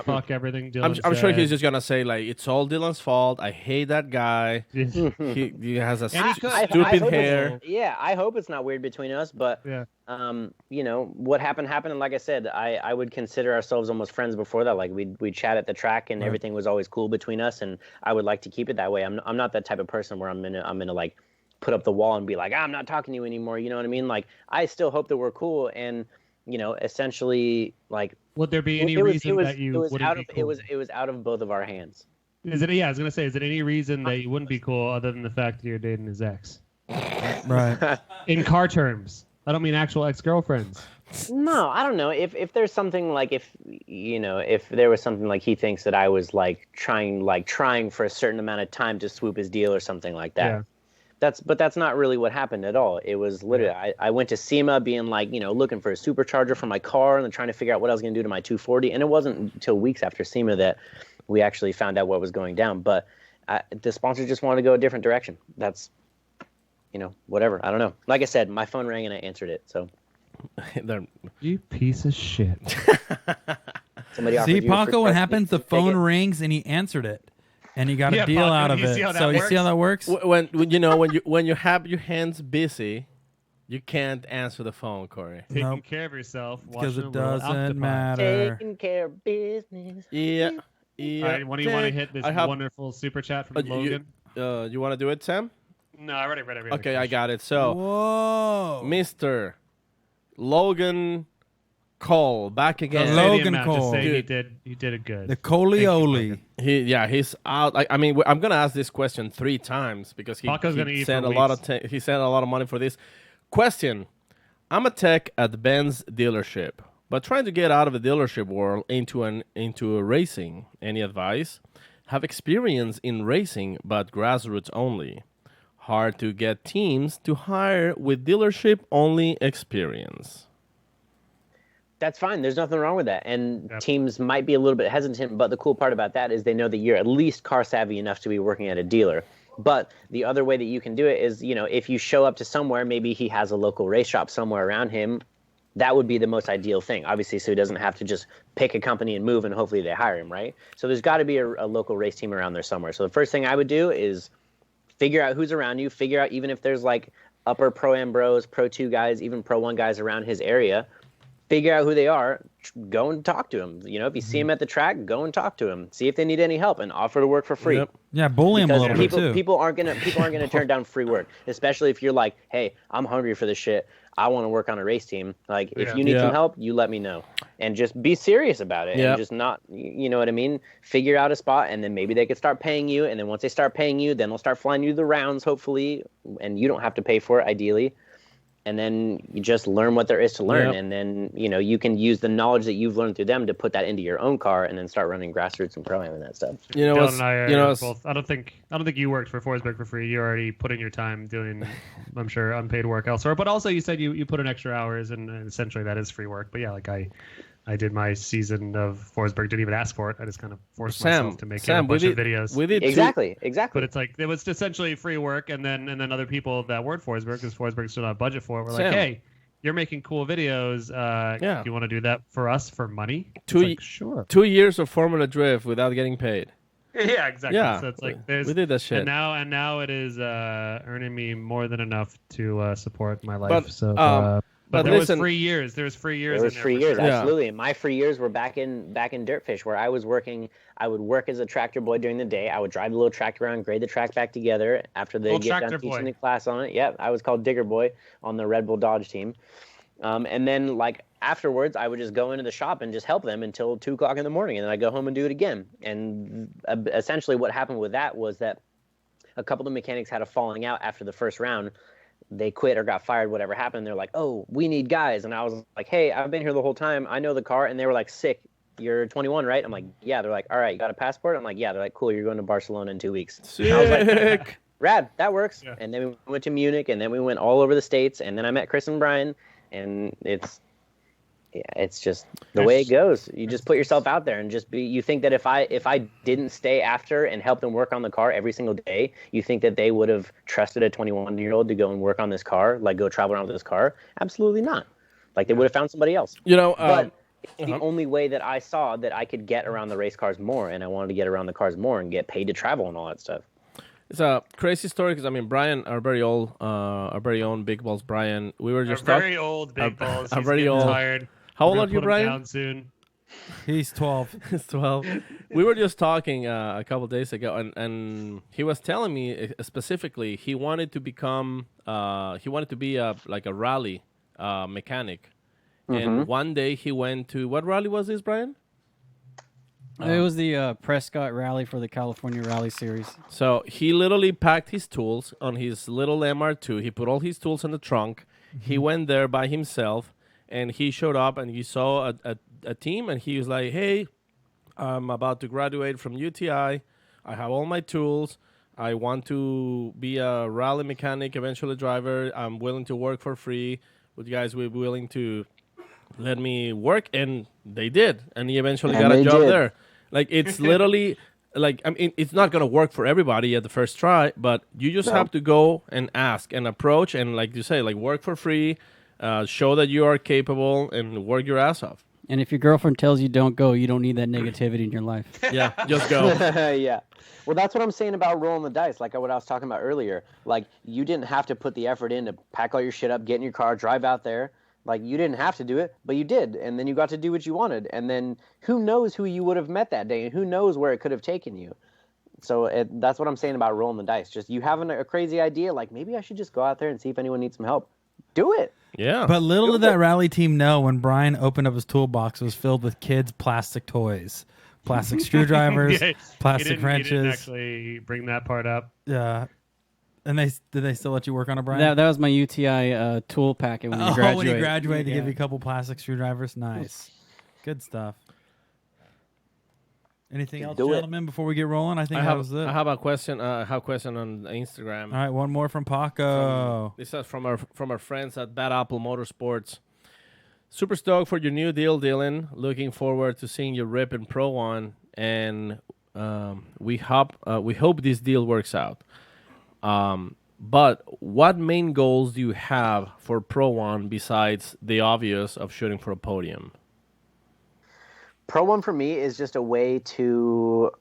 Fuck everything. I'm Dylan sure he's said. just gonna say like it's all Dylan's fault. I hate that guy. He has a And he could. stupid hope it's- hair. Yeah, I hope it's not weird between us, but Yeah. what happened, and like I said, I would consider ourselves almost friends before that. Like we'd chat at the track, and everything was always cool between us, and I would like to keep it that way. I'm not that type of person where I'm gonna like put up the wall and be like, I'm not talking to you anymore. You know what I mean? Like I still hope that we're cool, and essentially like. Would there be any it was, reason it was, that you it was wouldn't out be of cool? it was out of both of our hands. Is it? Yeah, I was gonna say, is it any reason that you wouldn't be cool other than the fact that you're dating his ex? Right. In car terms, I don't mean actual ex-girlfriends. No, I don't know. If there's something like if there was something like he thinks that I was like trying for a certain amount of time to swoop his deal or something like that. Yeah. That's not really what happened at all. It was literally I went to SEMA being like, looking for a supercharger for my car and then trying to figure out what I was going to do to my 240. And it wasn't until weeks after SEMA that we actually found out what was going down. But the sponsor just wanted to go a different direction. That's, whatever. I don't know. Like I said, my phone rang and I answered it. So They're- You piece of shit. somebody offered See, you a free Paco, what press happens? kit, The take phone it. rings and he answered it, and he got a Yeah, deal Paco, out of you it. see how that So you see how that works? when you have your hands busy, you can't answer the phone, Corey. Taking Nope. care of yourself. Because watching it a little doesn't octopi. matter. Taking care of business. Yeah. All right, when do you want to hit this I have- wonderful super chat from you- Logan? You want to do it, Sam? No, I already read everything. Okay, I got it. So, Whoa. Mr. Logan Cole back again. Don't say the Logan amount, just Cole. say Dude. he did it good. The Thank you, Coleoli. Logan. He's out. I mean, I'm gonna ask this question 3 times because he Paco's gonna eat sent for a lot weeks. of he sent a lot of money for this question. I'm a tech at Ben's dealership, but trying to get out of the dealership world into a racing. Any advice? Have experience in racing, but grassroots only. Hard to get teams to hire with dealership only experience. That's fine. There's nothing wrong with that. And Yep. teams might be a little bit hesitant, but the cool part about that is they know that you're at least car savvy enough to be working at a dealer. But the other way that you can do it is, if you show up to somewhere, maybe he has a local race shop somewhere around him. That would be the most ideal thing, obviously, so he doesn't have to just pick a company and move and hopefully they hire him, right? So there's got to be a local race team around there somewhere. So the first thing I would do is figure out who's around you, figure out even if there's like upper Pro-Am bros, Pro 2 guys, even Pro 1 guys around his area. Figure out who they are, go and talk to them. If you see them at the track, go and talk to them. See if they need any help and offer to work for free. Yep. Yeah, bully him a Because little bit too. people aren't gonna turn down free work, especially if you're like, hey, I'm hungry for this shit. I want to work on a race team. Like, if Yeah. you need Yeah. some help, you let me know, and just be serious about it, Yeah. and just not, you know what I mean? Figure out a spot, and then maybe they could start paying you, and then once they start paying you, then they'll start flying you the rounds, hopefully, and you don't have to pay for it, ideally. And then you just learn what there is to learn, Yep. and then you can use the knowledge that you've learned through them to put that into your own car, and then start running grassroots and pro-am and that stuff. You know Dylan what's, and I are you know what's- both. I don't think you worked for Forsberg for free. You're already putting your time doing, I'm sure, unpaid work elsewhere. But also, you said you put in extra hours, and essentially that is free work. But yeah, like I did my season of Forsberg. Didn't even ask for it. I just kind of forced myself to make a bunch of videos. We did two- Exactly. But it's like it was essentially free work, and then other people that weren't Forsberg, because Forsberg still not budget for it, were like, Sam. hey, you're making cool videos. Yeah. Do you want to do that for us for money? It's Two- like, sure. 2 years of Formula Drift without getting paid. Yeah, exactly. Yeah, So it's like there's we did that shit. and now it is earning me more than enough to support my life. But, But but there listen- was free years. There was free years. There was in there free for years, sure. Yeah. absolutely. And my free years were back in Dirtfish, where I was working. I would work as a tractor boy during the day. I would drive the little tractor around, grade the track back together after they Little get done tractor teaching boy. the class on it. Yep, I was called Digger Boy on the Red Bull Dodge team. And then, like, afterwards, I would just go into the shop and just help them until 2 o'clock in the morning, and then I'd go home and do it again. And essentially what happened with that was that a couple of the mechanics had a falling out after the first round. They quit or got fired, whatever happened. They're like, oh, we need guys. And I was like, hey, I've been here the whole time. I know the car. And they were like, sick. You're 21, right? I'm like, yeah. They're like, all right, you got a passport? I'm like, yeah. They're like, cool, you're going to Barcelona in 2 weeks. And I was like, Sick. rad, that works. Yeah. And then we went to Munich, and then we went all over the States, and then I met Chris and Brian, and it's just the way it goes. You just put yourself out there and just be. You think that if I didn't stay after and help them work on the car every single day, you think that they would have trusted a 21-year-old to go and work on this car, like go travel around with this car? Absolutely not. Like they would have found somebody else. But it's the only way that I saw that I could get around the race cars more, and I wanted to get around the cars more and get paid to travel and all that stuff. It's a crazy story because Brian, our very own Big Balls Brian, we were just very old Big Balls. Our He's very getting old. tired. How old We're are gonna you, put him Brian? Down soon. He's 12. He's 12. We were just talking a couple days ago, and he was telling me specifically he wanted to become he wanted to be a rally mechanic. And one day he went to, what rally was this, Brian? It was the Prescott Rally for the California Rally Series. So he literally packed his tools on his little MR2. He put all his tools in the trunk. He went there by himself, and he showed up, and he saw a team, and he was like, hey, I'm about to graduate from UTI. I have all my tools. I want to be a rally mechanic, eventually driver. I'm willing to work for free. Would you guys be willing to let me work? And they did. And he eventually got a job there. Like, it's literally, it's not going to work for everybody at the first try, but you just have to go and ask and approach and, like you say, work for free, show that you are capable, and work your ass off. And if your girlfriend tells you don't go, you don't need that negativity in your life. Yeah, just go. Yeah. Well, that's what I'm saying about rolling the dice, like what I was talking about earlier. Like, you didn't have to put the effort in to pack all your shit up, get in your car, drive out there. Like, you didn't have to do it, but you did. And then you got to do what you wanted. And then who knows who you would have met that day, and who knows where it could have taken you. So that's what I'm saying about rolling the dice. Just you having a crazy idea, like, maybe I should just go out there and see if anyone needs some help. Do it. Yeah. But little did that rally team know when Brian opened up his toolbox, it was filled with kids' plastic toys. Plastic screwdrivers, plastic wrenches. He didn't actually bring that part up. Yeah. And did they still let you work on it, Brian? That was my UTI tool packet when you graduated. When you graduated, to give you a couple plastic screwdrivers. Nice. Good stuff. Anything else, gentlemen, before we get rolling? I think that was it. I have a question. I have a question on Instagram. All right, one more from Paco. This is from our friends at Bad Apple Motorsports. Super stoked for your new deal, Dylan. Looking forward to seeing you rip in Pro 1, and we hope this deal works out. But what main goals do you have for Pro 1 besides the obvious of shooting for a podium? Pro 1 for me is just a way to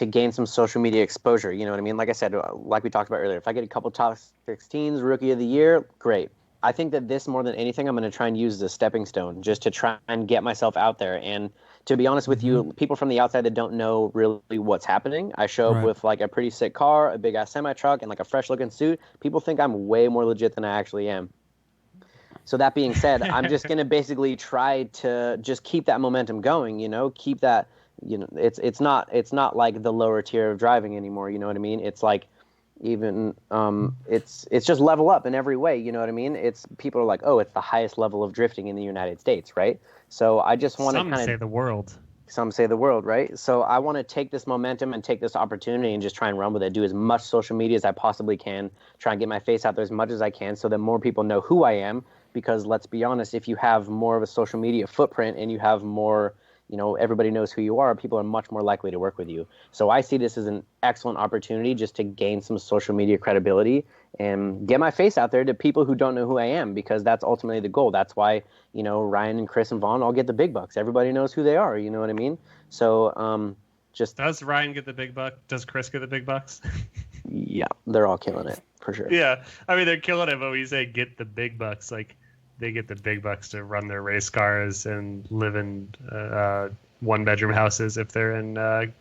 gain some social media exposure. You know what I mean? Like I said, like we talked about earlier, if I get a couple top 16s, Rookie of the Year, great. I think that this, more than anything, I'm going to try and use as a stepping stone just to try and get myself out there. And to be honest with you, people from the outside that don't know really what's happening, I show up with like a pretty sick car, a big ass semi truck, and like a fresh looking suit. People think I'm way more legit than I actually am. So that being said, I'm just going to basically try to just keep that momentum going, keep that, it's not like the lower tier of driving anymore. You know what I mean? It's like, even it's just level up in every way. You know what I mean? It's people are like, oh, it's the highest level of drifting in the United States, right? So I just want to kind of say the world. Some say the world, right? So I want to take this momentum and take this opportunity and just try and run with it. Do as much social media as I possibly can. Try and get my face out there as much as I can so that more people know who I am. Because let's be honest, if you have more of a social media footprint and you have more, everybody knows who you are, people are much more likely to work with you. So I see this as an excellent opportunity just to gain some social media credibility and get my face out there to people who don't know who I am, because that's ultimately the goal. That's why, Ryan and Chris and Vaughn all get the big bucks. Everybody knows who they are. You know what I mean? So does Ryan get the big buck? Does Chris get the big bucks? Yeah, they're all killing it for sure. Yeah, I mean, they're killing it, but when you say get the big bucks, like, they get the big bucks to run their race cars and live in one-bedroom houses if they're in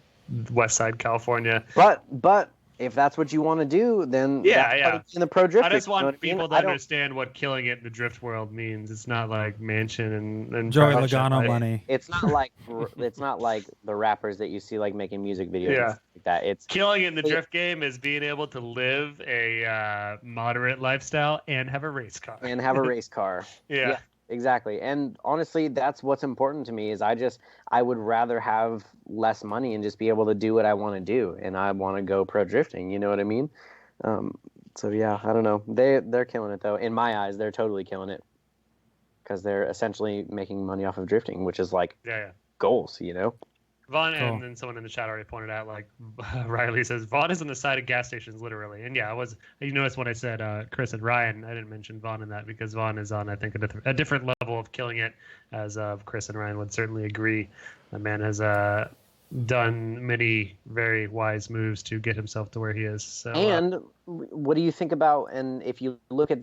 West Side California. But if that's what you want to do, then yeah. In the pro drift, I just want people to understand what killing it in the drift world means. It's not like mansion and Joey Logano money. It's not like the rappers that you see like making music videos. Yeah. Like that. It's killing it in the drift game is being able to live a moderate lifestyle and have a race car. Yeah. Exactly. And honestly, that's what's important to me is I would rather have less money and just be able to do what I want to do. And I want to go pro drifting. You know what I mean? So yeah, I don't know. They're killing it though. In my eyes, they're totally killing it because they're essentially making money off of drifting, which is like goals, you know? Vaughn, and then someone in the chat already pointed out, like Riley says, Vaughn is on the side of gas stations, literally. And yeah, you noticed when I said Chris and Ryan, I didn't mention Vaughn in that because Vaughn is on, I think, a different level of killing it, as Chris and Ryan would certainly agree. The man has done many very wise moves to get himself to where he is. So, and what do you think about, and if you look at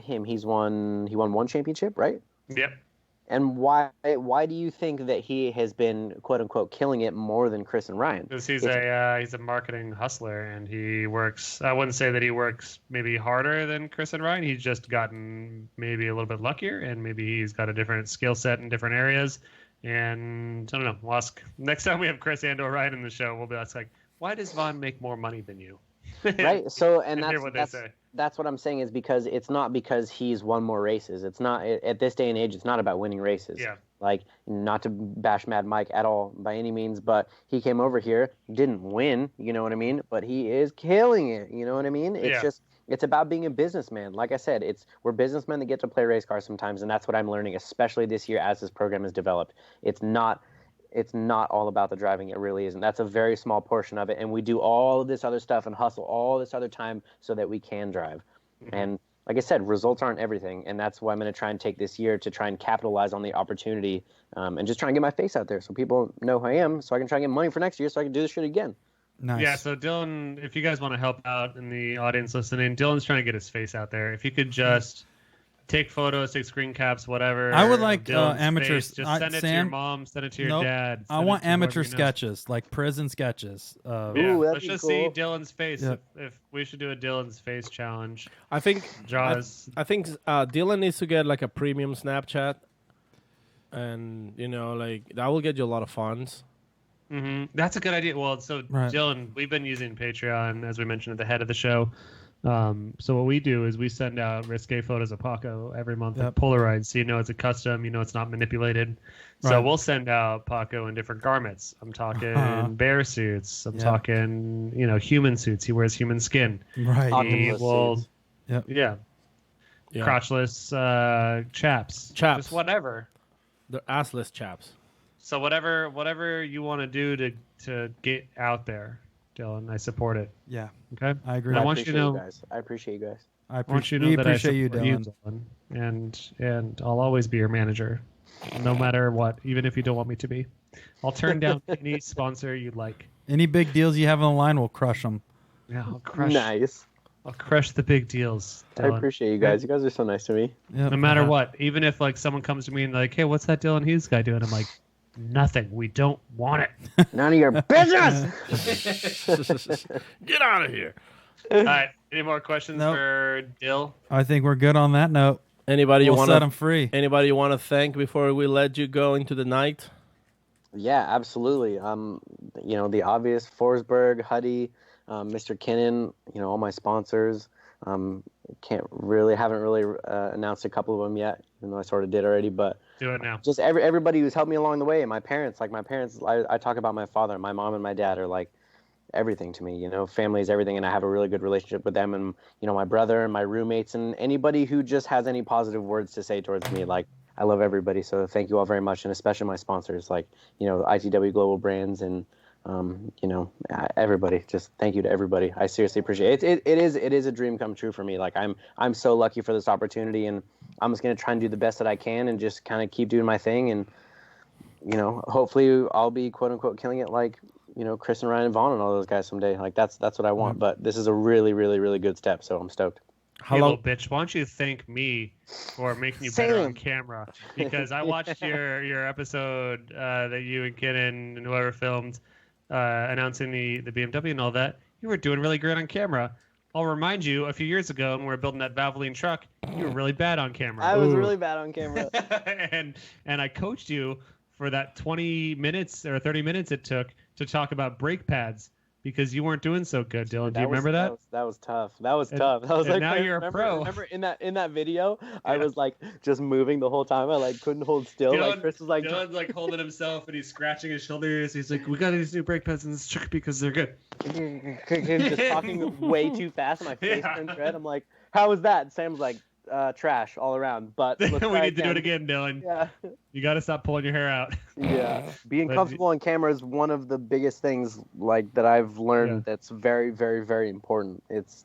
him, he won one championship, right? Yep. And why do you think that he has been quote unquote killing it more than Chris and Ryan? Because he's a marketing hustler, and he works. I wouldn't say that he works maybe harder than Chris and Ryan. He's just gotten maybe a little bit luckier, and maybe he's got a different skill set in different areas. And I don't know. We'll ask next time we have Chris and or Ryan in the show. We'll be like, why does Vaughn make more money than you? Right. So that's what I'm saying is because it's not because he's won more races. It's not at this day and age. It's not about winning races. Yeah. Like, not to bash Mad Mike at all by any means, but he came over here, didn't win. You know what I mean? But he is killing it. You know what I mean? It's about being a businessman. Like I said, we're businessmen that get to play race cars sometimes, and that's what I'm learning, especially this year as this program is developed. It's not all about the driving. It really isn't. That's a very small portion of it. And we do all of this other stuff and hustle all this other time so that we can drive. Mm-hmm. And like I said, results aren't everything. And that's why I'm going to try and take this year to try and capitalize on the opportunity and just try and get my face out there so people know who I am, so I can try and get money for next year so I can do this shit again. Nice. Yeah, so Dylan, if you guys want to help out in the audience listening, Dylan's trying to get his face out there. If you could just take photos, take screen caps, whatever. I would like amateurs. Just send it to your mom, send it to your dad. I want amateur sketches, like prison sketches. Let's just see Dylan's face. Yep. If we should do a Dylan's face challenge. I think Dylan needs to get like a premium Snapchat, and that will get you a lot of funds. Mm-hmm. That's a good idea. Well, Dylan, we've been using Patreon, as we mentioned at the head of the show. So what we do is we send out risque photos of Paco every month at Polaroid, so it's a custom, it's not manipulated. Right. So we'll send out Paco in different garments. I'm talking bear suits. I'm talking, human suits. He wears human skin. Right. He will, crotchless chaps. Just whatever. They're assless chaps. So whatever you want to do to get out there, Dylan, I support it. Yeah. Okay. I agree. I want you to know, guys. I appreciate you guys. I want you to know that I support you, Dylan, and I'll always be your manager, no matter what, even if you don't want me to be. I'll turn down any sponsor you'd like. Any big deals you have on the line, we'll crush them. Yeah, I'll crush. Nice. I'll crush the big deals, Dylan. I appreciate you guys. You guys are so nice to me. Yep. No matter what, even if someone comes to me and like, hey, what's that Dylan Hughes guy doing? I'm like, nothing. We don't want it. None of your business. Get out of here. All right. Any more questions for Dill? I think we're good on that note. Anybody you want to set them free? Anybody you want to thank before we let you go into the night? Yeah, absolutely. The obvious: Forsberg, Huddy, Mr. Kinnan. All my sponsors. Haven't really announced a couple of them yet, even though I sort of did already. But do it now. Just everybody who's helped me along the way. And my parents, I talk about my father. My mom and my dad are like everything to me. Family is everything, and I have a really good relationship with them. And my brother and my roommates and anybody who just has any positive words to say towards me. Like, I love everybody. So thank you all very much, and especially my sponsors, like ITW Global Brands and everybody. Just thank you to everybody. I seriously appreciate it. It is a dream come true for me. Like, I'm so lucky for this opportunity, and I'm just gonna try and do the best that I can and just kind of keep doing my thing, and hopefully I'll be quote unquote killing it like Chris and Ryan and Vaughn and all those guys someday. Like, that's what I want. But this is a really, really, really good step, so I'm stoked. Hey, little bitch, why don't you thank me for making you better on camera? Because I watched your episode that you and Kinnan and whoever filmed announcing the BMW and all that. You were doing really great on camera. I'll remind you, a few years ago when we were building that Valvoline truck, you were really bad on camera. I was really bad on camera. and I coached you for that 20 minutes or 30 minutes it took to talk about brake pads. because you weren't doing so good, Dylan. Do you remember that? That was tough. That was tough. I was like, now you're a pro. Remember in that video, I was like just moving the whole time. I like couldn't hold still. Like Chris was like, Dylan's like holding himself and he's scratching his shoulders. He's like, we got these new brake pads and it's tricky because they're good. just talking way too fast. And my face turned red. I'm like, how was that? And Sam's like, trash all around. But we need to do it again, Dylan. Yeah. You got to stop pulling your hair out. Yeah. Being comfortable on camera is one of the biggest things like that I've learned. That's very, very, very important. It's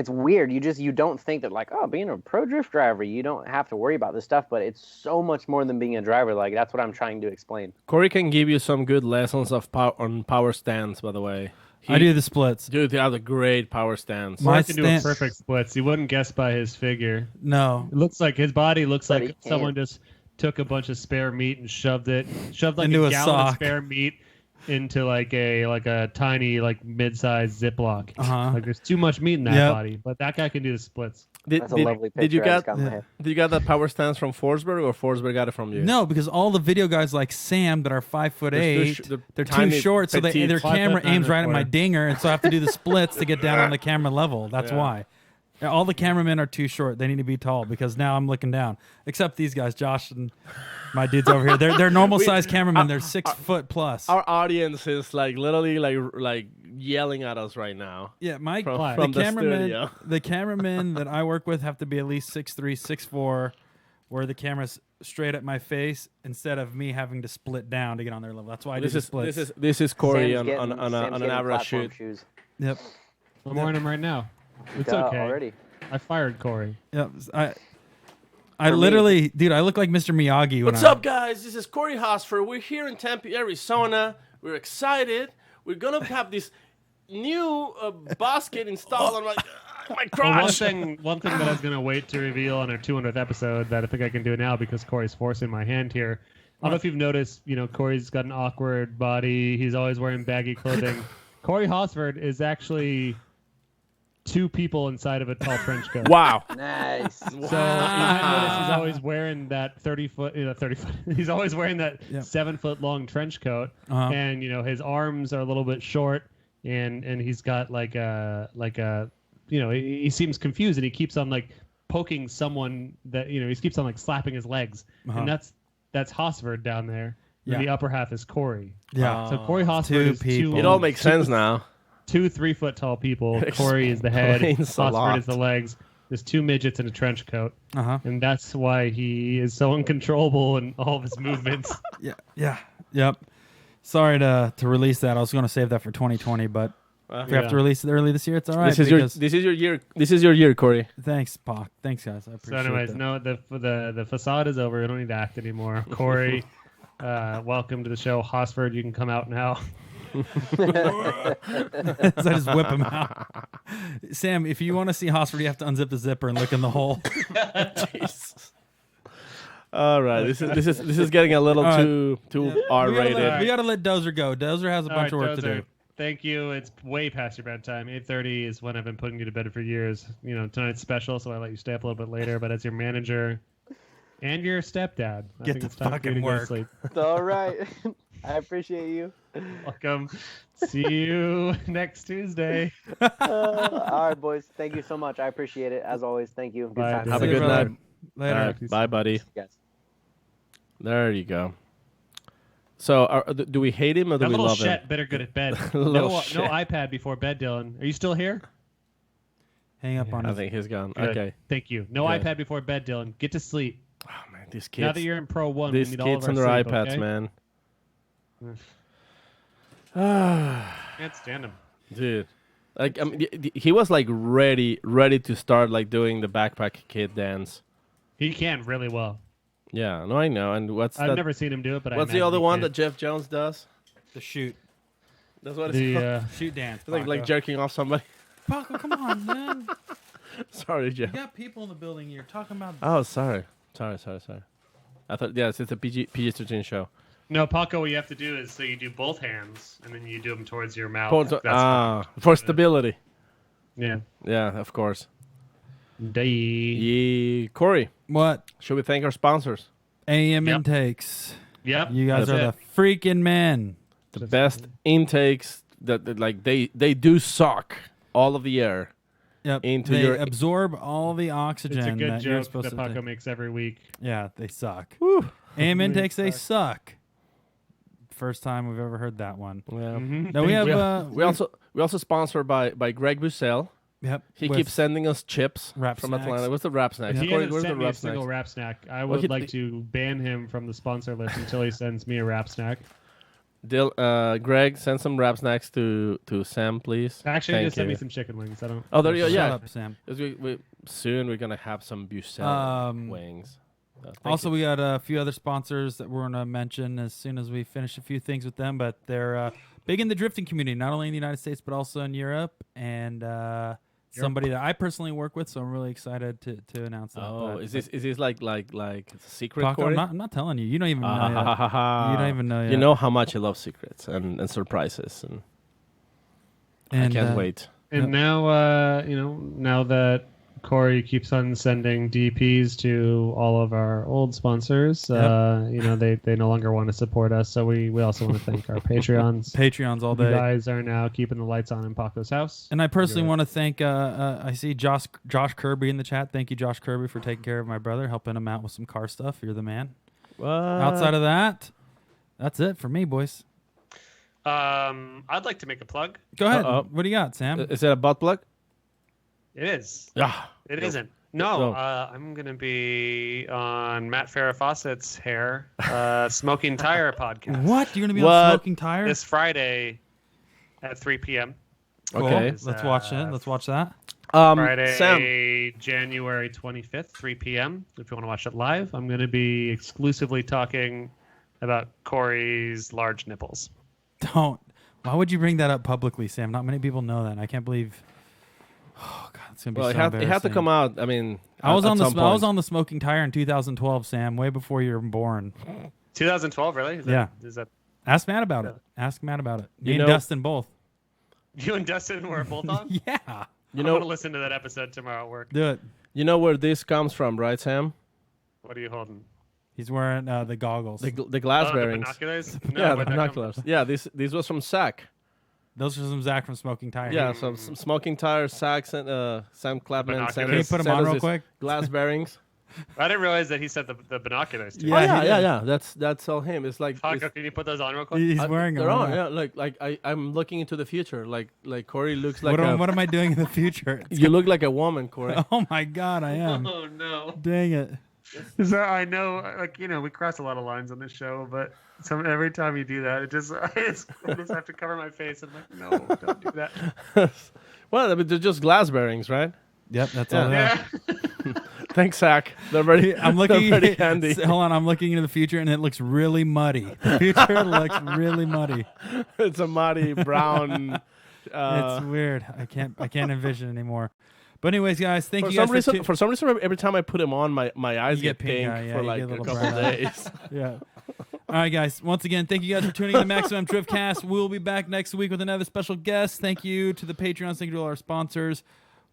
weird. You don't think that like, oh, being a pro drift driver, you don't have to worry about this stuff, but it's so much more than being a driver. Like that's what I'm trying to explain. Corey can give you some good lessons of power stands, by the way. I do the splits. Dude, they have a great power stance. Mark can do a perfect splits. You wouldn't guess by his figure. No. It looks like his body looks like someone just took a bunch of spare meat and shoved like into a gallon of sock. spare meat into like a tiny like mid-sized Ziploc. Like there's too much meat in that body, but that guy can do the splits. That's a lovely picture. Did you get that power stance from Forsberg, or Forsberg got it from you? No, because all the video guys like Sam that are 5'8", they're too short, so their camera aims right at my dinger, and so I have to do the splits to get down on the camera level. That's why. All the cameramen are too short. They need to be tall because now I'm looking down. Except these guys, Josh and my dudes over here. They're normal size cameramen. They're 6 foot plus. Our audience is like literally like yelling at us right now. Yeah, Mike. From the studio. The cameramen that I work with have to be at least 6'3", 6'4", where the camera's straight at my face instead of me having to split down to get on their level. That's why I do the splits. This is Corey on an average shoot. Shoes. Yep. I'm wearing them right now. It's okay. Already. I fired Corey. Yep. I literally, dude, I look like Mr. Miyagi. What's up, guys? This is Corey Hosford. We're here in Tempe, Arizona. We're excited. We're gonna have this new basket installed on my crotch. Well, one thing that I was gonna wait to reveal on our 200th episode that I think I can do now because Corey's forcing my hand here. I don't know if you've noticed. Corey's got an awkward body. He's always wearing baggy clothing. Corey Hosford is actually 2 people inside of a tall trench coat. Wow. Nice. So you might notice he's always wearing that 30 foot. He's always wearing that 7 foot long trench coat, and his arms are a little bit short, and he's got like a he seems confused, and he keeps on like poking someone that he keeps on like slapping his legs, and that's Hosford down there. Yeah. And the upper half is Corey. Yeah. So Corey Hosford is people. It all makes sense now. 2 3 foot tall people. Corey is the head. Hosford is the legs. There's 2 midgets in a trench coat, and that's why he is so uncontrollable in all of his movements. Yep. Sorry to release that. I was going to save that for 2020, but if we have to release it early this year, it's all right. This is your year. This is your year, Corey. Thanks, Pac. Thanks, guys. I appreciate it. So, anyways, no, the facade is over. We don't need to act anymore. Corey, welcome to the show. Hosford, you can come out now. So I just whip him out. Sam, if you want to see Hosford, you have to unzip the zipper and look in the hole. Jesus. All right, this is getting a little too R-rated. We gotta let Dozer go. Dozer has a bunch of work to do. Thank you. It's way past your bedtime. 8:30 is when I've been putting you to bed for years. Tonight's special, so I let you stay up a little bit later. But as your manager and your stepdad, I think it's time for you to go to sleep. All right. I appreciate you. Welcome. See you next Tuesday. All right, boys. Thank you so much. I appreciate it. As always, thank you. Good Bye. time. Have a good night. Later. Bye, buddy. Yes. There you go. So, do we hate him or do we love him? Shet better good at bed. no iPad before bed, Dylan. Are you still here? Hang up on I us. think he's gone. Good. Okay. Thank you. No Good. iPad before bed, Dylan. Get to sleep. Oh man, these kids. Now that you're in Pro 1, we these need all of kids our and their sleep, iPads, okay? man. Can't stand him. Dude, like he was like ready to start like doing the backpack kid dance. He can really well. Yeah, no, I know. And I've never seen him do it, but what's I the other one that that Jeff Jones does? The shoot. That's what it's called. Shoot dance. It's like jerking off somebody. Paco, come on, man. Sorry, Jeff. You got people in the building. You're talking about. Oh, sorry. I thought it's a PG-13 show. No, Paco, what you have to do is so you do both hands and then you do them towards your mouth. For stability. Yeah. Yeah, of course. Corey. What? Should we thank our sponsors? AM Intakes. Yep. You guys That's are the freaking men. The best intakes that like they do suck all of the air. Yep. Into they your absorb all the oxygen It's a good that you're joke supposed that to Paco take. makes every week. Yeah, they suck. AM intakes, they suck. First time we've ever heard that one. Yeah. Now we have we also sponsored by Greg Bussell. Yep. He with keeps sending us chips wrap from snacks. Atlanta. What's the wrap snacks? He Corey, hasn't where's sent the me a wrap single snacks? wrap snack. I Well, would like to ban him from the sponsor list until he sends me a wrap snack. Dill, Greg, send some wrap snacks to Sam, please. Actually, Thank just send me you. some chicken wings. I don't. Oh, there you go. Shut Yeah. up, Sam. 'Cause soon we're gonna have some Bussell wings. Also, we got a few other sponsors that we're going to mention as soon as we finish a few things with them, but they're big in the drifting community, not only in the United States, but also in Europe, and somebody that I personally work with, so I'm really excited to announce that. Oh, But- is this like a secret? Paco, Corey? I'm not telling you. You don't even know yet. You don't even know yet. You know how much I love secrets and surprises, and I can't wait. And now, now that Corey keeps on sending DPs to all of our old sponsors, they no longer want to support us. So we also want to thank our Patreons. Patreons all You day. guys are now keeping the lights on in Paco's house. And I personally want to thank, I see Josh Kirby in the chat. Thank you, Josh Kirby, for taking care of my brother, helping him out with some car stuff. You're the man. Outside of that, that's it for me, boys. I'd like to make a plug. Go ahead. What do you got, Sam? Is it a butt plug? It is. Yeah. It isn't. No, I'm going to be on Matt Farrah Fawcett's Hair Smoking Tire podcast. What? You're going to be on Smoking Tire? This Friday at 3 p.m. Cool. Okay. Let's watch it. Let's watch that. Friday, Sam. January 25th, 3 p.m. If you want to watch it live, I'm going to be exclusively talking about Corey's large nipples. Don't. Why would you bring that up publicly, Sam? Not many people know that. I can't believe. Oh God, it's gonna be so It had to embarrassing. come out. I mean, I was at on some I was point. on the Smoking Tire in 2012, Sam, way before you were born. 2012, really? Is that Ask Matt about it. Ask Matt about it. Me You and know- Dustin both. you and Dustin were both on? Yeah. I'm going to listen to that episode tomorrow at work. Do it. You know where this comes from, right, Sam? What are you holding? He's wearing the goggles. The glass The bearings. binoculars? No, Yeah, the where'd that come binoculars. from? Yeah, this was from SAC. Those are some Zach from Smoking Tire. Yeah, some smoking tires, SAC, and Sam Clapman. Binoculars. sent Can you us- put 'em sent on us real this quick? Glass bearings. I didn't realize that he said the binoculars, too. Yeah, Oh, he yeah. did. That's all him. It's like Paco, it's- can you put those on real quick? He's wearing them. they're right on. now. Yeah, like I'm looking into the future. Like Corey looks like What am I doing in the future? you look like a woman, Corey. Oh my God, I am. Oh, no. Dang it. So I know, we cross a lot of lines on this show, but every time you do that, I just have to cover my face. I'm like, no, don't do that. Well, I mean, they're just glass bearings, right? Yep, that's all. Yeah. Thanks, Zach. They're very. I'm looking. They're very handy. Hold on, I'm looking into the future, and it looks really muddy. The future looks really muddy. It's a muddy brown. It's weird. I can't envision anymore. But anyways, guys, thank For you guys some reason, for some reason, every time I put them on, my eyes You get get pink pink eye, yeah, for you like get a a little couple bright eye. days. Yeah. All right, guys. Once again, thank you guys for tuning in to Maximum Driftcast. We'll be back next week with another special guest. Thank you to the Patreons. Thank you to all our sponsors.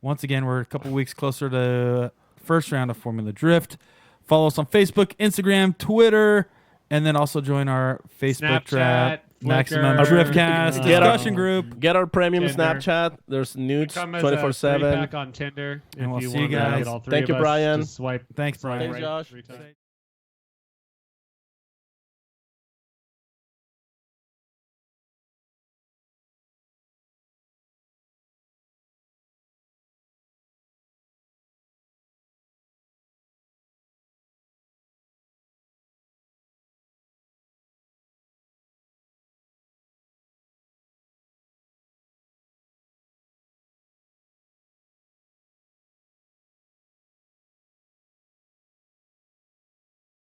Once again, we're a couple weeks closer to first round of Formula Drift. Follow us on Facebook, Instagram, Twitter, and then also join our Facebook Snapchat, trap, Maximum Flickr, Driftcast Get discussion group. Get our premium Tinder. Snapchat. There's nudes Become as a 24/7. free pack on Tinder. And if we'll you see you want to guys. get all three Thank of you, us, Brian. just swipe Thanks, Brian. Thanks, Josh. every time.